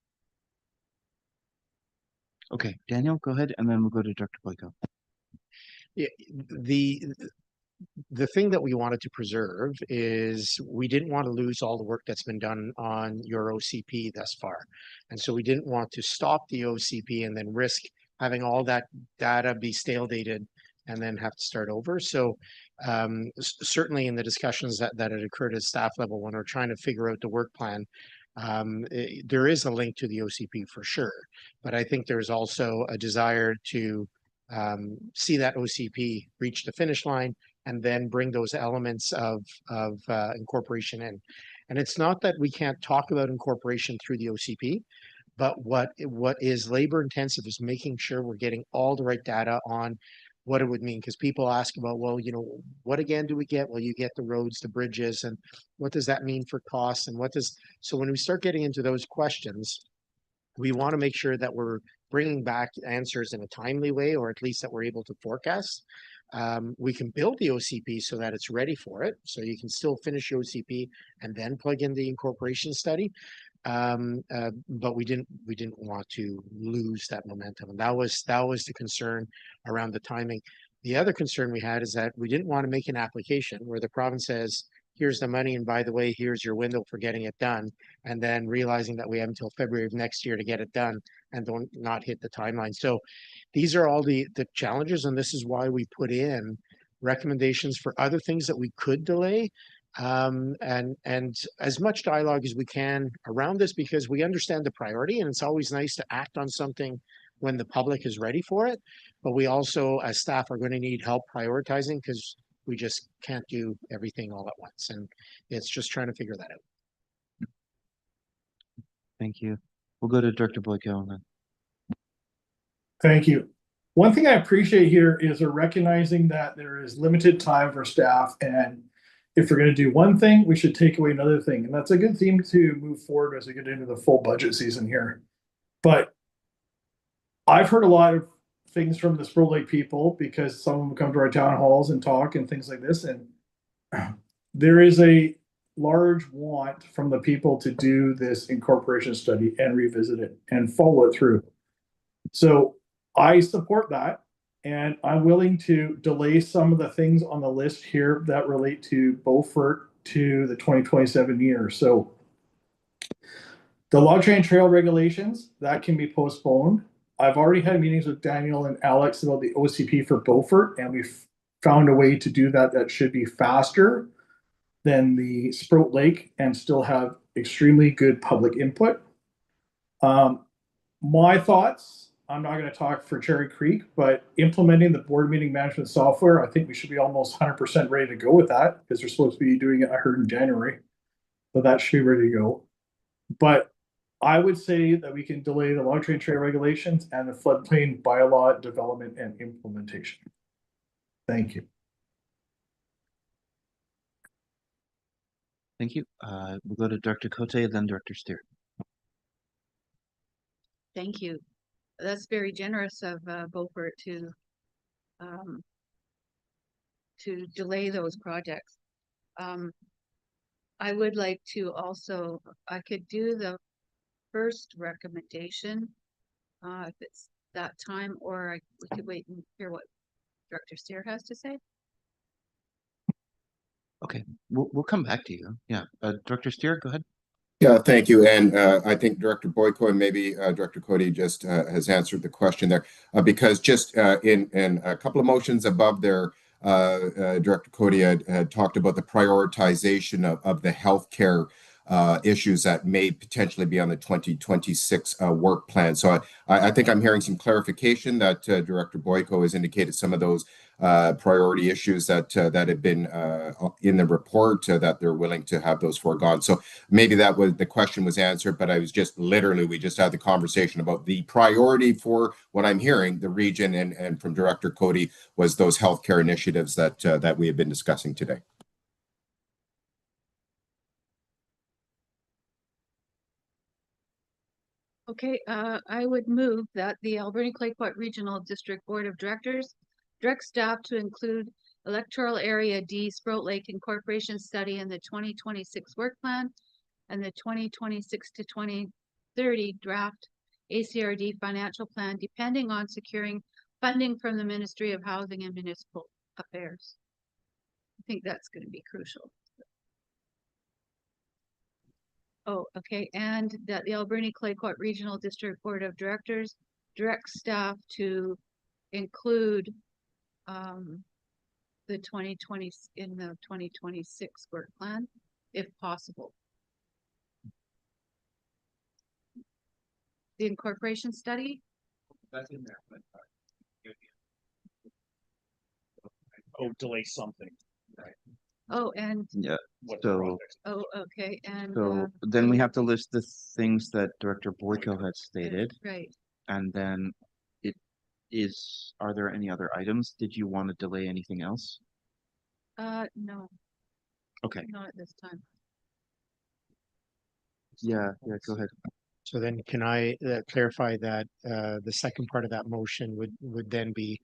Okay, Daniel, go ahead, and then we'll go to Dr. Boyko. Yeah, the thing that we wanted to preserve is we didn't want to lose all the work that's been done on your OCP thus far. And so we didn't want to stop the OCP and then risk having all that data be stale dated and then have to start over. So certainly in the discussions that had occurred at staff level when we're trying to figure out the work plan, there is a link to the OCP for sure. But I think there's also a desire to see that OCP reach the finish line and then bring those elements of incorporation in. And it's not that we can't talk about incorporation through the OCP, but what is labor intensive is making sure we're getting all the right data on what it would mean. Because people ask about, well, what again do we get? Well, you get the roads, the bridges, and what does that mean for costs? And so when we start getting into those questions, we want to make sure that we're bringing back answers in a timely way, or at least that we're able to forecast. We can build the OCP so that it's ready for it. So you can still finish your OCP and then plug in the incorporation study. But we didn't want to lose that momentum. And that was the concern around the timing. The other concern we had is that we didn't want to make an application where the province says, here's the money, and by the way, here's your window for getting it done, and then realizing that we have until February of next year to get it done and don't not hit the timeline. So these are all the challenges, and this is why we put in recommendations for other things that we could delay, and as much dialogue as we can around this, because we understand the priority, and it's always nice to act on something when the public is ready for it. But we also, as staff, are going to need help prioritizing, because we just can't do everything all at once. And it's just trying to figure that out. Thank you. We'll go to Director Boyko then. Thank you. One thing I appreciate here is recognizing that there is limited time for staff, and if we're going to do one thing, we should take away another thing. And that's a good theme to move forward as we get into the full budget season here. But I've heard a lot of things from the Sproul Lake people, because some of them come to our town halls and talk and things like this. And there is a large want from the people to do this incorporation study and revisit it and follow it through. So I support that, and I'm willing to delay some of the things on the list here that relate to Beaufort to the 2027 year. So the log train trail regulations, that can be postponed. I've already had meetings with Daniel and Alex about the OCP for Beaufort, and we've found a way to do that that should be faster than the Sprout Lake and still have extremely good public input. My thoughts, I'm not going to talk for Cherry Creek, but implementing the board meeting management software, I think we should be almost 100% ready to go with that, because they're supposed to be doing it, I heard, in January. So that should be ready to go. But I would say that we can delay the log train trail regulations and the floodplain bylaw development and implementation. Thank you. Thank you. We'll go to Director Cote, then Director Steer. Thank you. That's very generous of Beaufort to delay those projects. I would like to also, I could do the first recommendation if it's that time, or we could wait and hear what Director Steer has to say. Okay, we'll come back to you. Yeah, Director Steer, go ahead. Yeah, thank you. And I think Director Boyko and maybe Director Cody just has answered the question there, because just in a couple of motions above there, Director Cody had talked about the prioritization of the healthcare issues that may potentially be on the 2026 work plan. So I think I'm hearing some clarification that Director Boyko has indicated some of those priority issues that have been in the report, that they're willing to have those foregone. So maybe that was the question was answered, but I was just literally, we just had the conversation about the priority for what I'm hearing, the region, and from Director Cody was those healthcare initiatives that we have been discussing today. Okay, I would move that the Alberni Clayoquot Regional District Board of Directors direct staff to include Electoral Area D Sprout Lake Incorporation study in the 2026 work plan and the 2026 to 2030 draft ACRD financial plan, depending on securing funding from the Ministry of Housing and Municipal Affairs. I think that's going to be crucial. Oh, okay, and that the Alberni Clayoquot Regional District Board of Directors directs staff to include the 2020 in the 2026 work plan, if possible. The incorporation study? That's in there, but oh, delay something. Right. Oh, and Yeah, What so projects? oh, okay, and so then we have to list the things that Director Boyko had stated, right. and then are there any other items? Did you want to delay anything else? No. Okay. Not at this time. Yeah, go ahead. So then can I clarify that the second part of that motion would then be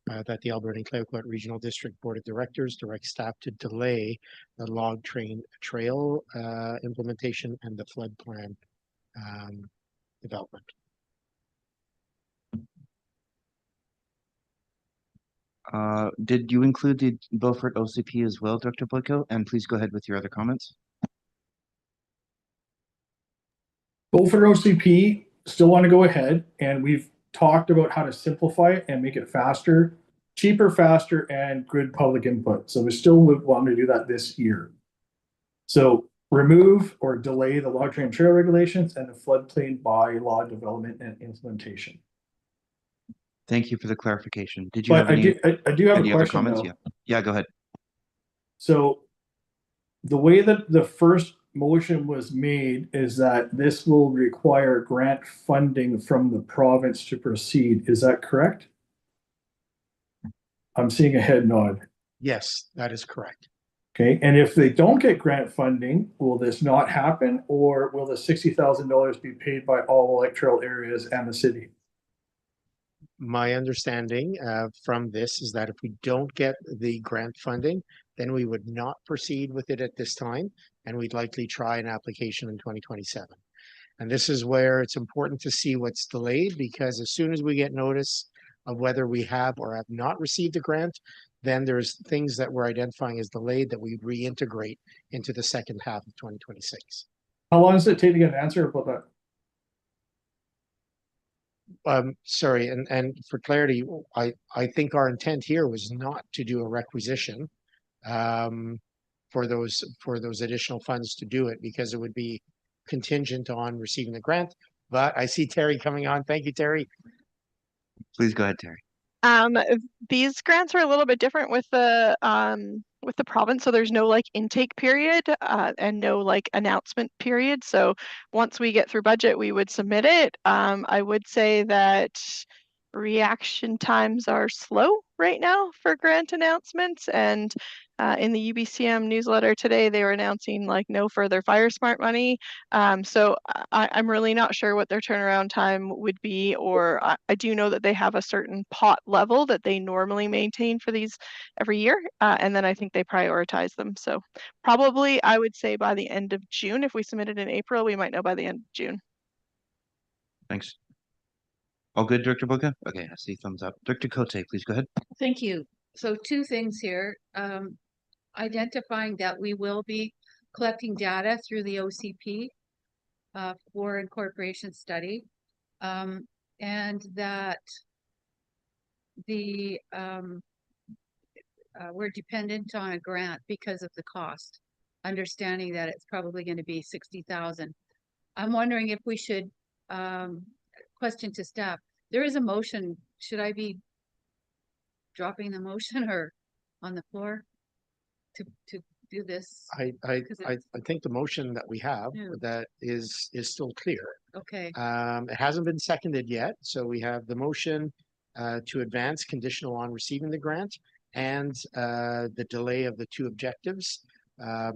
that the Alberta and Clayoquot Regional District Board of Directors direct staff to delay the log trail implementation and the flood plan development. Did you include the Beaufort OCP as well, Director Boyko? And please go ahead with your other comments. Beaufort OCP still want to go ahead, and we've talked about how to simplify it and make it faster, cheaper, faster, and good public input. So we still would want to do that this year. So remove or delay the log train trail regulations and the floodplain bylaw development and implementation. Thank you for the clarification. Did you have any? I do have a any other question comments? though. Yeah, go ahead. So the way that the first motion was made is that this will require grant funding from the province to proceed. Is that correct? I'm seeing a head nod. Yes, that is correct. Okay, and if they don't get grant funding, will this not happen, or will the $60,000 be paid by all Lake Trail areas and the city? My understanding from this is that if we don't get the grant funding, then we would not proceed with it at this time, and we'd likely try an application in 2027. And this is where it's important to see what's delayed, because as soon as we get notice of whether we have or have not received a grant, then there's things that we're identifying as delayed that we reintegrate into the second half of 2026. How long does it take to get an answer about that? Sorry, and for clarity, I think our intent here was not to do a requisition for those additional funds to do it, because it would be contingent on receiving the grant. But I see Terry coming on. Thank you, Terry. Please go ahead, Terry. These grants are a little bit different with the province, so there's no like intake period and no like announcement period. So once we get through budget, we would submit it. I would say that reaction times are slow right now for grant announcements, and in the UBCM newsletter today, they were announcing like no further Fire Smart money. So I'm really not sure what their turnaround time would be, or I do know that they have a certain pot level that they normally maintain for these every year, and then I think they prioritize them. So probably I would say by the end of June. If we submitted in April, we might know by the end of June. Thanks. All good, Director Boyko? Okay, I see thumbs up. Director Cote, please go ahead. Thank you. So two things here. Identifying that we will be collecting data through the OCP for incorporation study, and that the we're dependent on a grant because of the cost, understanding that it's probably going to be 60,000. I'm wondering if we should question to staff. There is a motion. Should I be dropping the motion or on the floor to do this? I think the motion that we have Yeah. that is still clear. Okay. It hasn't been seconded yet, so we have the motion to advance conditional on receiving the grant, and the delay of the two objectives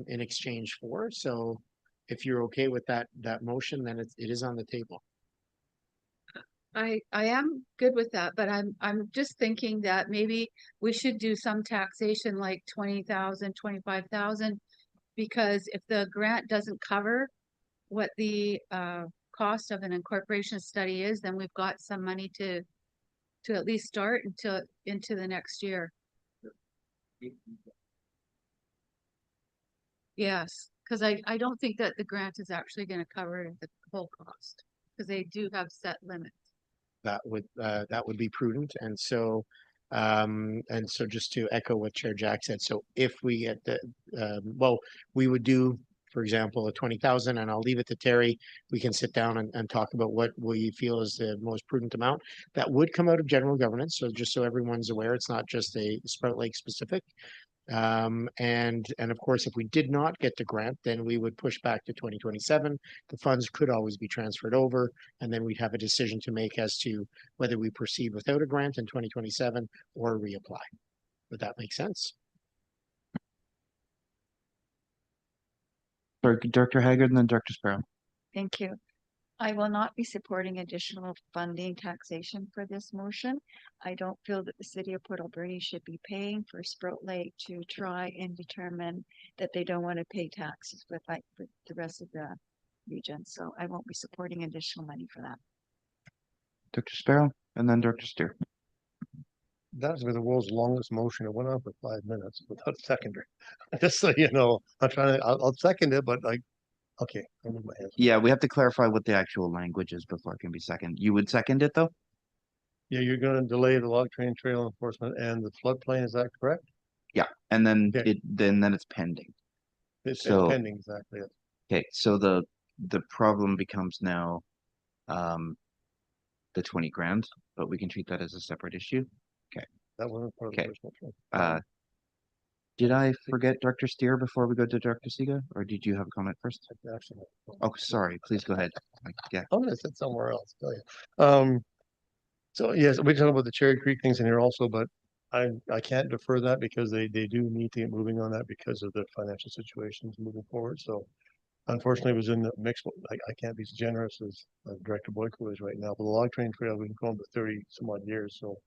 in exchange for. So if you're okay with that motion, then it is on the table. I am good with that, but I'm just thinking that maybe we should do some taxation like 20,000, 25,000, because if the grant doesn't cover what the cost of an incorporation study is, then we've got some money to at least start into the next year. Yes, because I don't think that the grant is actually going to cover the whole cost, because they do have set limits. That would be prudent, and so just to echo what Chair Jack said, so if we get the we would do, for example, a 20,000, and I'll leave it to Terry. We can sit down and talk about what we feel is the most prudent amount that would come out of general governance. So just so everyone's aware, it's not just a Sprout Lake specific. And of course, if we did not get the grant, then we would push back to 2027. The funds could always be transferred over, and then we'd have a decision to make as to whether we proceed without a grant in 2027 or reapply. Would that make sense? Director Haggard and then Director Sparrow. Thank you. I will not be supporting additional funding taxation for this motion. I don't feel that the city of Port Alberni should be paying for Sprout Lake to try and determine that they don't want to pay taxes with the rest of the region. So I won't be supporting additional money for that. Dr. Sparrow and then Dr. Steer. That's been the world's longest motion. It went on for 5 minutes without a seconder. Just so you know, I'll second it, but like, okay, I move my hands. Yeah, we have to clarify what the actual language is before it can be seconded. You would second it though? Yeah, you're gonna delay the log train trail enforcement and the floodplain, is that correct? Yeah, and then Okay. then it's pending. It's So- pending, exactly. Yes. Okay, so the problem becomes now the 20 grand, but we can treat that as a separate issue. Okay. That wasn't part of the Okay. first motion. Did I forget Dr. Steer before we go to Dr. Siga, or did you have a comment first? Actually, Oh, sorry. Please go ahead. Yeah. I'm gonna sit somewhere else, tell you. So yes, we talk about the Cherry Creek things in here also, but I can't defer that because they do need to get moving on that because of the financial situations moving forward. So unfortunately, it was in the mix. I can't be as generous as Director Boyko is right now. But the log train trail, we've been going for 30 some odd years, so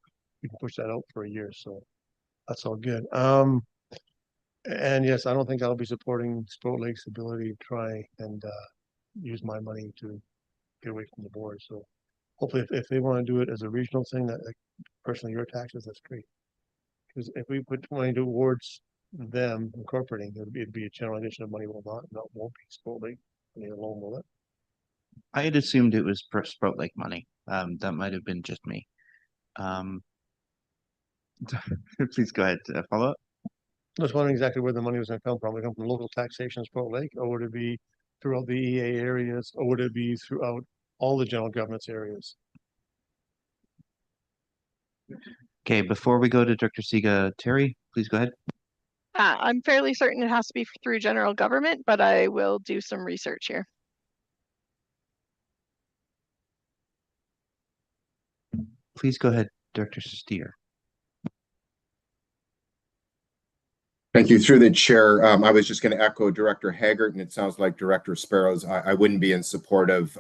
we can push that out for a year. So that's all good. And yes, I don't think I'll be supporting Sprout Lake's ability to try and use my money to get away from the board. So hopefully, if they want to do it as a regional thing, that like, personally your taxes, that's great. Because if we put money towards them incorporating, it'd be a general addition of money, won't be Sprout Lake money alone, will it? I had assumed it was Sprout Lake money. That might have been just me. Please go ahead. Follow up. I was wondering exactly where the money was going to come from. Would it come from local taxation in Sprout Lake, or would it be throughout the EA areas, or would it be throughout all the general government's areas? Okay, before we go to Dr. Siga, Terry, please go ahead. I'm fairly certain it has to be through general government, but I will do some research here. Please go ahead, Dr. Steer. Thank you. Through the chair, I was just going to echo Director Haggart, and it sounds like Director Sparrows. I wouldn't be in support of,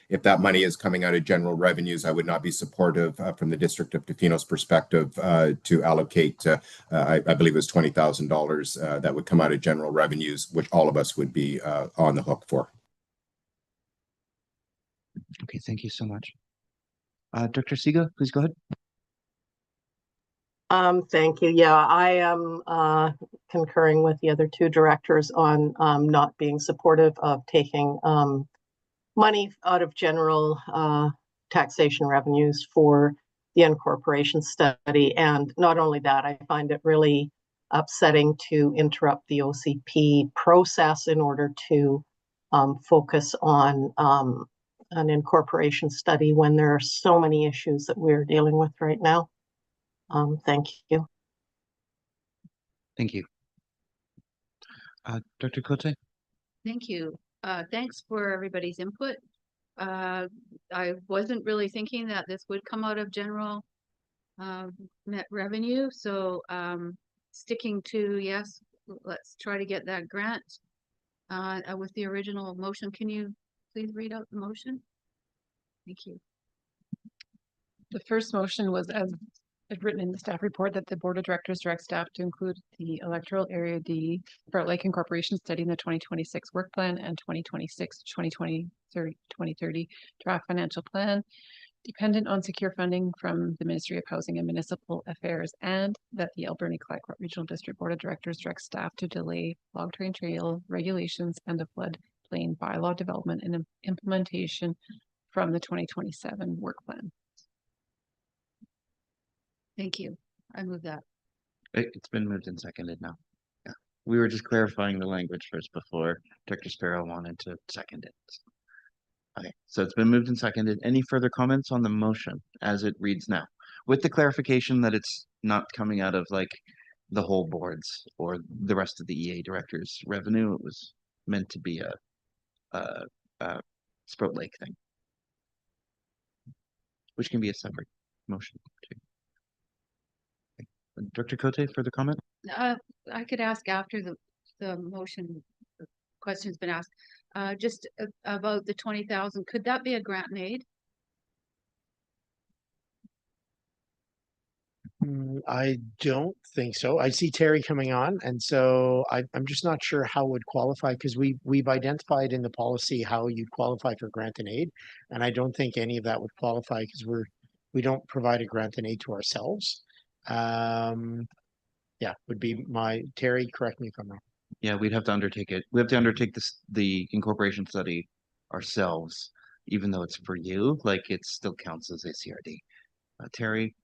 if that money is coming out of general revenues, I would not be supportive from the District of Tofino's perspective to allocate, I believe it was $20,000 that would come out of general revenues, which all of us would be on the hook for. Okay, thank you so much. Dr. Siga, please go ahead. Thank you. Yeah, I am concurring with the other two directors on not being supportive of taking money out of general taxation revenues for the incorporation study. And not only that, I find it really upsetting to interrupt the OCP process in order to focus on an incorporation study when there are so many issues that we're dealing with right now. Thank you. Thank you. Dr. Cote? Thank you. Thanks for everybody's input. I wasn't really thinking that this would come out of general net revenue. So sticking to, yes, let's try to get that grant with the original motion. Can you please read out the motion? Thank you. The first motion was as written in the staff report that the board of directors direct staff to include the electoral area D Sprout Lake Incorporation study in the 2026 work plan and 2026-2030 draft financial plan, dependent on secure funding from the Ministry of Housing and Municipal Affairs, and that the Alberni Clayoquot Regional District Board of Directors direct staff to delay log train trail regulations and the floodplain bylaw development and implementation from the 2027 work plan. Thank you. I move that. It's been moved and seconded now. Yeah. We were just clarifying the language first before Dr. Sparrow wanted to second it. Okay, so it's been moved and seconded. Any further comments on the motion as it reads now? With the clarification that it's not coming out of like the whole boards or the rest of the EA directors' revenue. It was meant to be a Sprout Lake thing, which can be a separate motion too. Dr. Cote, further comment? I could ask after the motion, the question's been asked. just about the 20,000, could that be a grant and aid? I don't think so. I see Terry coming on, and so I'm just not sure how it would qualify because we've identified in the policy how you'd qualify for grant and aid, and I don't think any of that would qualify because we don't provide a grant and aid to ourselves. Yeah, would be my Terry. Correct me if I'm wrong. Yeah, we'd have to undertake it. We have to undertake the incorporation study ourselves, even though it's for you, like it still counts as a CRD. Terry?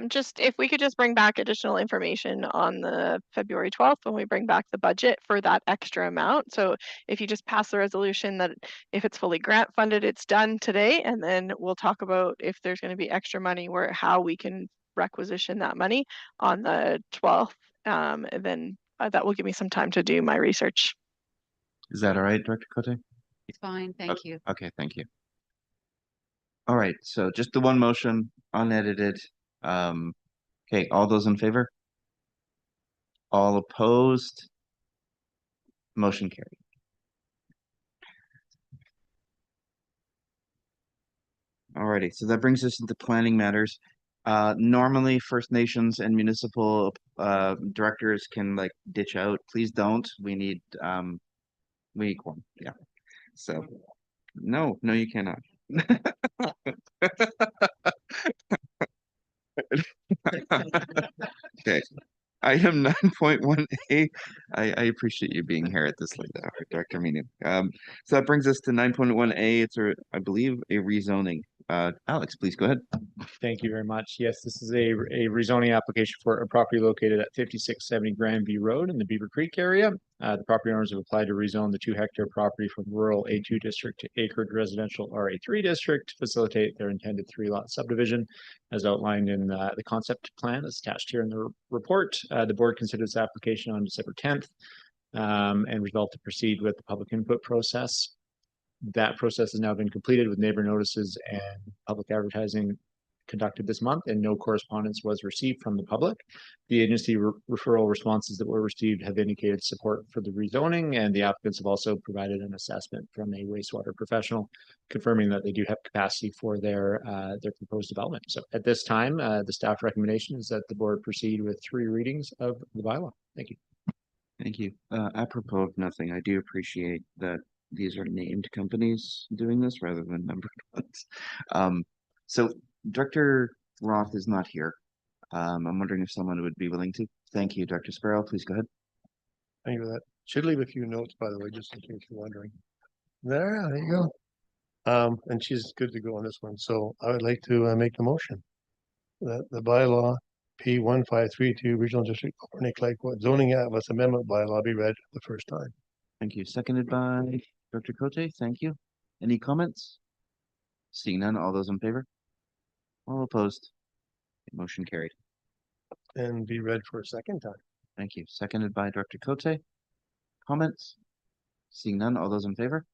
Just if we could just bring back additional information on the February 12th when we bring back the budget for that extra amount. So if you just pass the resolution that if it's fully grant funded, it's done today, and then we'll talk about if there's going to be extra money where how we can requisition that money on the 12th. And then that will give me some time to do my research. Is that all right, Director Cote? It's fine, thank you. Okay, thank you. All right, so just the one motion, unedited. Okay, all those in favor? All opposed? Motion carried. Alrighty, so that brings us into planning matters. Normally First Nations and municipal directors can like ditch out. Please don't. We need quorum. Yeah. So no, you cannot. Okay. Item 9.1A. I appreciate you being here at this late hour, Director Meany. So that brings us to 9.1A. It's I believe a rezoning. Alex, please go ahead. Thank you very much. Yes, this is a rezoning application for a property located at 5670 Grandview Road in the Beaver Creek area. The property owners have applied to rezone the 2-hectare property from rural A2 district to acreage residential RA3 district to facilitate their intended 3-lot subdivision as outlined in the concept plan that's attached here in the report. The board considered this application on December 10th and resolved to proceed with the public input process. That process has now been completed with neighbor notices and public advertising conducted this month, and no correspondence was received from the public. The agency referral responses that were received have indicated support for the rezoning, and the applicants have also provided an assessment from a wastewater professional confirming that they do have capacity for their proposed development. So at this time, the staff recommendation is that the board proceed with 3 readings of the bylaw. Thank you. Thank you. Apropos of nothing, I do appreciate that these are named companies doing this rather than numbered ones. So Director Roth is not here. I'm wondering if someone would be willing to. Thank you, Dr. Sparrow. Please go ahead. Thank you for that. Should leave a few notes, by the way, just in case you're wondering. There you go. And she's good to go on this one. So I would like to make the motion that the bylaw P1532 Regional District Alberni-Claycourt Zoning Atlas Amendment bylaw be read the first time. Thank you. Seconded by Dr. Cote. Thank you. Any comments? Seeing none, all those in favor? All opposed? Motion carried. And be read for a second time. Thank you. Seconded by Dr. Cote. Comments? Seeing none, all those in favor?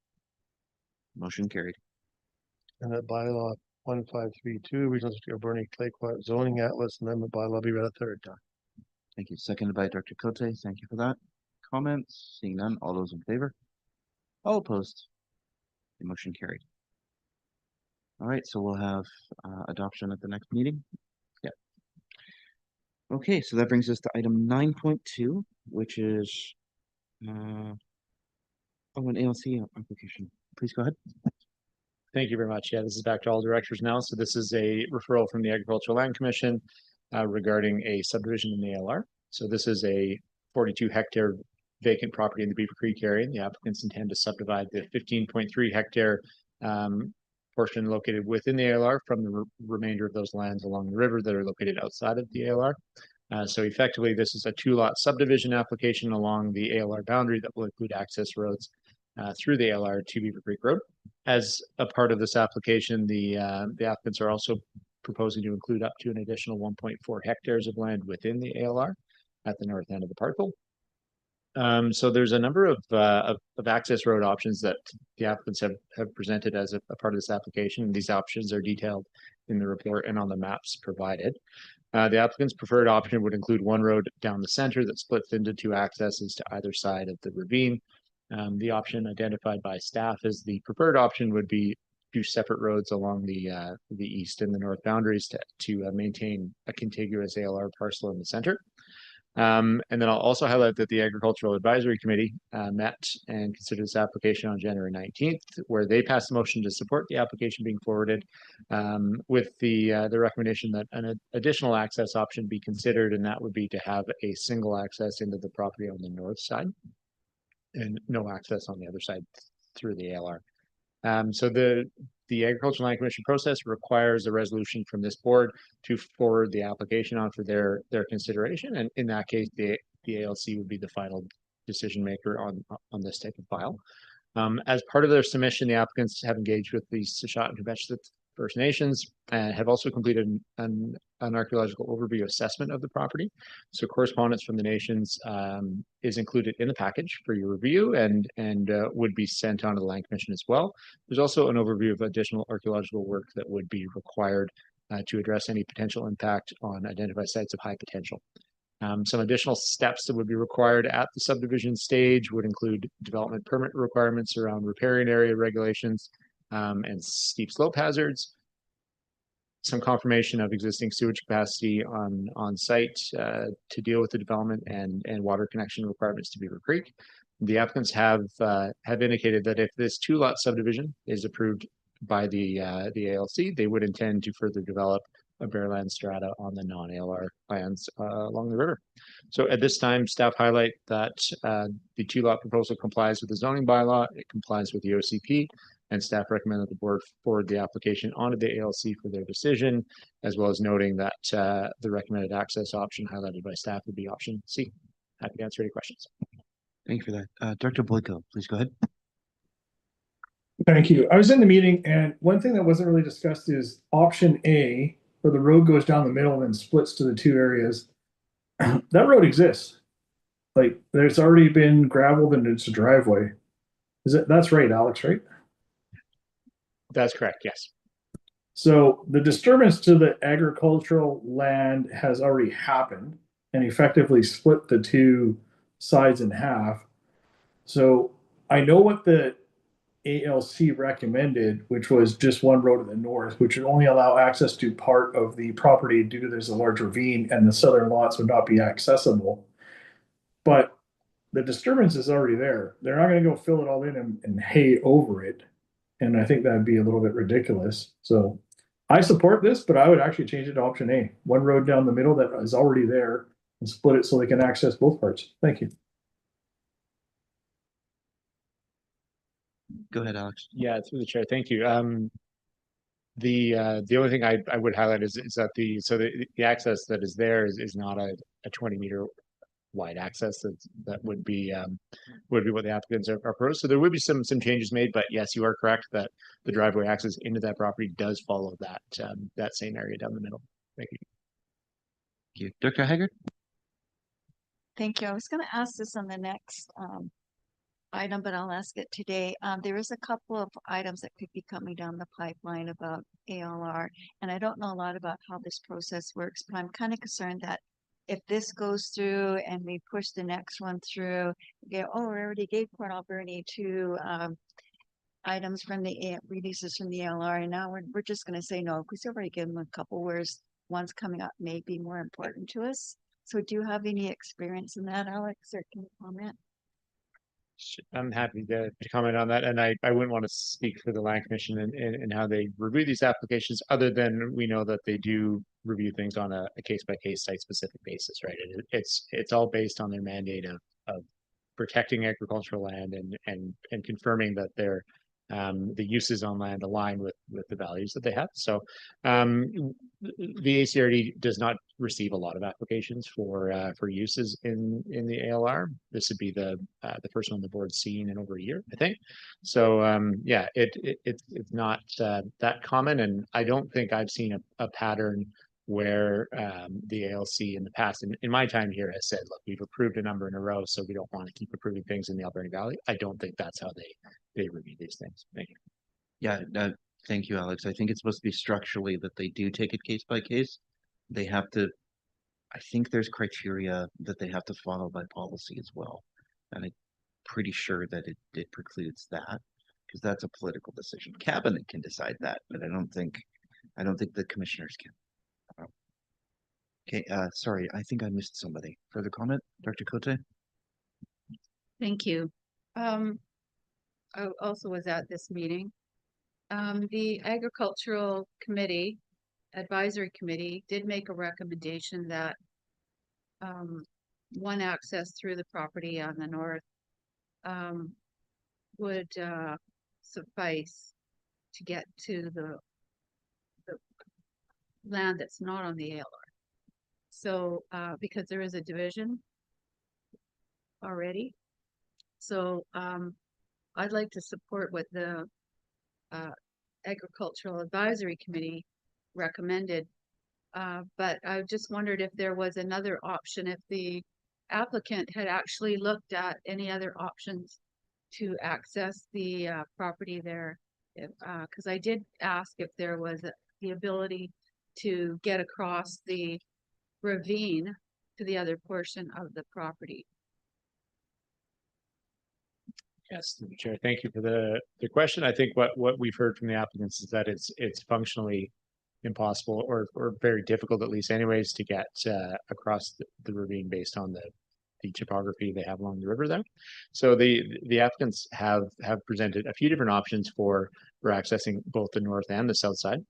Motion carried. And that bylaw 1532 Regional District Alberni-Claycourt Zoning Atlas Amendment bylaw be read a third time. Thank you. Seconded by Dr. Cote. Thank you for that. Comments? Seeing none, all those in favor? All opposed? The motion carried. All right, so we'll have adoption at the next meeting. Yeah. Okay, so that brings us to item 9.2, which is an ALC application. Please go ahead. Thank you very much. Yeah, this is back to all directors now. So this is a referral from the Agricultural Land Commission regarding a subdivision in the ALR. So this is a 42-hectare vacant property in the Beaver Creek area. And the applicants intend to subdivide the 15.3-hectare portion located within the ALR from the remainder of those lands along the river that are located outside of the ALR. So effectively, this is a 2-lot subdivision application along the ALR boundary that will include access roads through the ALR to Beaver Creek Road. As a part of this application, the applicants are also proposing to include up to an additional 1.4 hectares of land within the ALR at the north end of the parcel. So there's a number of access road options that the applicants have presented as a part of this application. These options are detailed in the report and on the maps provided. The applicant's preferred option would include one road down the center that splits into 2 accesses to either side of the ravine. The option identified by staff as the preferred option would be two separate roads along the east and the north boundaries to maintain a contiguous ALR parcel in the center. And then I'll also highlight that the Agricultural Advisory Committee met and considered this application on January 19th, where they passed a motion to support the application being forwarded with the recommendation that an additional access option be considered, and that would be to have a single access into the property on the north side and no access on the other side through the ALR. So the Agricultural Land Commission process requires a resolution from this board to forward the application on for their consideration. And in that case, the ALC would be the final decision maker on this type of file. As part of their submission, the applicants have engaged with the Sechat and Quebec First Nations and have also completed an archaeological overview assessment of the property. So correspondence from the nations is included in the package for your review and would be sent on to the Land Commission as well. There's also an overview of additional archaeological work that would be required to address any potential impact on identified sites of high potential. Some additional steps that would be required at the subdivision stage would include development permit requirements around riparian area regulations and steep slope hazards, some confirmation of existing sewage capacity on site to deal with the development and water connection requirements to Beaver Creek. The applicants have indicated that if this 2-lot subdivision is approved by the ALC, they would intend to further develop a bare land strata on the non-ALR lands along the river. So at this time, staff highlight that the 2-lot proposal complies with the zoning bylaw, it complies with the OCP, and staff recommend that the board forward the application onto the ALC for their decision, as well as noting that the recommended access option highlighted by staff would be option C. Happy to answer any questions. Thank you for that. Director Boyko, please go ahead. Thank you. I was in the meeting, and one thing that wasn't really discussed is option A, where the road goes down the middle and then splits to the two areas. That road exists. Like, there's already been gravelled and it's a driveway. That's right, Alex, right? That's correct, yes. So the disturbance to the agricultural land has already happened and effectively split the two sides in half. So I know what the ALC recommended, which was just one road to the north, which would only allow access to part of the property due to there's a large ravine and the southern lots would not be accessible. But the disturbance is already there. They're not going to go fill it all in and hay over it. And I think that'd be a little bit ridiculous. So I support this, but I would actually change it to option A. One road down the middle that is already there and split it so they can access both parts. Thank you. Go ahead, Alex. Yeah, through the chair. Thank you. The only thing I would highlight is that the access that is there is not a 20-meter wide access that would be what the applicants are proposed. So there would be some changes made, but yes, you are correct that the driveway access into that property does follow that same area down the middle. Thank you. Thank you. Dr. Haggard? Thank you. I was going to ask this on the next item, but I'll ask it today. There is a couple of items that could be coming down the pipeline about ALR, and I don't know a lot about how this process works, but I'm kind of concerned that if this goes through and we push the next one through, we already gave Port Alberni 2 items from the releases from the ALR, and now we're just going to say no because we've already given them a couple, whereas ones coming up may be more important to us. So do you have any experience in that, Alex, or can you comment? I'm happy to comment on that, and I wouldn't want to speak for the Land Commission and how they review these applications, other than we know that they do review things on a case-by-case, site-specific basis, right? It's all based on their mandate of protecting agricultural land and confirming that the uses on land align with the values that they have. So the ACRD does not receive a lot of applications for uses in the ALR. This would be the first one the board's seen in over a year, I think. So yeah, it's not that common, and I don't think I've seen a pattern where the ALC in the past, in my time here, has said, look, we've approved a number in a row, so we don't want to keep approving things in the Alberni Valley. I don't think that's how they review these things. Thank you. Yeah, thank you, Alex. I think it's supposed to be structurally that they do take it case by case. They have to, I think there's criteria that they have to follow by policy as well. And pretty sure that it precludes that because that's a political decision. Cabinet can decide that, but I don't think the commissioners can. Okay, sorry, I think I missed somebody. Further comment, Dr. Cote? Thank you. I also was at this meeting. The Agricultural Committee, Advisory Committee did make a recommendation that one access through the property on the north would suffice to get to the land that's not on the ALR. So, because there is a division already. So, I'd like to support what the Agricultural Advisory Committee recommended. But I just wondered if there was another option, if the applicant had actually looked at any other options to access the property there. Because I did ask if there was the ability to get across the ravine to the other portion of the property. Yes, through the chair. Thank you for the question. I think what we've heard from the applicants is that it's functionally impossible or very difficult, at least anyways, to get across the ravine based on the topography they have along the river there. So the applicants have presented a few different options for accessing both the north and the south side.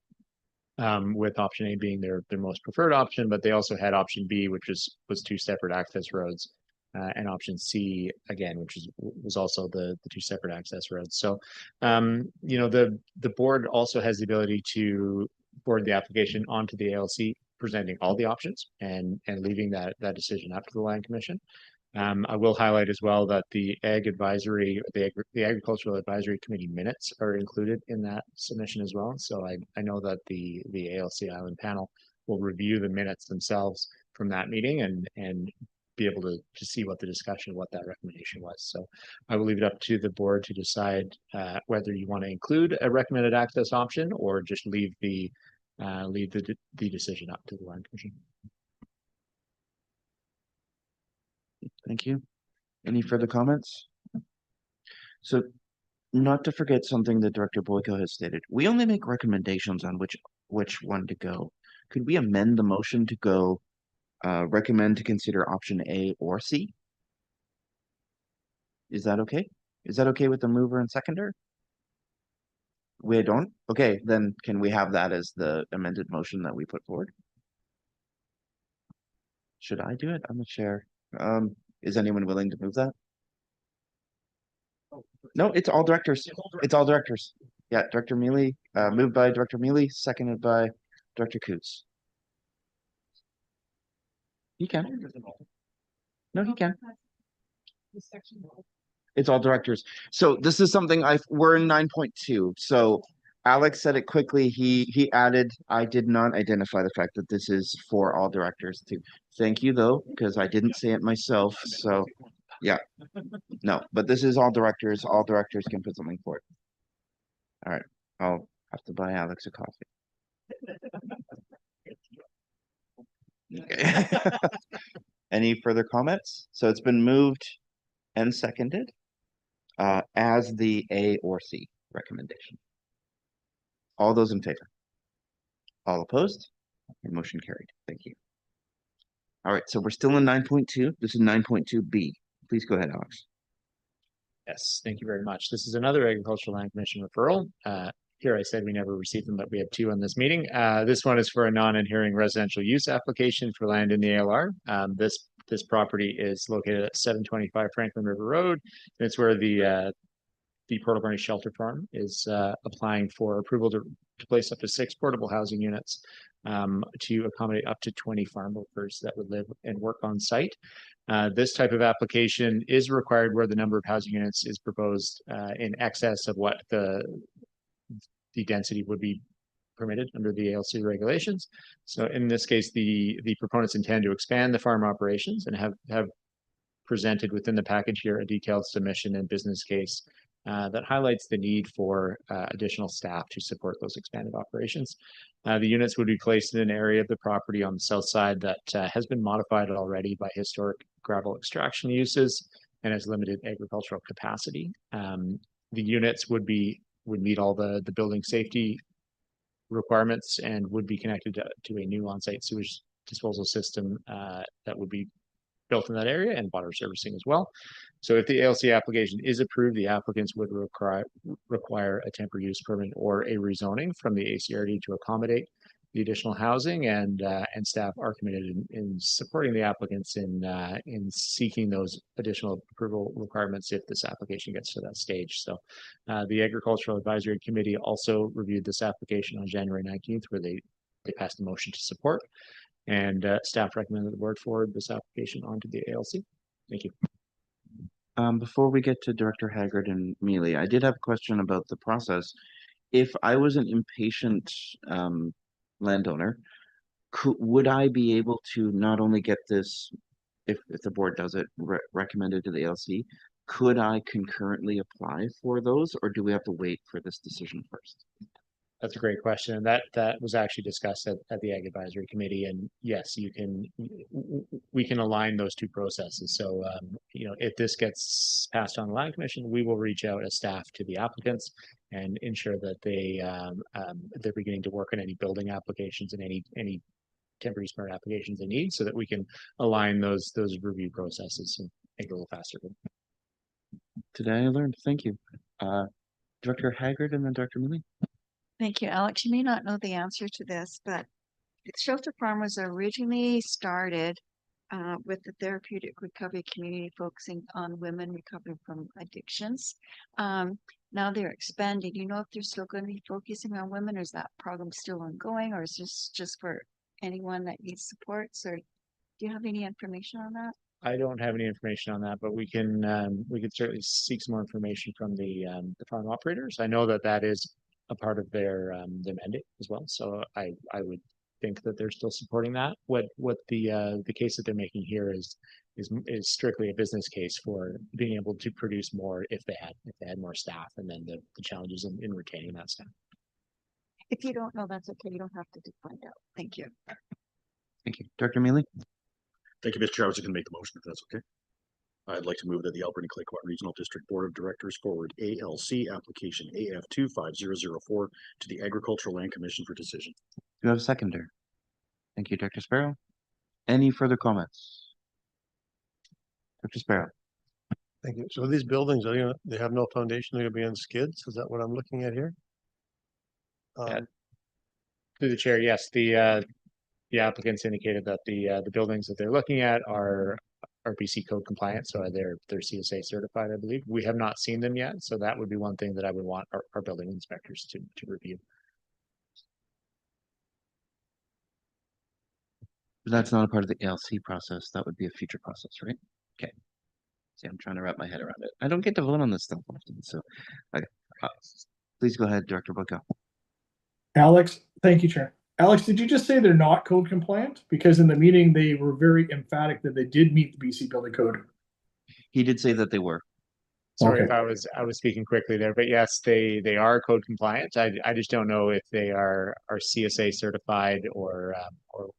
With option A being their most preferred option, but they also had option B, which was two separate access roads, and option C again, which was also the two separate access roads. So, you know, the board also has the ability to forward the application onto the ALC, presenting all the options and leaving that decision up to the Land Commission. I will highlight as well that the Agricultural Advisory Committee minutes are included in that submission as well. So I know that the ALC Island panel will review the minutes themselves from that meeting and be able to see what the discussion, what that recommendation was. So I will leave it up to the board to decide whether you want to include a recommended access option or just leave the decision up to the Land Commission. Thank you. Any further comments? So, not to forget something that Director Boyko has stated, we only make recommendations on which one to go. Could we amend the motion to go recommend to consider option A or C? Is that okay? Is that okay with the mover and seconder? We don't? Okay, then can we have that as the amended motion that we put forward? Should I do it? I'm the chair. Is anyone willing to move that? No, it's all directors. It's all directors. Yeah, Director Mealy, moved by Director Mealy, seconded by Director Coots. He can. No, he can. It's all directors. So this is something we're in 9.2. So Alex said it quickly. He added, I did not identify the fact that this is for all directors too. Thank you though, because I didn't say it myself. So yeah, no, but this is all directors. All directors can put something forward. All right, I'll have to buy Alex a coffee. Okay. Any further comments? So it's been moved and seconded as the A or C recommendation. All those in favor? All opposed? Motion carried. Thank you. All right, so we're still in 9.2. This is 9.2B. Please go ahead, Alex. Yes, thank you very much. This is another Agricultural Land Commission referral. Here I said we never received them, but we have two on this meeting. This one is for a non-adhering residential use application for land in the ALR. This property is located at 725 Franklin River Road. And it's where the Portal Bernie Shelter Farm is applying for approval to place up to 6 portable housing units to accommodate up to 20 farm workers that would live and work on site. This type of application is required where the number of housing units is proposed in excess of what the density would be permitted under the ALC regulations. So in this case, the proponents intend to expand the farm operations and have presented within the package here a detailed submission and business case that highlights the need for additional staff to support those expanded operations. The units would be placed in an area of the property on the south side that has been modified already by historic gravel extraction uses and has limited agricultural capacity. The units would meet all the building safety requirements and would be connected to a new on-site sewage disposal system that would be built in that area and water servicing as well. So if the ALC application is approved, the applicants would require a temporary use permit or a rezoning from the ACRD to accommodate the additional housing, and staff are committed in supporting the applicants in seeking those additional approval requirements if this application gets to that stage. So the Agricultural Advisory Committee also reviewed this application on January 19th, where they passed a motion to support, and staff recommended the board forward this application onto the ALC. Thank you. Before we get to Director Haggard and Mealy, I did have a question about the process. If I was an impatient landowner, would I be able to not only get this, if the board does it, recommended to the ALC, could I concurrently apply for those, or do we have to wait for this decision first? That's a great question. And that was actually discussed at the Ag Advisory Committee. And yes, we can align those two processes. So, if this gets passed on the Land Commission, we will reach out as staff to the applicants and ensure that they're beginning to work on any building applications and any temporary smart applications they need, so that we can align those review processes and make it a little faster. Today I learned. Thank you. Director Haggard and then Dr. Mealy. Thank you, Alex. You may not know the answer to this, but Shelter Farm was originally started with the therapeutic recovery community focusing on women recovering from addictions. Now they're expanding. Do you know if they're still going to be focusing on women, or is that program still ongoing, or is this just for anyone that needs supports? Or do you have any information on that? I don't have any information on that, but we can certainly seek some more information from the farm operators. I know that is a part of their mandate as well. So I would think that they're still supporting that. What the case that they're making here is strictly a business case for being able to produce more if they had more staff, and then the challenges in retaining that staff. If you don't know, that's okay. You don't have to find out. Thank you. Thank you. Dr. Mealy. Thank you, Mr. Chair. I was just going to make the motion if that's okay. I'd like to move that the Alberni Clayoquot Regional District Board of Directors forward ALC application AF 25004 to the Agricultural Land Commission for decision. Do you have a seconder? Thank you, Dr. Sparrow. Any further comments? Dr. Sparrow. Thank you. So these buildings, they have no foundation, they're going to be on skids? Is that what I'm looking at here? Through the chair, yes, the applicants indicated that the buildings that they're looking at are BC code compliant, so they're CSA certified, I believe. We have not seen them yet, so that would be one thing that I would want our building inspectors to review. But that's not a part of the ALC process. That would be a future process, right? Okay. See, I'm trying to wrap my head around it. I don't get to vote on this stuff often, so okay. Please go ahead, Director Boyko. Alex, thank you, Chair. Alex, did you just say they're not code compliant? Because in the meeting, they were very emphatic that they did meet the BC building code. He did say that they were. Sorry Okay. if I was speaking quickly there, but yes, they are code compliant. I just don't know if they are CSA certified or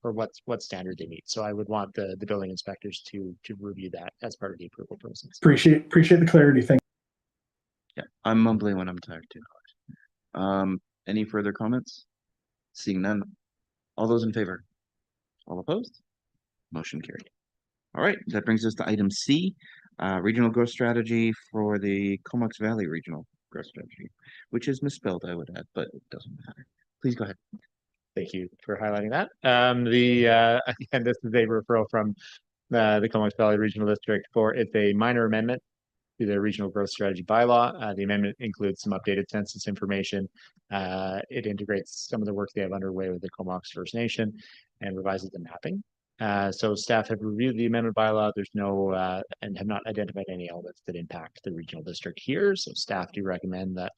what standard they meet. So I would want the building inspectors to review that as part of the approval process. Appreciate the clarity. Thank Yeah, I'm mumbling when I'm tired too. Any further comments? Seeing none. All those in favor? All opposed? Motion carried. All right, that brings us to item C, regional growth strategy for the Comox Valley Regional Growth Strategy, which is misspelled, I would add, but it doesn't matter. Please go ahead. Thank you for highlighting that. Again, this is a referral from the Comox Valley Regional District it's a minor amendment to their regional growth strategy bylaw. The amendment includes some updated census information. It integrates some of the work they have underway with the Comox First Nation and revises the mapping. So staff have reviewed the amendment bylaw. There's no and have not identified any elements that impact the regional district here. So staff do recommend that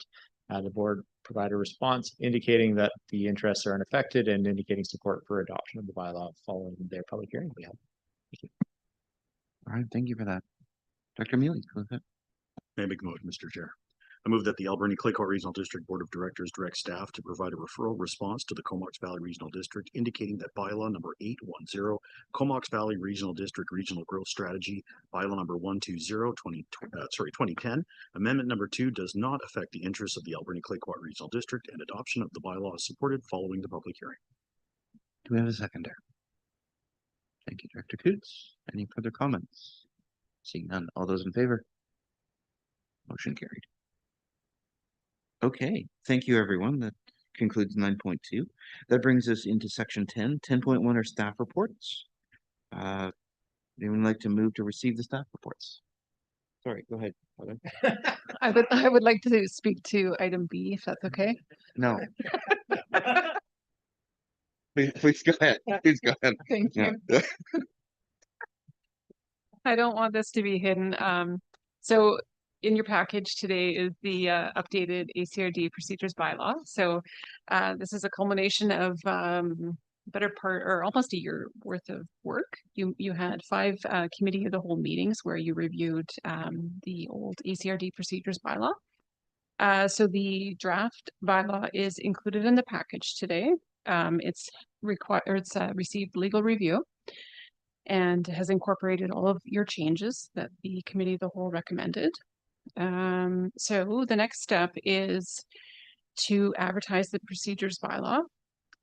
the board provide a response indicating that the interests are unaffected and indicating support for adoption of the bylaw following their public hearing we held. Thank you. All right, thank you for that. Dr. Mealy, go ahead. May I make a motion, Mr. Chair? I move that the Alberni Claycourt Regional District Board of Directors direct staff to provide a referral response to the Comox Valley Regional District indicating that bylaw number 810, Comox Valley Regional District Regional Growth Strategy, bylaw number 2010, amendment number 2 does not affect the interests of the Alberni Claycourt Regional District, and adoption of the bylaw is supported following the public hearing. Do we have a seconder? Thank you, Director Coots. Any further comments? Seeing none. All those in favor? Motion carried. Okay, thank you, everyone. That concludes 9.2. That brings us into section 10. 10.1 are staff reports. Anyone like to move to receive the staff reports? Sorry, go ahead. I would like to speak to item B, if that's okay. No. Please go ahead. Please go ahead. Thank you. Yeah. I don't want this to be hidden. So in your package today is the updated ACRD procedures bylaw. So this is a culmination of better part or almost a year worth of work. You had 5 committee of the whole meetings where you reviewed the old ACRD procedures bylaw. So the draft bylaw is included in the package today. It's received legal review and has incorporated all of your changes that the committee of the whole recommended. So the next step is to advertise the procedures bylaw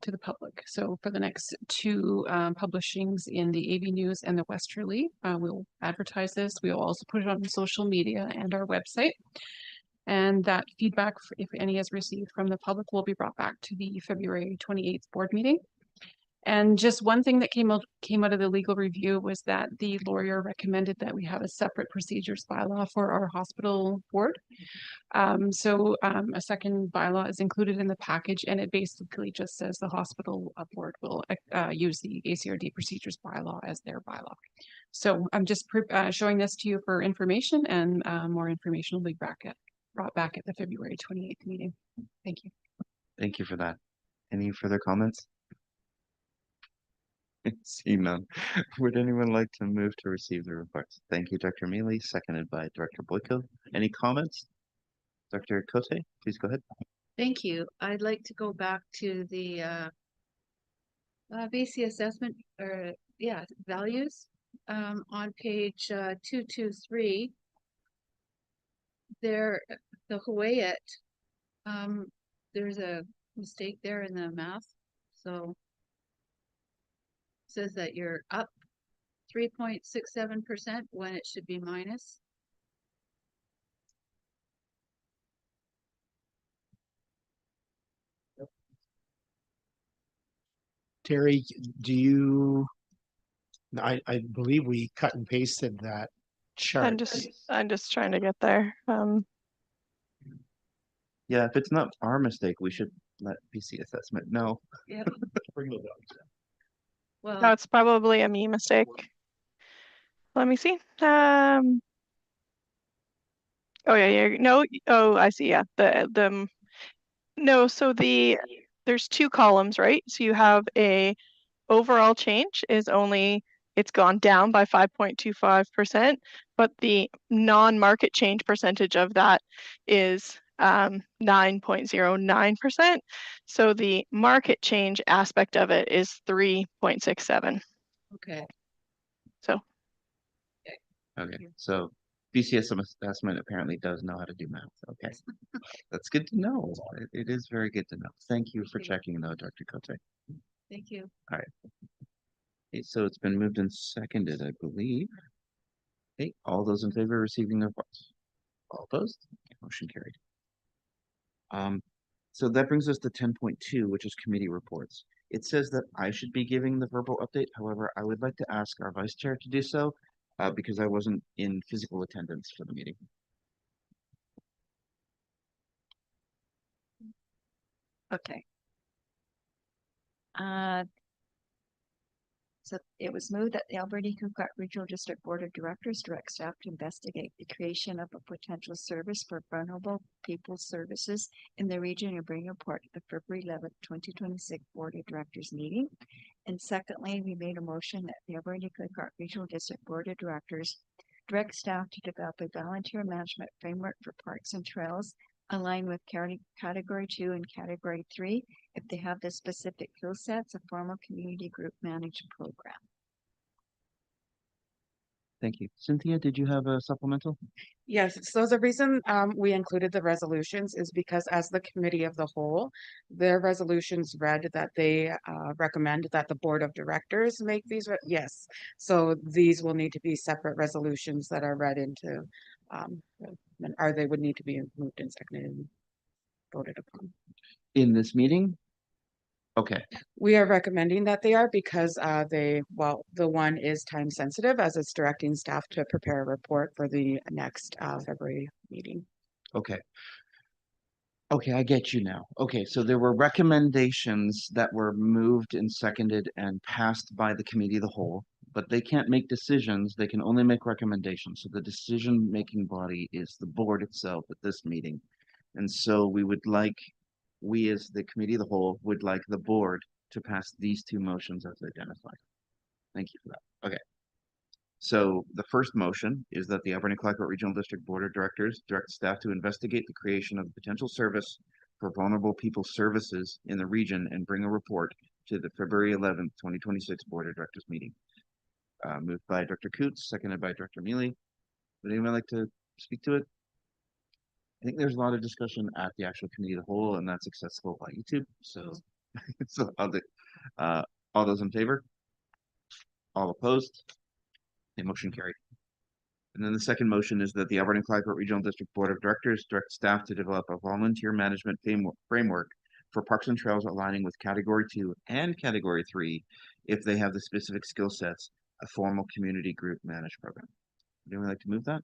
to the public. So for the next 2 publishings in the AV News and the Westerly, we'll advertise this. We'll also put it on social media and our website. And that feedback, if any is received from the public, will be brought back to the February 28th board meeting. And just one thing that came out of the legal review was that the lawyer recommended that we have a separate procedures bylaw for our hospital board. So a second bylaw is included in the package, and it basically just says the hospital board will use the ACRD procedures bylaw as their bylaw. So I'm just showing this to you for information, and more information will be brought back at the February 28th meeting. Thank you. Thank you for that. Any further comments? Seeing none. Would anyone like to move to receive the reports? Thank you, Dr. Mealy, seconded by Director Boyko. Any comments? Dr. Cote, please go ahead. Thank you. I'd like to go back to the BC assessment or values on page 223. There, the Hawaiian, there's a mistake there in the math. So it says that you're up 3.67% when it should be minus. Terry, do you, I believe we cut and pasted that chart. I'm just trying to get there. Yeah, if it's not our mistake, we should let BC assessment know. Yep. Well, No, it's probably a me mistake. Let me see. Oh yeah, no. Oh, I see. Yeah, no. So there's 2 columns, right? So you have a overall change is only, it's gone down by 5.25%, but the non-market change percentage of that is 9.09%. So the market change aspect of it is 3.67. okay. So. Okay, so BC assessment apparently does know how to do math. Okay, that's good to know. It is very good to know. Thank you for checking though, Dr. Cote. Thank you. All right. Okay, so it's been moved and seconded, I believe. Okay, all those in favor of receiving the reports? All opposed? Motion carried. So that brings us to 10.2, which is committee reports. It says that I should be giving the verbal update. However, I would like to ask our vice chair to do so because I wasn't in physical attendance for the meeting. Okay. So it was moved that the Alberni Claycourt Regional District Board of Directors direct staff to investigate the creation of a potential service for vulnerable people services in the region and bring a report at the February 11th, 2026 Board of Directors meeting. And secondly, we made a motion that the Alberni Claycourt Regional District Board of Directors direct staff to develop a volunteer management framework for parks and trails align with category 2 and category 3 if they have the specific skill sets, a formal community group managed program. Thank you. Cynthia, did you have a supplemental? Yes, so the reason we included the resolutions is because as the committee of the whole, their resolutions read that they recommend that the board of directors make these. Yes, so these will need to be separate resolutions that are read into, or they would need to be moved and seconded and voted upon. In this meeting? Okay, We are recommending that they are because the one is time sensitive as it's directing staff to prepare a report for the next February meeting. okay. Okay, I get you now. Okay, so there were recommendations that were moved and seconded and passed by the committee of the whole, but they can't make decisions. They can only make recommendations. So the decision-making body is the board itself at this meeting. And so we as the committee of the whole would like the board to pass these two motions as identified. Thank you for that. Okay. So the first motion is that the Alberni Clayoquot Regional District Board of Directors direct staff to investigate the creation of potential service for vulnerable people services in the region and bring a report to the February 11th, 2026 Board of Directors meeting. Moved by Dr. Coots, seconded by Dr. Mealy. Would anyone like to speak to it? I think there's a lot of discussion at the actual committee of the whole, and that's accessible by YouTube. So, so all those in favor? All opposed? The motion carried. And then the second motion is that the Alberni Clayoquot Regional District Board of Directors direct staff to develop a volunteer management framework for parks and trails aligning with Category 2 and Category 3 if they have the specific skill sets, a formal community group managed program. Would anyone like to move that?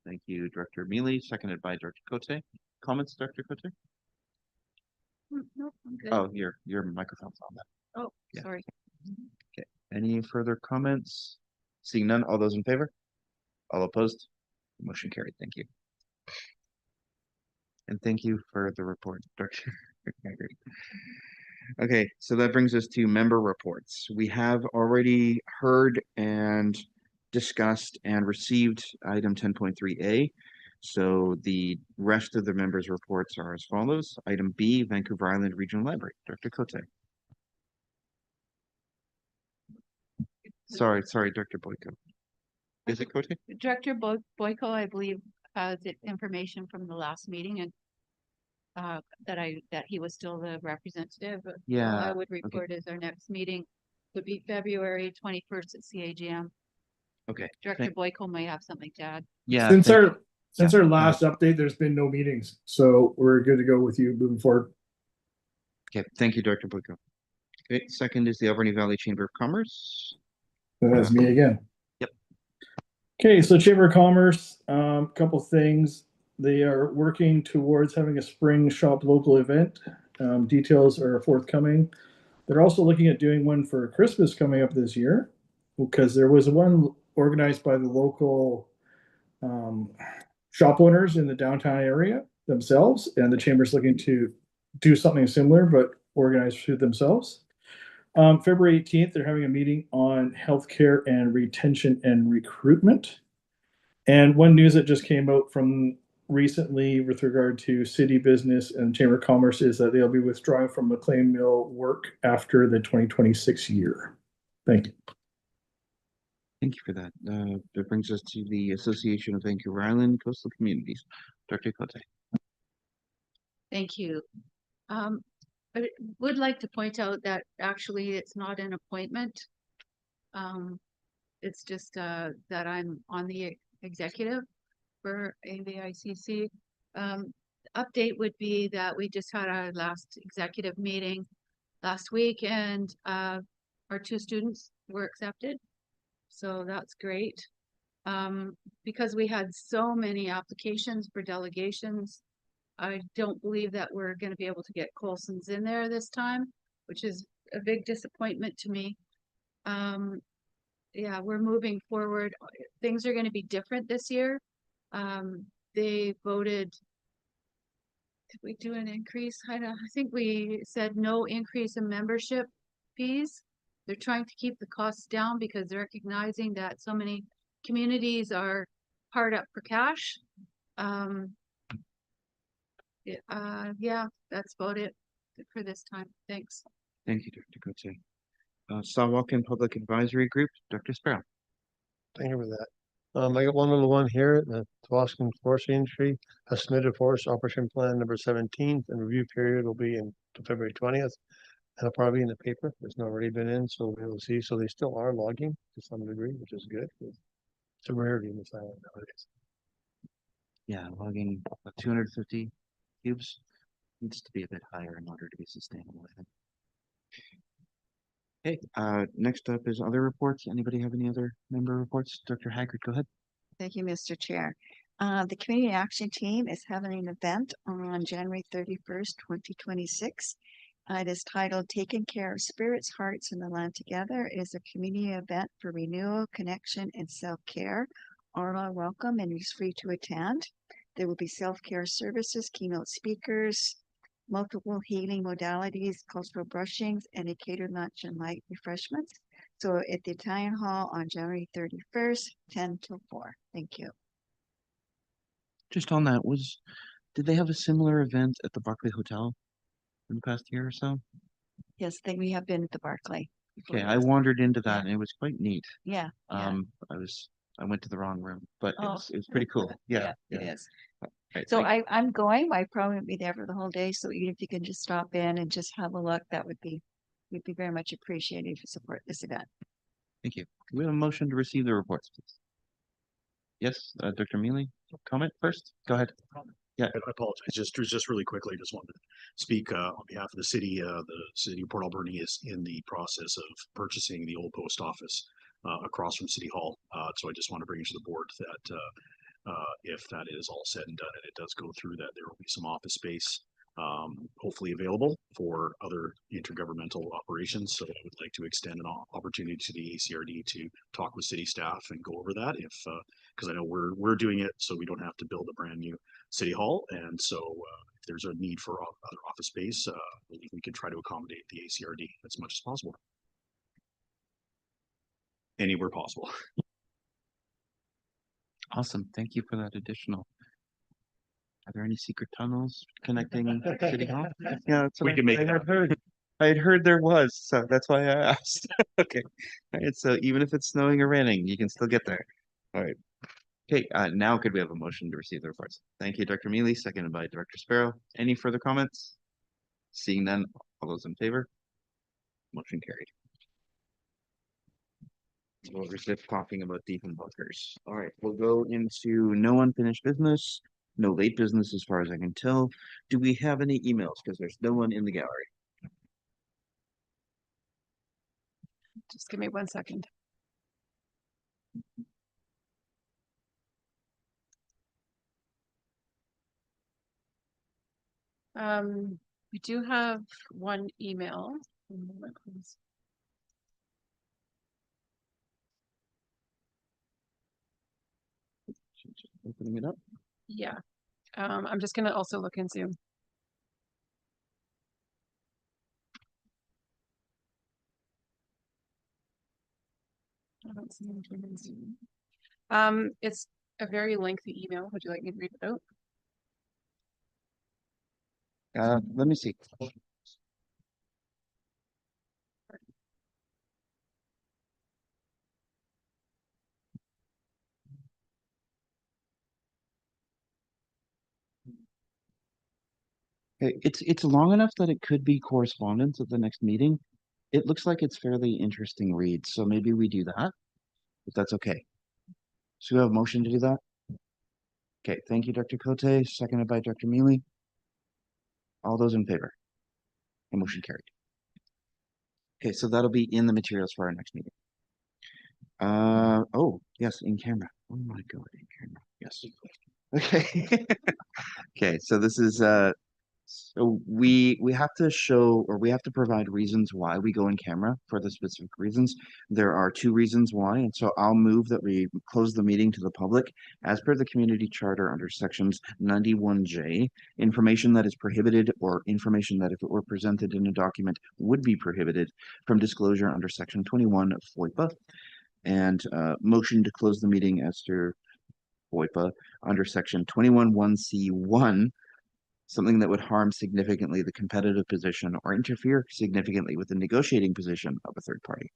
Thank you, Director Mealy, seconded by Director Cote. Comments, Director Cote? No, I'm good. Oh, your microphone's on that. Oh, Yeah. sorry. Okay. Any further comments? Seeing none, all those in favor? All opposed? Motion carried. Thank you. And thank you for the report, Dr. Gregory. Okay, so that brings us to member reports. We have already heard and discussed and received item 10.3A. So the rest of the members' reports are as follows. Item B, Vancouver Island Regional Library. Dr. Cote. Sorry, Dr. Boyko. Is it Cote? Director Boyko, I believe, has the information from the last meeting and that he was still the representative. So Yeah, I would report as our next meeting would be February 21st at CAGM. Okay. Director Boyko may have something to add. Yeah. Since our last update, there's been no meetings, so we're good to go with you moving forward. Okay, thank you, Dr. Boyko. Okay, second is the Alberni Valley Chamber of Commerce. That's me again. Yep. Okay, so Chamber of Commerce, couple things. They are working towards having a spring shop local event. Details are forthcoming. They're also looking at doing one for Christmas coming up this year, because there was one organized by the local shop owners in the downtown area themselves, and the Chamber's looking to do something similar but organized through themselves. February 18th, they're having a meeting on healthcare and retention and recruitment. And one news that just came out from recently with regard to city business and Chamber of Commerce is that they'll be withdrawing from McLean Mill work after the 2026 year. Thank you. Thank you for that. That brings us to the Association of Vancouver Island Coastal Communities. Dr. Cote. Thank you. I would like to point out that actually it's not an appointment. It's just that I'm on the executive for AVICC. Update would be that we just had our last executive meeting last week, and our 2 students were accepted. So that's great. Because we had so many applications for delegations, I don't believe that we're going to be able to get Colson's in there this time, which is a big disappointment to me. Yeah, we're moving forward. Things are going to be different this year. They voted, did we do an increase? I think we said no increase in membership fees. They're trying to keep the costs down because they're recognizing that so many communities are hard up for cash. Yeah, that's about it for this time. Thanks. Thank you, Dr. Cote. Sawakin Public Advisory Group, Dr. Sparrow. Thank you for that. I got one little one here, the Tawasin Forestry Industry has submitted forest operation plan number 17, and review period will be in February 20th. And it'll probably be in the paper. It's not already been in, so we'll see. So they still are logging to some degree, which is good. It's a rarity in this island nowadays. Yeah, logging 250 cubes needs to be a bit higher in order to be sustainable, I think. Okay, next up is other reports. Anybody have any other member reports? Dr. Haggard, go ahead. Thank you, Mr. Chair. The Community Action Team is having an event on January 31st, 2026. It is titled Taking Care of Spirits, Hearts, and the Land Together. It is a community event for renewal, connection, and self-care. All are welcome and is free to attend. There will be self-care services, keynote speakers, multiple healing modalities, cultural brushings, and a catered lunch and light refreshments. So at the Italian Hall on January 31st, 10 till 4. Thank you. Just on that, did they have a similar event at the Barclay Hotel in the past year or so? Yes, then we have been at the Barclay. Okay, I wandered into that and it was quite neat. Yeah. Yeah. I went to the wrong room, but Oh. it was pretty cool. Yeah. It is. Right, So thank- I'm going. I probably won't be there for the whole day. So even if you can just stop in and just have a look, we'd be very much appreciated if you support this event. Thank you. Can we have a motion to receive the reports, please? Yes, Dr. Mealy, comment first. Go ahead. Yeah. I apologize. Just really quickly, just wanted to speak on behalf of the city. The city of Port Alberni is in the process of purchasing the old post office across from City Hall. So I just want to bring it to the board that if that is all said and done and it does go through, that there will be some office space hopefully available for other intergovernmental operations. So I would like to extend an opportunity to the ACRD to talk with city staff and go over that because I know we're doing it so we don't have to build a brand new city hall. And so if there's a need for other office space, I believe we can try to accommodate the ACRD as much as possible. Anywhere possible. Awesome. Thank you for that additional. Are there any secret tunnels connecting City Hall? Yeah, that's what We can make I had heard. I had heard there was, so that's why I asked. Okay. All right. So even if it's snowing or raining, you can still get there. All right. Okay. Now could we have a motion to receive the reports? Thank you, Dr. Mealy, seconded by Director Sparrow. Any further comments? Seeing none, all those in favor? Motion carried. We'll resist talking about Diefenbachers. All right, we'll go into no unfinished business, no late business as far as I can tell. Do we have any emails? Because there's no one in the gallery. Just give me 1 second. We do have one email. One moment, please. Opening it up. Yeah. I'm just gonna also look in Zoom. I don't see anything in Zoom. It's a very lengthy email. Would you like me to read it out? Let me see. Okay, it's long enough that it could be correspondence at the next meeting. It looks like it's fairly interesting read, so maybe we do that, if that's okay. So we have a motion to do that? Okay, thank you, Dr. Cote, seconded by Dr. Mealy. All those in favor? The motion carried. Okay, so that'll be in the materials for our next meeting. Oh, yes, in camera. Oh my God, in camera. Yes. Okay. Okay, so this is so we have to show, or we have to provide reasons why we go in camera for the specific reasons. There are 2 reasons why, and so I'll move that we close the meeting to the public as per the community charter under sections 91J. Information that is prohibited or information that if it were presented in a document would be prohibited from disclosure under section 21 of FOIPA, and motion to close the meeting as per FOIPA under section 21(1)(c)(1) something that would harm significantly the competitive position or interfere significantly with the negotiating position of a third party.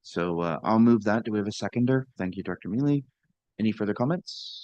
So I'll move that. Do we have a seconder? Thank you, Director Mealy. Any further comments?